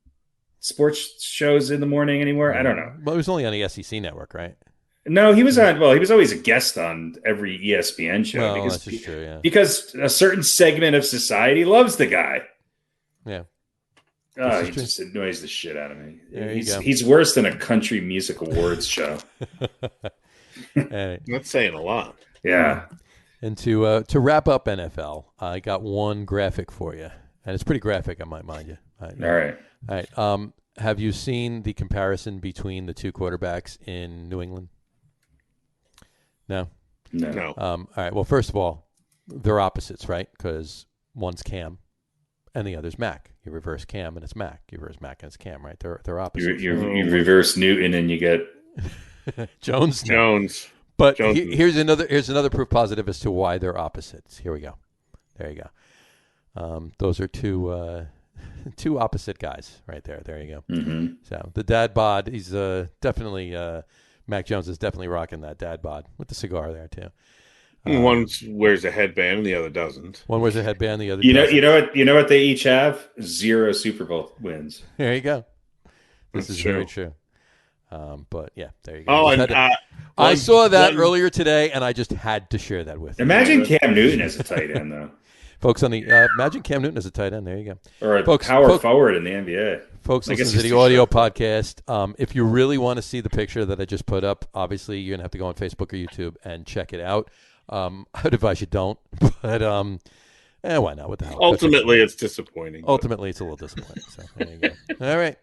sports shows in the morning anymore. I don't know. Well, it was only on the SEC network, right? No, he was on. Well, he was always a guest on every ESPN show that's just true, yeah. Because a certain segment of society loves the guy. Yeah. Oh, he just annoys the shit out of me. There He's worse than a country music awards show. That's saying a lot. Yeah. And to wrap up NFL, I got one graphic for you, and it's pretty graphic, I might mind you. All right. Have you seen the comparison between the two quarterbacks in New England? No. All right. Well, first of all, they're opposites, right? Because one's Cam, and the other's Mac. You reverse Cam, and it's Mac. You reverse Mac, and it's Cam, right? They're opposites. You reverse Newton, and you get Jones. Jones. But here's another proof positive as to why they're opposites. Here we go. There you go. Those are two opposite guys right there. There you go. Mm-hmm. So the dad bod, he's definitely Mac Jones is definitely rocking that dad bod with the cigar there too. One wears a headband and the other doesn't. One wears a headband, the other doesn't. You know what they each have? 0 Super Bowl wins. There you go. This is very true. But yeah, there you go. Oh, and I saw that earlier today, and I just had to share that with you. Imagine Cam Newton as a tight end, though. Folks on the imagine Cam Newton as a tight end. There you go. Or a power forward in the NBA. Folks, listen to the audio podcast. If you really want to see the picture that I just put up, obviously you're gonna have to go on Facebook or YouTube and check it out. I would advise you don't, but why not? What the hell? Ultimately, it's disappointing. Ultimately, it's a little disappointing. So there you go. All right.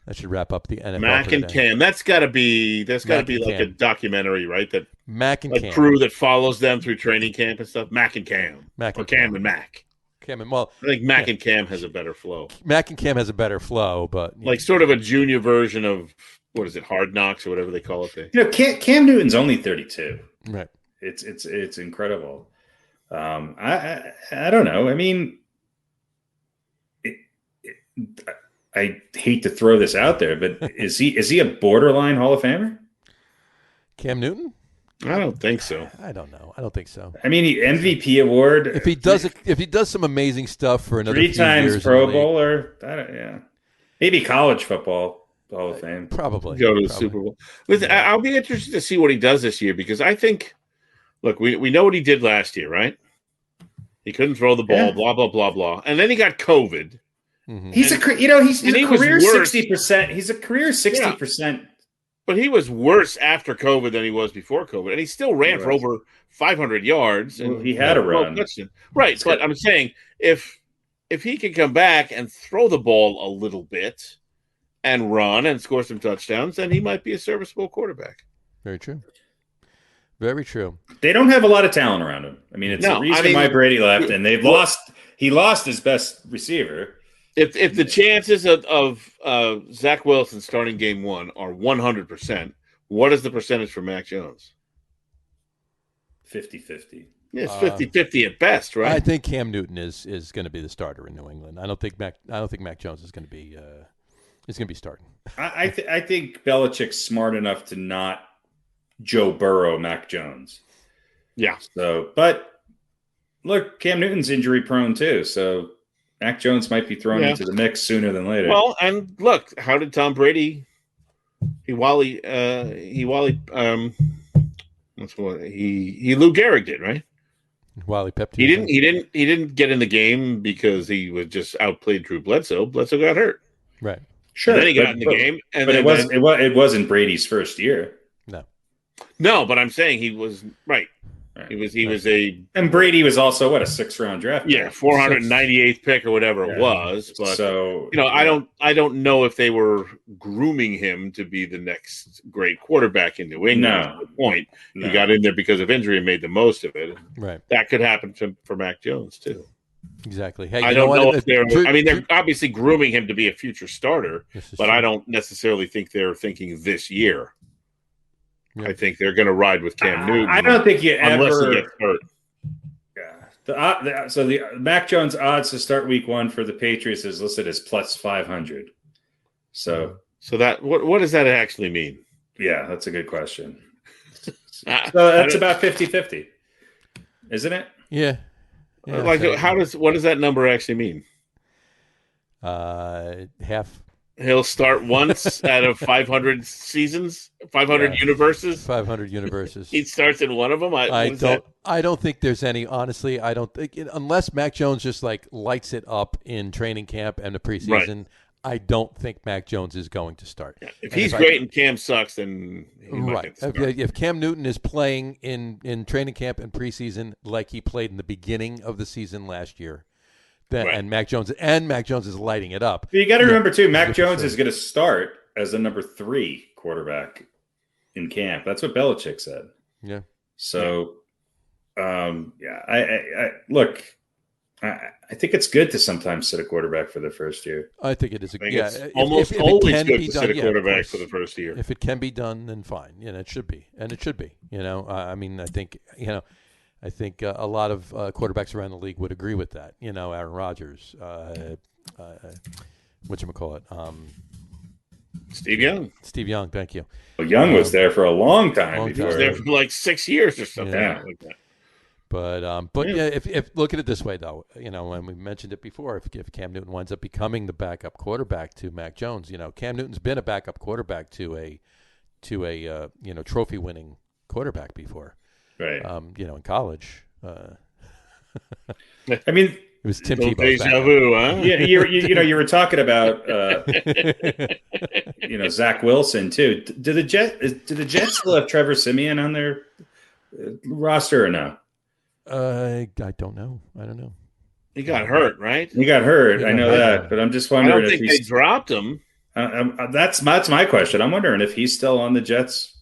That should wrap up the NFL. Mac and Cam. That's got to be like a documentary, right? That Mac and Cam. crew that follows them through training camp and stuff. Mac and Cam. Cam and Mac. I think Mac and Cam has a better flow. Mac and Cam has a better flow, but sort of a junior version of what is it, Hard Knocks or whatever they call it. Cam Newton's only 32. Right. It's incredible. I don't know. I mean, I hate to throw this out there, but is he a borderline Hall of Famer? Cam Newton? I don't think so. I don't know. I don't think so. I mean, MVP award. If he does some amazing stuff for another 3 times years Pro Bowler, maybe college football Hall of Fame. Probably go to the Super Bowl. Listen, I'll be interested to see what he does this year because I think, look, we know what he did last year, right? He couldn't throw the ball, blah blah blah blah, and then he got COVID. Mm-hmm. He's a career 60%. He's a career 60%. But he was worse after COVID than he was before COVID, and he still ran for over 500 yards. And he had a run, right? But I'm saying if he can come back and throw the ball a little bit and run and score some touchdowns, then he might be a serviceable quarterback. Very true. Very true. They don't have a lot of talent around him. I mean, it's the reason why Brady left, and they've lost. He lost his best receiver. If the chances of Zach Wilson starting game 1 are 100%, what is the percentage for Mac Jones? 50-50. Yeah, it's 50-50 at best, right? I think Cam Newton is going to be the starter in New England. I don't think Mac Jones is going to be starting. I think Belichick's smart enough to not Joe Burrow Mac Jones. Yeah. So, but look, Cam Newton's injury prone too, so Mac Jones might be thrown into the mix sooner than later. Well, and look, how did Tom Brady? He Lou Gehrig did, right? Wally Pep. He didn't get in the game because he was just outplayed Drew Bledsoe. Bledsoe got hurt. Right. Sure. And then he got in the game, and but it wasn't Brady's first year. No, but I'm saying he was right. He was and Brady was also a 6th-round draft pick. Yeah, 498th pick or whatever it was. But so I don't know if they were grooming him to be the next great quarterback in New England. No. At the point he got in there because of injury and made the most of it. Right. That could happen for Mac Jones too. Exactly. Hey, I don't know if they're obviously grooming him to be a future starter, but I don't necessarily think they're thinking this year. I think they're going to ride with Cam Newton. I don't think unless he gets hurt. The Mac Jones odds to start Week 1 for the Patriots is listed as plus 500. So that what does that actually mean? Yeah, that's a good question. So that's about 50-50, isn't it? Yeah. What does that number actually mean? Half. He'll start once out of 500 seasons, 500 universes. 500 universes. He starts in one of them. I don't think there's any. Honestly, I don't think unless Mac Jones just like lights it up in training camp and the preseason. Right. I don't think Mac Jones is going to start. Yeah. If he's great and Cam sucks, then he might start. If Cam Newton is playing in training camp and preseason like he played in the beginning of the season last year. And Mac Jones is lighting it up. But you got to remember too, Mac Jones is going to start as the number 3 quarterback in camp. That's what Belichick said. Yeah. So, I look. I think it's good to sometimes sit a quarterback for the first year. I think it is. It's always good to sit a quarterback for the first year. If it can be done, then fine. It should be, and it should be. I think a lot of quarterbacks around the league would agree with that. Aaron Rodgers, whatchamacallit? Steve Young. Steve Young, thank you. Well, Young was there for a long time. He was there for like 6 years or something like that. But if look at it this way though, and we mentioned it before, if Cam Newton winds up becoming the backup quarterback to Mac Jones, Cam Newton's been a backup quarterback to a trophy winning quarterback before. Right. In college. I mean, it was Tim Tebow's deja vu, huh? Yeah, you were talking about Zach Wilson too. Do the Jets still have Trevor Siemian on their roster or no? I don't know. I don't know. He got hurt, right? He got hurt. I know that, but I'm just wondering if they dropped him. That's my question. I'm wondering if he's still on the Jets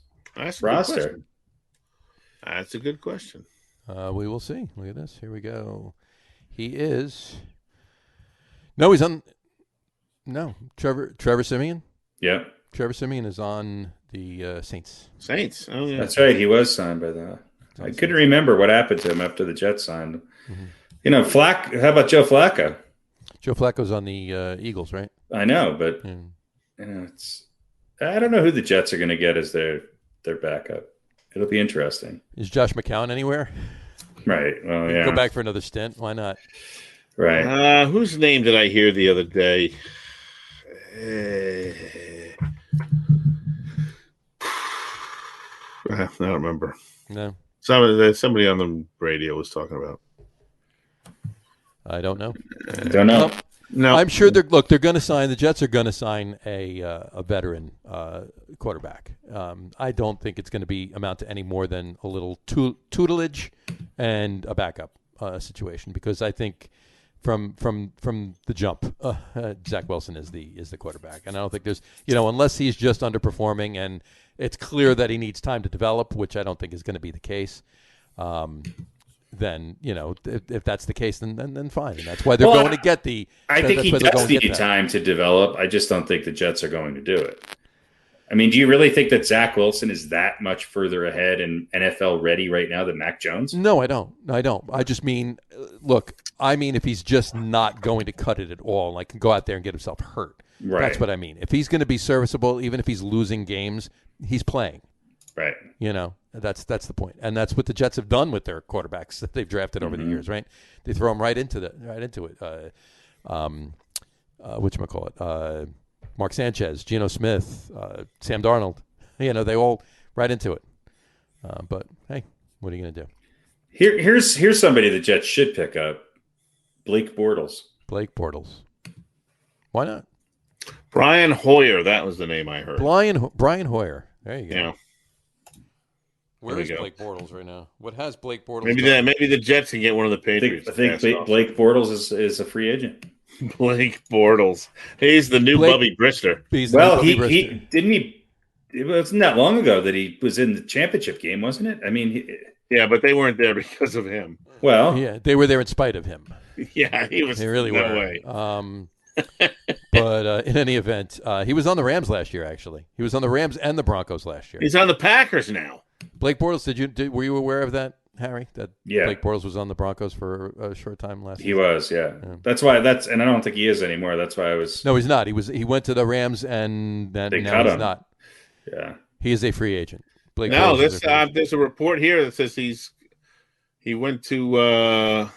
roster. That's a good question. We will see. Look at this. Here we go. He is. No, he's on. No, Trevor Siemian. Yeah, Trevor Siemian is on the Saints. Saints. Oh yeah, that's right. He was signed by that. I couldn't remember what happened to him after the Jets signed him. Mm-hmm. How about Joe Flacco? Joe Flacco's on the Eagles, right? I know, but I don't know who the Jets are going to get as their backup. It'll be interesting. Is Josh McCown anywhere? Right. Well, yeah. Go back for another stint. Why not? Right. Whose name did I hear the other day? I don't remember. No. Somebody on the radio was talking about. I don't know. Don't know. No, I'm sure they're going to sign. The Jets are going to sign a veteran quarterback. I don't think it's going to amount to any more than a little tutelage and a backup situation, because I think from the jump, Zach Wilson is the quarterback, and I don't think there's unless he's just underperforming and it's clear that he needs time to develop, which I don't think is going to be the case. Then if that's the case, then fine. And that's why they're going to get the. I think he does need time to develop. I just don't think the Jets are going to do it. I mean, do you really think that Zach Wilson is that much further ahead and NFL ready right now than Mac Jones? No, I don't. I just mean, look. I mean, if he's just not going to cut it at all, like can go out there and get himself hurt. Right. That's what I mean. If he's going to be serviceable, even if he's losing games, he's playing. Right. That's the point, and that's what the Jets have done with their quarterbacks that they've drafted over the years. Right? They throw them right into it. Whatchamacallit? Mark Sanchez, Geno Smith, Sam Darnold. They all right into it. But hey, what are you going to do? Here's somebody the Jets should pick up: Blake Bortles. Why not? Brian Hoyer. That was the name I heard. Brian Hoyer. There you go. Yeah. Where is Blake Bortles right now? What has Blake Bortles Maybe the Jets can get one of the Patriots. I think Blake Bortles is a free agent. Blake Bortles. He's the new Bubby Brister. He didn't he. It wasn't that long ago that he was in the championship game, wasn't it? I mean, yeah, but they weren't there because of him. Well, yeah, they were there in spite of him. Yeah, he was. They really that were. Way. But in any event, he was on the Rams last year. Actually, he was on the Rams and the Broncos last year. He's on the Packers now. Blake Bortles, were you aware of that? Harry? That Blake Bortles was on the Broncos for a short time last season? He was, yeah. That's why and I don't think he is anymore. That's why I was. No, he's not. He went to the Rams, and then now he's not. Yeah. He is a free agent. Blake no, Bortles there's a report here that says he went to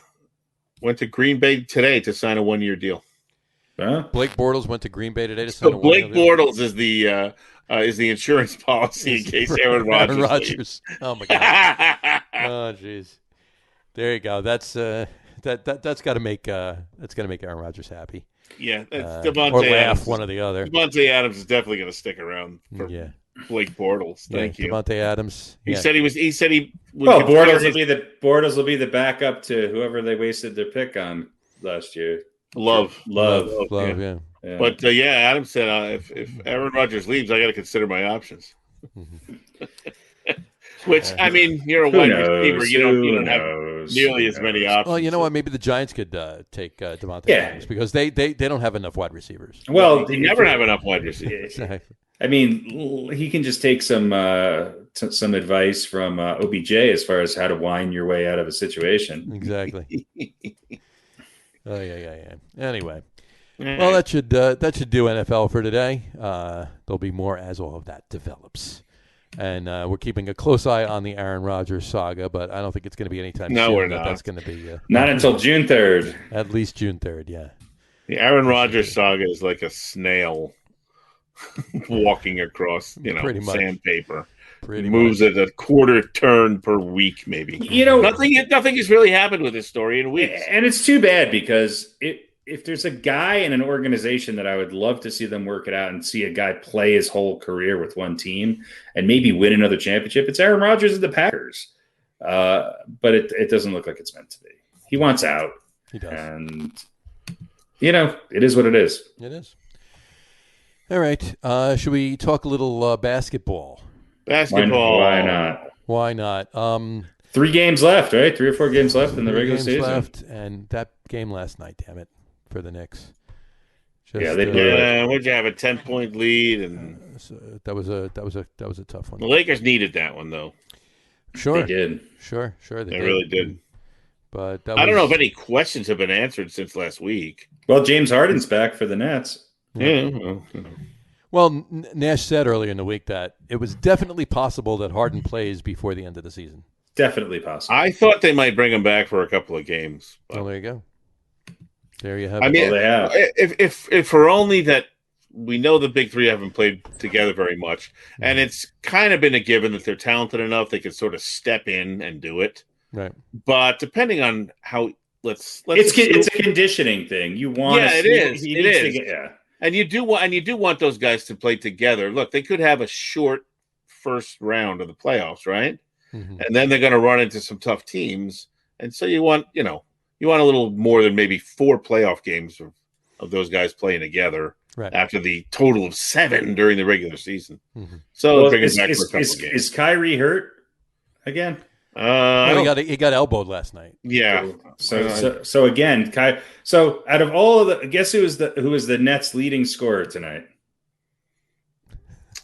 Green Bay today to sign a 1-year deal. Huh? Blake Bortles went to Green Bay today to sign a 1-year deal. Blake Bortles is the insurance policy in case Aaron Rodgers. Oh my God. Oh jeez. There you go. That's got to make Aaron Rodgers happy. Yeah, Devontae or laugh Adams, one or the other. Devontae Adams is definitely going to stick around for Blake Bortles. Thank you, Devontae Adams. He said he. Bortles will be the backup to whoever they wasted their pick on last year. Love. Yeah. But Adams said if Aaron Rodgers leaves, I got to consider my options. Which I mean, you're a wide receiver. You don't have nearly as many options. Well, you know what? Maybe the Giants could take Devontae Adams because they don't have enough wide receivers. Well, they never have enough wide receivers. I mean, he can just take some advice from OBJ as far as how to wind your way out of a situation. Exactly. Oh yeah. Anyway, well that should do NFL for today. There'll be more as all of that develops, and we're keeping a close eye on the Aaron Rodgers saga. But I don't think it's going to be anytime soon. No, we're not. That's going to be not until June 3rd. At least June 3rd. Yeah. The Aaron Rodgers saga is like a snail walking across, sandpaper. Pretty moves much. at a quarter turn per week, maybe. Nothing has really happened with this story in weeks, and it's too bad because if there's a guy in an organization that I would love to see them work it out and see a guy play his whole career with one team and maybe win another championship, it's Aaron Rodgers and the Packers. But it doesn't look like it's meant to be. He wants out. He does, and it is what it is. It is. All right. Should we talk a little basketball? Basketball. Why not? 3 games left, right? 3 or 4 games left in the regular season. Left, and that game last night, damn it, for the Knicks. They blew would you have a 10-point lead, and that was a tough one. The Lakers needed that one though. Sure, they did. Sure, they really did. But I don't know if any questions have been answered since last week. Well, James Harden's back for the Nets. Yeah. Well, Nash said earlier in the week that it was definitely possible that Harden plays before the end of the season. Definitely possible. I thought they might bring him back for a couple of games. Well, there you go. There you have it. I mean, if for only that we know the big three haven't played together very much, and it's kind of been a given that they're talented enough they could sort of step in and do it. Right. But depending on how it's a conditioning thing. You want it is. And you do want those guys to play together. Look, they could have a short first round of the playoffs, right? Mm-hmm. And then they're going to run into some tough teams, and so you want a little more than maybe 4 playoff games of those guys playing together after the total of 7 during the regular season. Mm-hmm. So bring it back for a couple of games. Is Kyrie hurt again? He got elbowed last night. Yeah. So again, So out of all of guess who was the Nets' leading scorer tonight?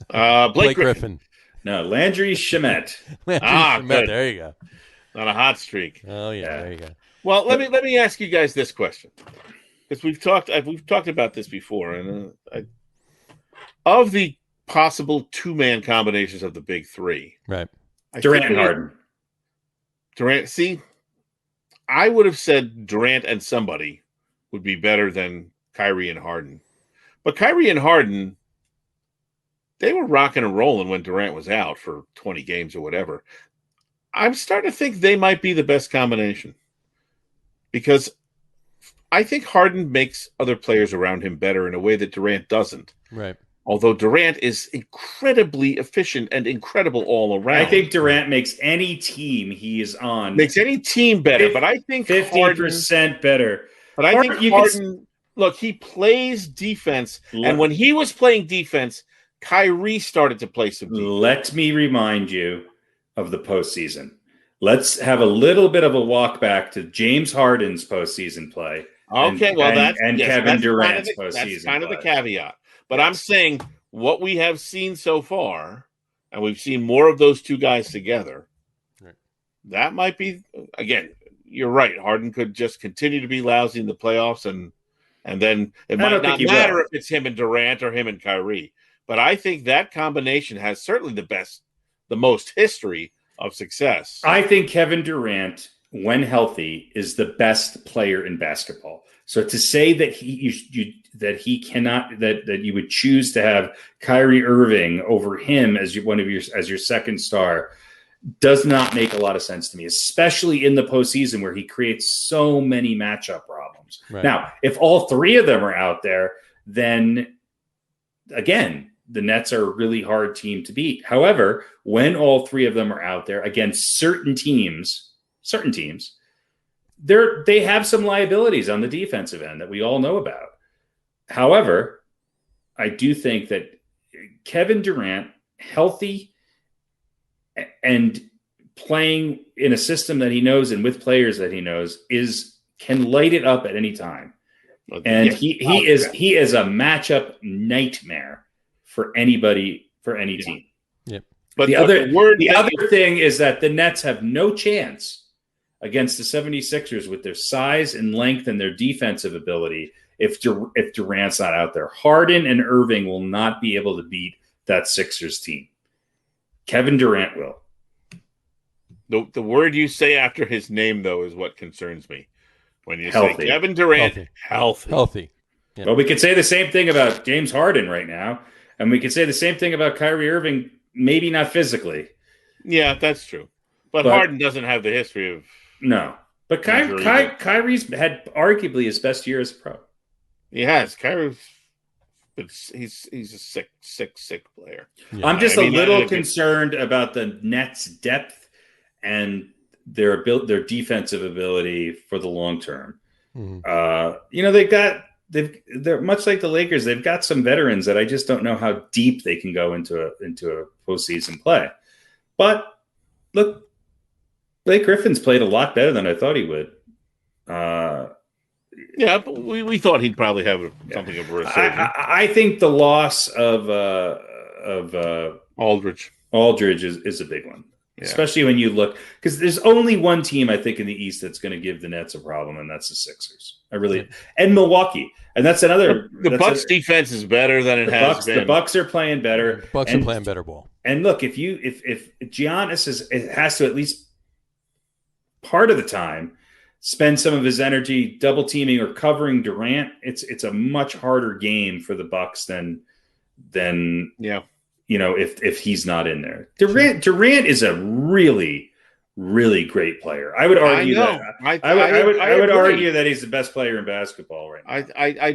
Blake Griffin. No, Landry Shamet. Good. There you go. On a hot streak. Oh yeah, there you go. Well, let me ask you guys this question, because we've talked about this before, and of the possible 2-man combinations of the big three, right? Durant and Harden. Durant. See, I would have said Durant and somebody would be better than Kyrie and Harden, but Kyrie and Harden, they were rocking and rolling when Durant was out for 20 games or whatever. I'm starting to think they might be the best combination, because I think Harden makes other players around him better in a way that Durant doesn't. Right. Although Durant is incredibly efficient and incredible all around. I think Durant makes any team he is on. Makes any team better, but I think 50% better. But I think Harden, look, he plays defense, and when he was playing defense, Kyrie started to play some defense. Let me remind you of the postseason. Let's have a little bit of a walk back to James Harden's postseason play. Okay, Kevin Durant's postseason play. That's kind of the caveat. But I'm saying what we have seen so far, and we've seen more of those two guys together. Right. that might be, again, you're right. Harden could just continue to be lousy in the playoffs, and then it might not matter if it's him and Durant or him and Kyrie. But I think that combination has certainly the most history of success. I think Kevin Durant, when healthy, is the best player in basketball. So to say that that you would choose to have Kyrie Irving over him as your second star does not make a lot of sense to me, especially in the postseason where he creates so many matchup problems. Right. Now, if all three of them are out there, then again, the Nets are a really hard team to beat. However, when all three of them are out there against certain teams, they have some liabilities on the defensive end that we all know about. However, I do think that Kevin Durant, healthy and playing in a system that he knows and with players that he knows, can light it up at any time. And he is a matchup nightmare for anybody, for any team. Yep. But the other thing is that the Nets have no chance against the 76ers with their size and length and their defensive ability if Durant's not out there. Harden and Irving will not be able to beat that Sixers team. Kevin Durant will. The word you say after his name, though, is what concerns me. When you say Kevin Durant, healthy. Yeah. Well, we could say the same thing about James Harden right now, and we could say the same thing about Kyrie Irving, maybe not physically. Yeah, that's true. But Harden doesn't have the history of... No. But Kyrie's had arguably his best year as a pro. He has. Kyrie's... But he's a sick player. Yeah. I'm just a little concerned about the Nets' depth and their defensive ability for the long term. Mm-hmm. They're much like the Lakers. They've got some veterans that I just don't know how deep they can go into a postseason play. But look, Blake Griffin's played a lot better than I thought he would. Yeah, but we thought he'd probably have something of a resurgence. I think the loss of Aldridge is a big one. Yeah. Especially when you look, because there's only one team I think in the East that's going to give the Nets a problem, and that's the Sixers. And Milwaukee, and that's another. The Bucks' defense is better than it has been. The Bucks are playing better. The Bucks are playing better ball. And look, if Giannis has to at least part of the time spend some of his energy double teaming or covering Durant, it's a much harder game for the Bucks than if he's not in there. Durant is a really, really great player. I would argue I would argue that he's the best player in basketball right now. I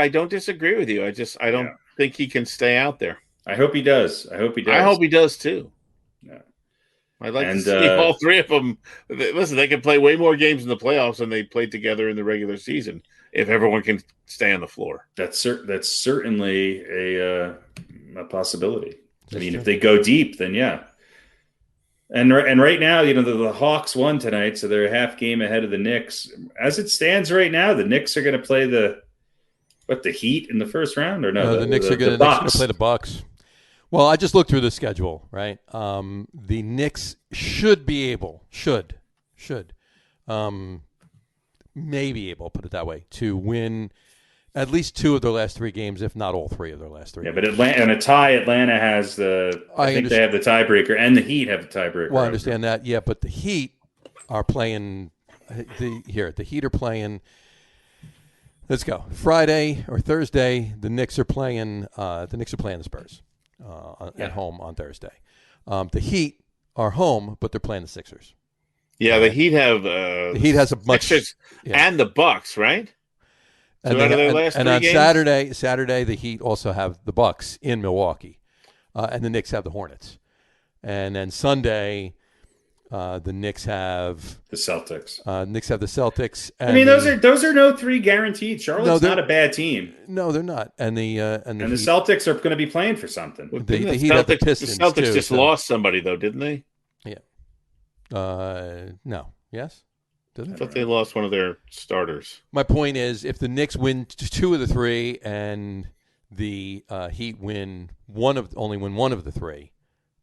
don't disagree with you. I don't think he can stay out there. I hope he does. I hope he does too. Yeah. I'd like to see all three of them. Listen, they can play way more games in the playoffs than they played together in the regular season if everyone can stay on the floor. That's certainly a possibility. If they go deep, then yeah. And right now, the Hawks won tonight, so they're a half game ahead of the Knicks. As it stands right now, the Knicks are going to play the Heat in the first round, or no? The Knicks are going to play the Bucks. Well, I just looked through the schedule, right? The Knicks should be able, maybe able, put it that way, to win at least two of their last three games, if not all three of their last three. Yeah, but Atlanta has I think they have the tiebreaker, and the Heat have the tiebreaker. Well, I understand that, yeah, but the Heat are playing. The Heat are playing. Let's go Friday or Thursday. The Knicks are playing. The Spurs at home on Thursday. The Heat are home, but they're playing the Sixers. Yeah, the Heat have. The Heat has a much and the Bucks, right? And, on Saturday, the Heat also have the Bucks in Milwaukee, and the Knicks have the Hornets. And then Sunday, the Knicks have the Celtics. Knicks have the Celtics. And I mean, those are no three guaranteed. Charlotte's not a bad team. No, they're not. And the Celtics are going to be playing for something. The Heat have the Pistons. The Celtics just lost somebody though, didn't they? Yeah. No. Yes. I thought they lost one of their starters. My point is, if the Knicks win two of the three and the Heat only win one of the three,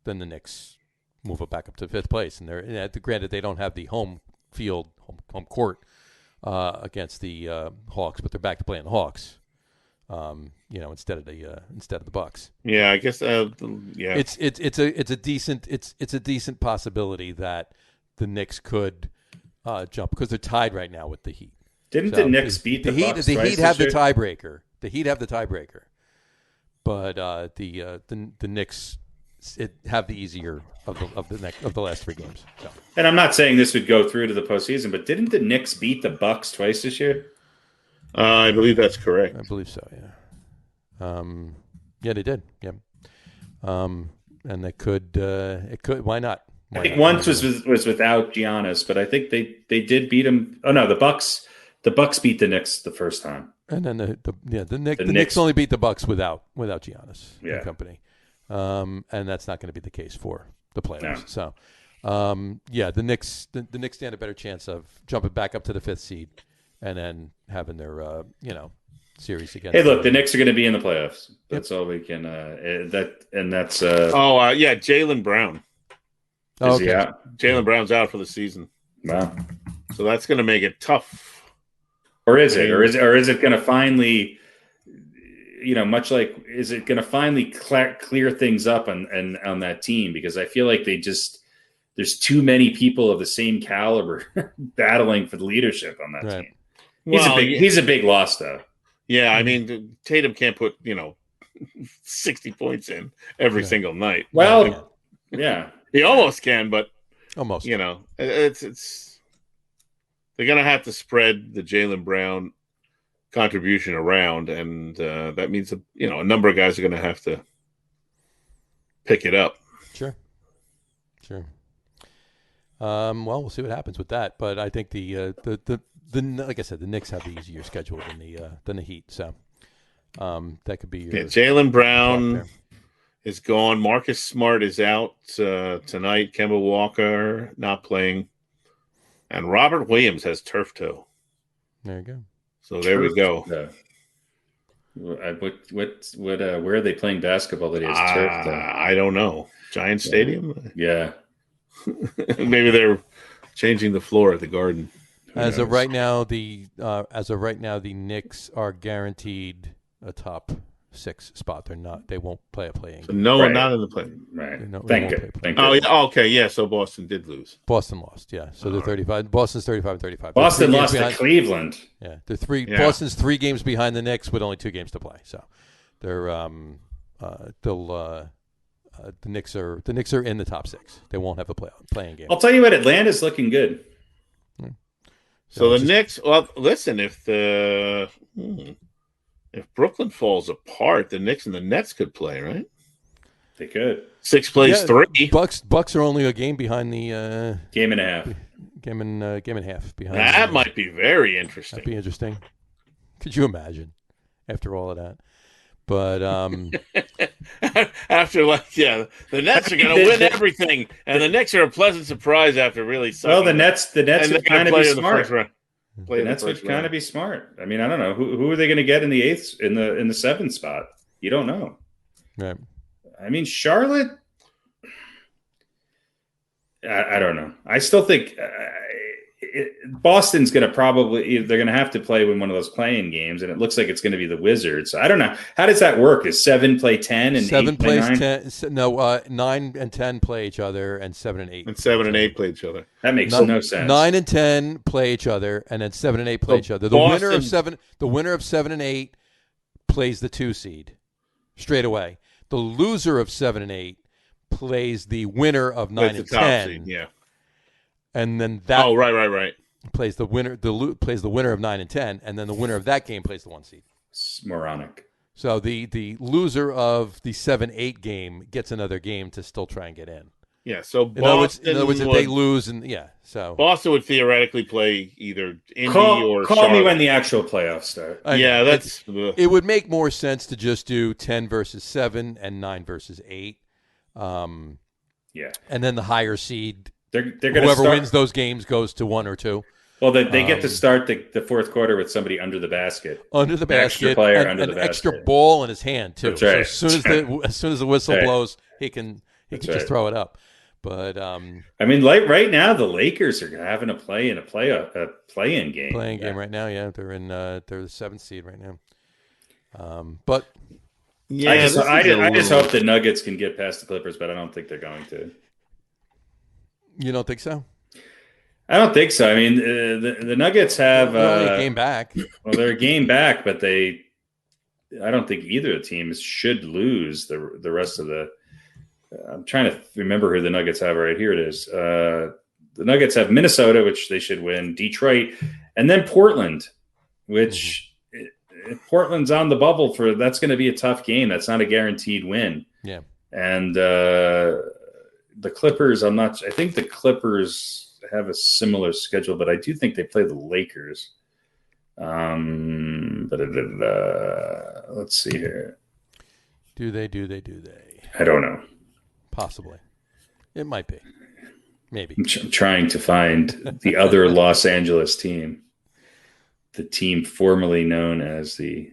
then the Knicks move it back up to 5th place. And they're granted they don't have the home court against the Hawks, but they're back to playing the Hawks. Instead of the Bucks. Yeah, I guess. It's a decent possibility that the Knicks could jump because they're tied right now with the Heat. Didn't the Knicks beat the Bucks? The Heat have the tiebreaker. The Heat have the tiebreaker, but the Knicks have the easier of the last 3 games. So. And I'm not saying this would go through to the postseason, but didn't the Knicks beat the Bucks twice this year? I believe that's correct. I believe so. Yeah. Yeah, they did. Yeah. And they could. It could. Why not? I think once was without Giannis, but I think they did beat him. Oh no, the Bucks beat the Knicks the first time. And then the Knicks only beat the Bucks without Giannis and company. And that's not going to be the case for the playoffs. No. So, the Knicks stand a better chance of jumping back up to the 5th seed and then having their series against. Hey, look, the Knicks are going to be in the playoffs. That's all we can. That's. Jaylen Brown. Oh, okay. Jaylen Brown's out for the season. Wow. So that's going to make it tough. Or is it? Or is it going to finally? Much like, is it going to finally clear things up on that team? Because I feel like there's too many people of the same caliber battling for the leadership on that team. He's a big loss, though. Yeah, I mean, Tatum can't put 60 points in every single night. Well, yeah, he almost can, but almost. It's they're gonna have to spread the Jaylen Brown contribution around, and that means a number of guys are going to have to pick it up. Sure. Well, we'll see what happens with that, but I think the like I said, the Knicks have the easier schedule than the Heat, so that could be. Jaylen Brown is gone. Marcus Smart is out tonight. Kemba Walker not playing, and Robert Williams has turf toe. There you go. So there we go. Where are they playing basketball that he has turf toe? I don't know. Giant Stadium? Yeah. Maybe they're changing the floor at the Garden. As of right now, the Knicks are guaranteed a top 6 spot. They won't play a play-in game. So not in the play. Right. Thank you. Yeah. Okay. Yeah. So Boston did lose. Boston lost. Yeah. So they're 35. Boston's 35-35. Boston lost to Cleveland. Yeah. Boston's 3 games behind the Knicks with only 2 games to play. So they're the Knicks are in the top 6. They won't have a playing game. I'll tell you what, Atlanta's looking good. So the Knicks. Well, listen, if Brooklyn falls apart, the Knicks and the Nets could play, right? They could. 6 plays 3. Bucks are only a game behind the game and a half. Game and a half behind. That might be very interesting. That'd be interesting. Could you imagine? After all of that, but after the Nets are going to win everything, and the Knicks are a pleasant surprise after really sucking. Well, the Nets would kind of be smart. The Nets would kind of be smart. I mean, I don't know who are they going to get in the 8th in the 7th spot. You don't know. Right. I mean, Charlotte. I don't know. I still think Boston's going to they're going to have to play in one of those playing games, and it looks like it's going to be the Wizards. I don't know. How does that work? Is 7 play 10 and 7 8 play plays 9? 10? No, 9 and 10 play each other, and 7 and 8. And 7 and 8 play each other. That makes no sense. 9 and 10 play each other, and then 7 and 8 play each other. The winner of 7 and 8 plays the 2 seed straight away. The loser of 7 and 8 plays the winner of 9 and 10. Seed, yeah. And then that right. Plays the winner. Plays the winner of 9 and 10, and then the winner of that game plays the 1 seed. It's moronic. So the loser of the 7-8 game gets another game to still try and get in. Yeah. So in other words, if they lose, so Boston would theoretically play either Indy or call Charlotte. Me when the actual playoffs start. It would make more sense to just do 10 versus 7 and 9 versus 8. And then the higher seed. They're going to whoever wins those games goes to 1 or 2. Well, they get to start the fourth quarter with somebody under the basket. Under the basket, extra player and under the an basket. extra ball in his hand too. That's right. So as soon as the whistle blows, he can just throw it up. But I mean, like right now, the Lakers are having a play-in game. Playing game right now, yeah. They're the 7th seed right now. But yeah, I just hope the Nuggets can get past the Clippers, but I don't think they're going to. You don't think so? I don't think so. I mean, the Nuggets have they're only a game back. Well, they're a game back, but I don't think either of the teams should lose the rest of the. I'm trying to remember who the Nuggets have right here. It is the Nuggets have Minnesota, which they should win, Detroit, and then Portland, which Portland's on the bubble for. That's going to be a tough game. That's not a guaranteed win. Yeah, and the Clippers. I think the Clippers have a similar schedule, but I do think they play the Lakers. Let's see here. Do they? I don't know. Possibly. It might be. Maybe. I'm trying to find the other Los Angeles team. The team formerly known as the...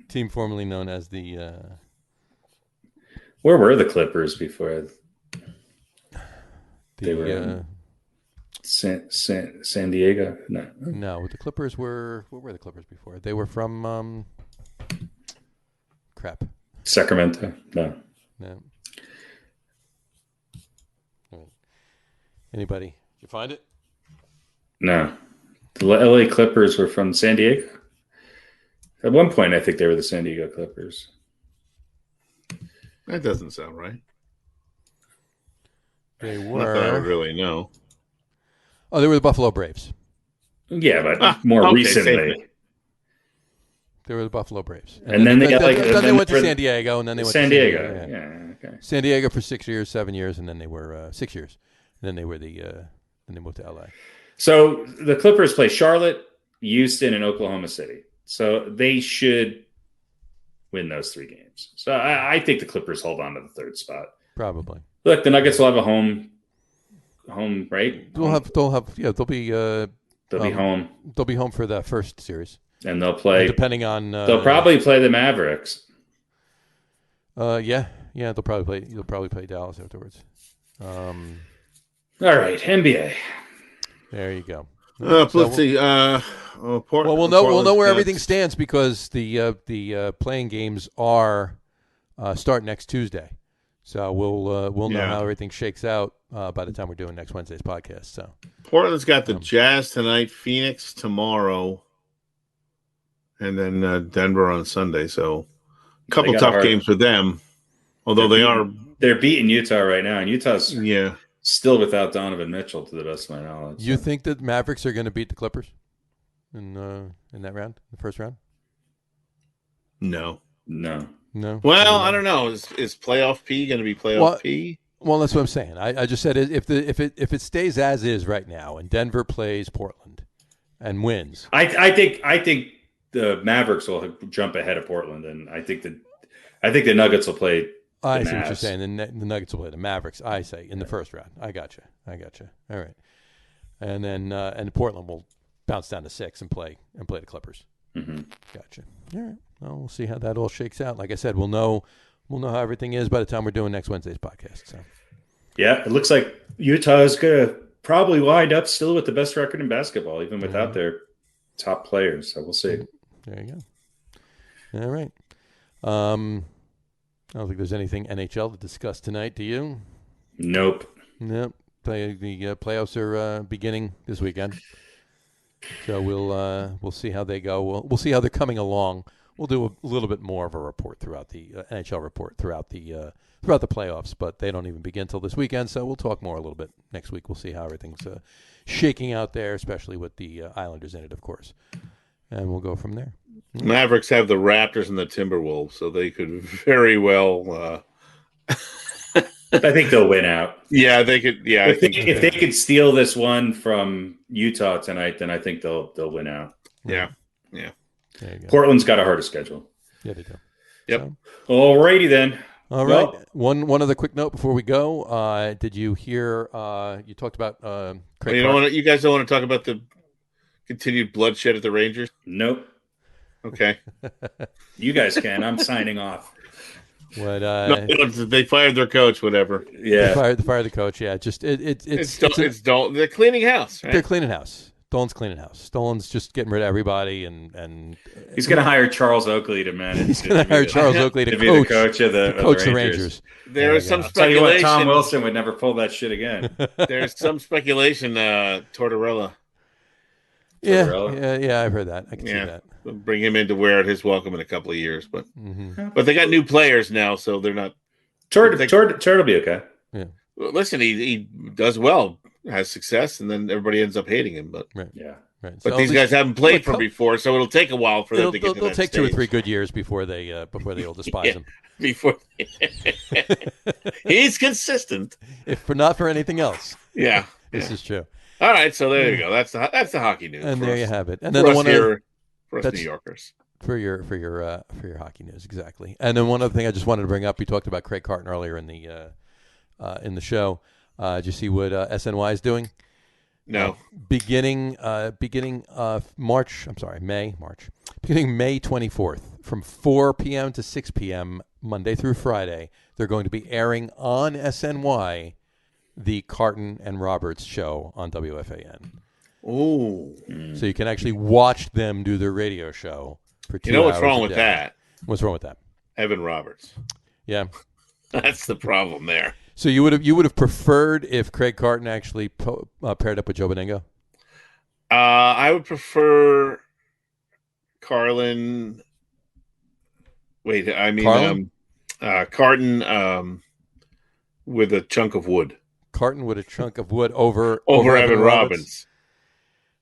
Where were the Clippers before? They were in San Diego? No, the Clippers were... What were the Clippers before? They were from... Sacramento? No. Anybody? Did you find it? No. The LA Clippers were from San Diego. At one point, I think they were the San Diego Clippers. That doesn't sound right. They were. Not that I would really know. Oh, they were the Buffalo Braves. Yeah, but more recently. They were the Buffalo Braves. And then they went to San Diego, and then they went to San Diego. Yeah, okay. San Diego for 6 years, 7 years, and then they were 6 years. And then they were then they moved to LA. So the Clippers play Charlotte, Houston, and Oklahoma City. So they should win those 3 games. So I think the Clippers hold on to the 3rd spot. Probably. Look, the Nuggets will have a home, right? They'll be home. They'll be home for the first series. And they'll play, depending on. They'll probably play the Mavericks. Yeah. They'll probably play Dallas afterwards. All right, NBA. There you go. Let's see. We'll know where everything stands because the playing games are start next Tuesday, so we'll know how everything shakes out by the time we're doing next Wednesday's podcast. So Portland's got the Jazz tonight, Phoenix tomorrow, and then Denver on Sunday. So a couple tough games for them. Although they're beating Utah right now, and Utah's Yeah. Still without Donovan Mitchell, to the best of my knowledge. You think that Mavericks are going to beat the Clippers in that round, the first round? No. Well, I don't know. Is playoff P going to be playoff P? Well, that's what I'm saying. I just said if it stays as is right now, and Denver plays Portland and wins, I think the Mavericks will jump ahead of Portland, and I think the Nuggets will play. I see what you're saying. The Nuggets will play the Mavericks. I say in the first round. I got you. All right, and then and Portland will bounce down to 6 and play the Clippers. Mm-hmm. Gotcha. All right. Well, we'll see how that all shakes out. Like I said, we'll know how everything is by the time we're doing next Wednesday's podcast. So. Yeah, it looks like Utah is going to probably wind up still with the best record in basketball, even without their top players. So we'll see. There you go. All right. I don't think there's anything NHL to discuss tonight. Do you? Nope. The playoffs are beginning this weekend, so we'll see how they go. We'll see how they're coming along. We'll do a little bit more of a report throughout the NHL report throughout the playoffs, but they don't even begin till this weekend. So we'll talk more a little bit next week. We'll see how everything's shaking out there, especially with the Islanders in it, of course, and we'll go from there. Mavericks have the Raptors and the Timberwolves, so they could very well. I think they'll win out. Yeah, they could. Yeah, if they could steal this one from Utah tonight, then I think they'll win out. Yeah. Portland's got a harder schedule. Yeah, they do. Yep. So, alrighty then. All right. One other quick note before we go. Did you hear? You talked about Craig. You guys don't want to talk about the continued bloodshed at the Rangers? Nope. Okay. You guys can. I'm signing off. What? No, they fired their coach. Whatever. Yeah, They fired the coach. Yeah, just it's Dolan. They're cleaning house. Right? They're cleaning house. Dolan's cleaning house. Dolan's just getting rid of everybody, and he's going to hire Charles Oakley to manage. He's going to hire Charles Oakley to be the coach of the Rangers. There is some speculation. Tell you what, Tom Wilson would never pull that shit again. There's some speculation. Tortorella. Yeah. I've heard that. I can see that. Bring him in to wear out his welcome in a couple of years, but they got new players now, so they're not. Tord will be okay. Yeah. Well, listen, he does well, has success, and then everybody ends up hating him. But right. But so these guys haven't played for before, so it'll take a while for them to get to that It'll take stage. 2 or 3 good years before they all despise him. Before he's consistent, if not for anything else. Yeah, this is true. All right, so there you go. That's the hockey news. And there us. You have it. And then the one for us New Yorkers. For your hockey news, exactly. And then one other thing I just wanted to bring up, we talked about Craig Carton earlier in the show. Did you see what SNY is doing? No. Beginning May 24th from 4 p.m. to 6 p.m. Monday through Friday, they're going to be airing on SNY the Carton and Roberts show on WFAN. Oh. So you can actually watch them do their radio show for 2 hours. You know what's wrong with that? What's wrong with that? Evan Roberts. Yeah. That's the problem there. So you would have preferred if Craig Carton actually paired up with Joe Beningo? I would prefer Carton with a chunk of wood. Carton with a chunk of wood over Evan Robbins.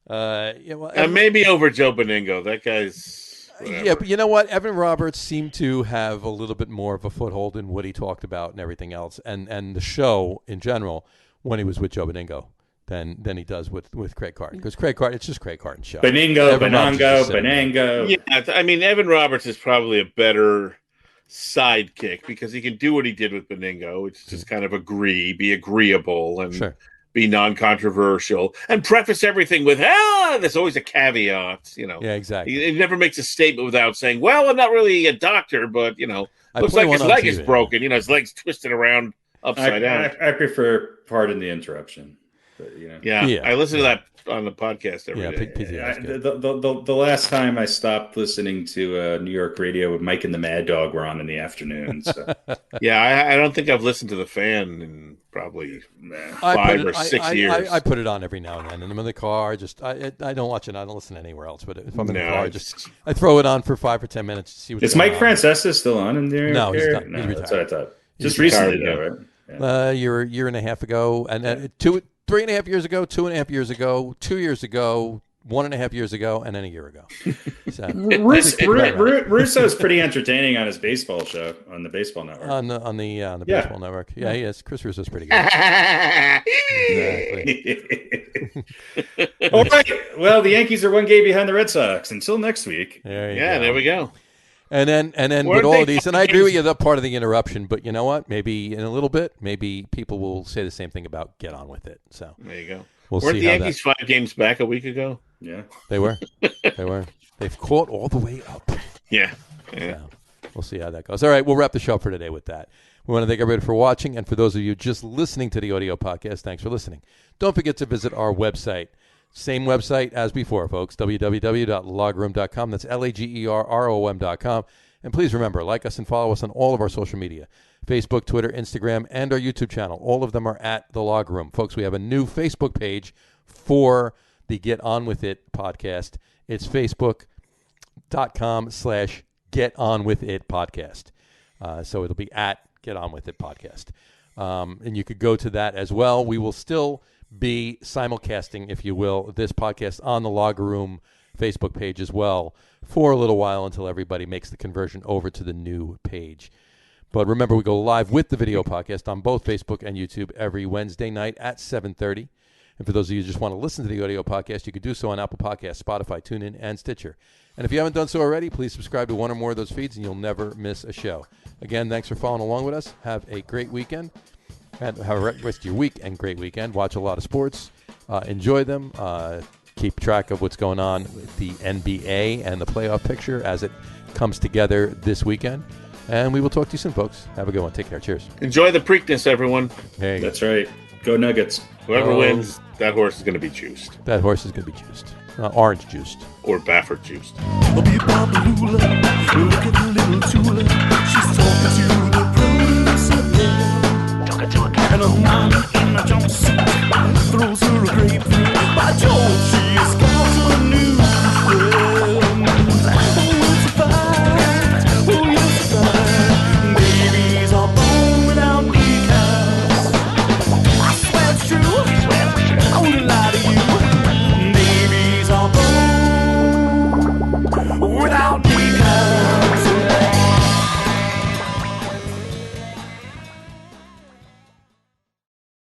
And maybe over Joe Beningo. That guy's. Whatever. Yeah, but you know what? Evan Roberts seemed to have a little bit more of a foothold in what he talked about and everything else, and the show in general when he was with Joe Beningo than he does with Craig Carton. Because Craig Carton, it's just Craig Carton's show. Benango. Yeah, I mean, Evan Roberts is probably a better sidekick because he can do what he did with Beningo, which is just kind of be agreeable, and be non-controversial, and preface everything with, there's always a caveat, Yeah, exactly. He never makes a statement without saying, well, I'm not really a doctor, but, looks like his leg is broken. His leg's twisted around upside down. I prefer, pardon the interruption. But, I listen to that on the podcast every day. The last time I stopped listening to New York radio with Mike and the Mad Dog were on in the afternoon. So. I don't think I've listened to the Fan in probably 5 or 6 years. I put it on every now and then, and I'm in the car. I don't watch it. I don't listen anywhere else. But if I'm in the car, I throw it on for 5 or 10 minutes to see what's going on. Is Mike Francesa still on in there? No, he's not. No, that's what I thought. Just recently, though, right? Yeah. Year and a half ago, and 3.5 years ago, 2.5 years ago, 2 years ago, 1.5 years ago, and then a year ago. So, Russo's pretty entertaining on his baseball show on the Baseball Network. On the Baseball Network, he is. Chris Russo's pretty good. Exactly. All right. Well, the Yankees are 1 game behind the Red Sox. Until next week. There we go. And then with all these, and I agree with you, that part of the interruption, but you know what? Maybe in a little bit, maybe people will say the same thing about get on with it. So there you go. Weren't the Yankees 5 games back a week ago? Yeah. They were. They've caught all the way up. Yeah. So we'll see how that goes. All right, we'll wrap the show for today with that. We want to thank everybody for watching, and for those of you just listening to the audio podcast, thanks for listening. Don't forget to visit our website. Same website as before, folks, www.logroom.com. That's LAGERROM.com. And please remember, like us and follow us on all of our social media, Facebook, Twitter, Instagram, and our YouTube channel. All of them are at The Log Room. Folks, we have a new Facebook page for the Get On With It podcast. It's facebook.com/GetOnWithItPodcast. So it'll be at Get On With It podcast. And you could go to that as well. We will still be simulcasting, if you will, this podcast on the Log Room Facebook page as well for a little while until everybody makes the conversion over to the new page. But remember, we go live with the video podcast on both Facebook and YouTube every Wednesday night at 7:30. And for those of you who just want to listen to the audio podcast, you can do so on Apple Podcasts, Spotify, TuneIn, and Stitcher. And if you haven't done so already, please subscribe to one or more of those feeds, and you'll never miss a show. Again, thanks for following along with us. Have a great weekend. And have a rest of your week and great weekend. Watch a lot of sports. Enjoy them. Keep track of what's going on with the NBA and the playoff picture as it comes together this weekend. And we will talk to you soon, folks. Have a good one. Take care. Cheers. Enjoy the Preakness, everyone. Hey. That's right. Go Nuggets. Whoever wins, that horse is going to be juiced. That horse is going to be juiced. Orange juiced. Or Baffert juiced. Look at the little Tula. She's talking to the producer. Talking to a cat. And I'm not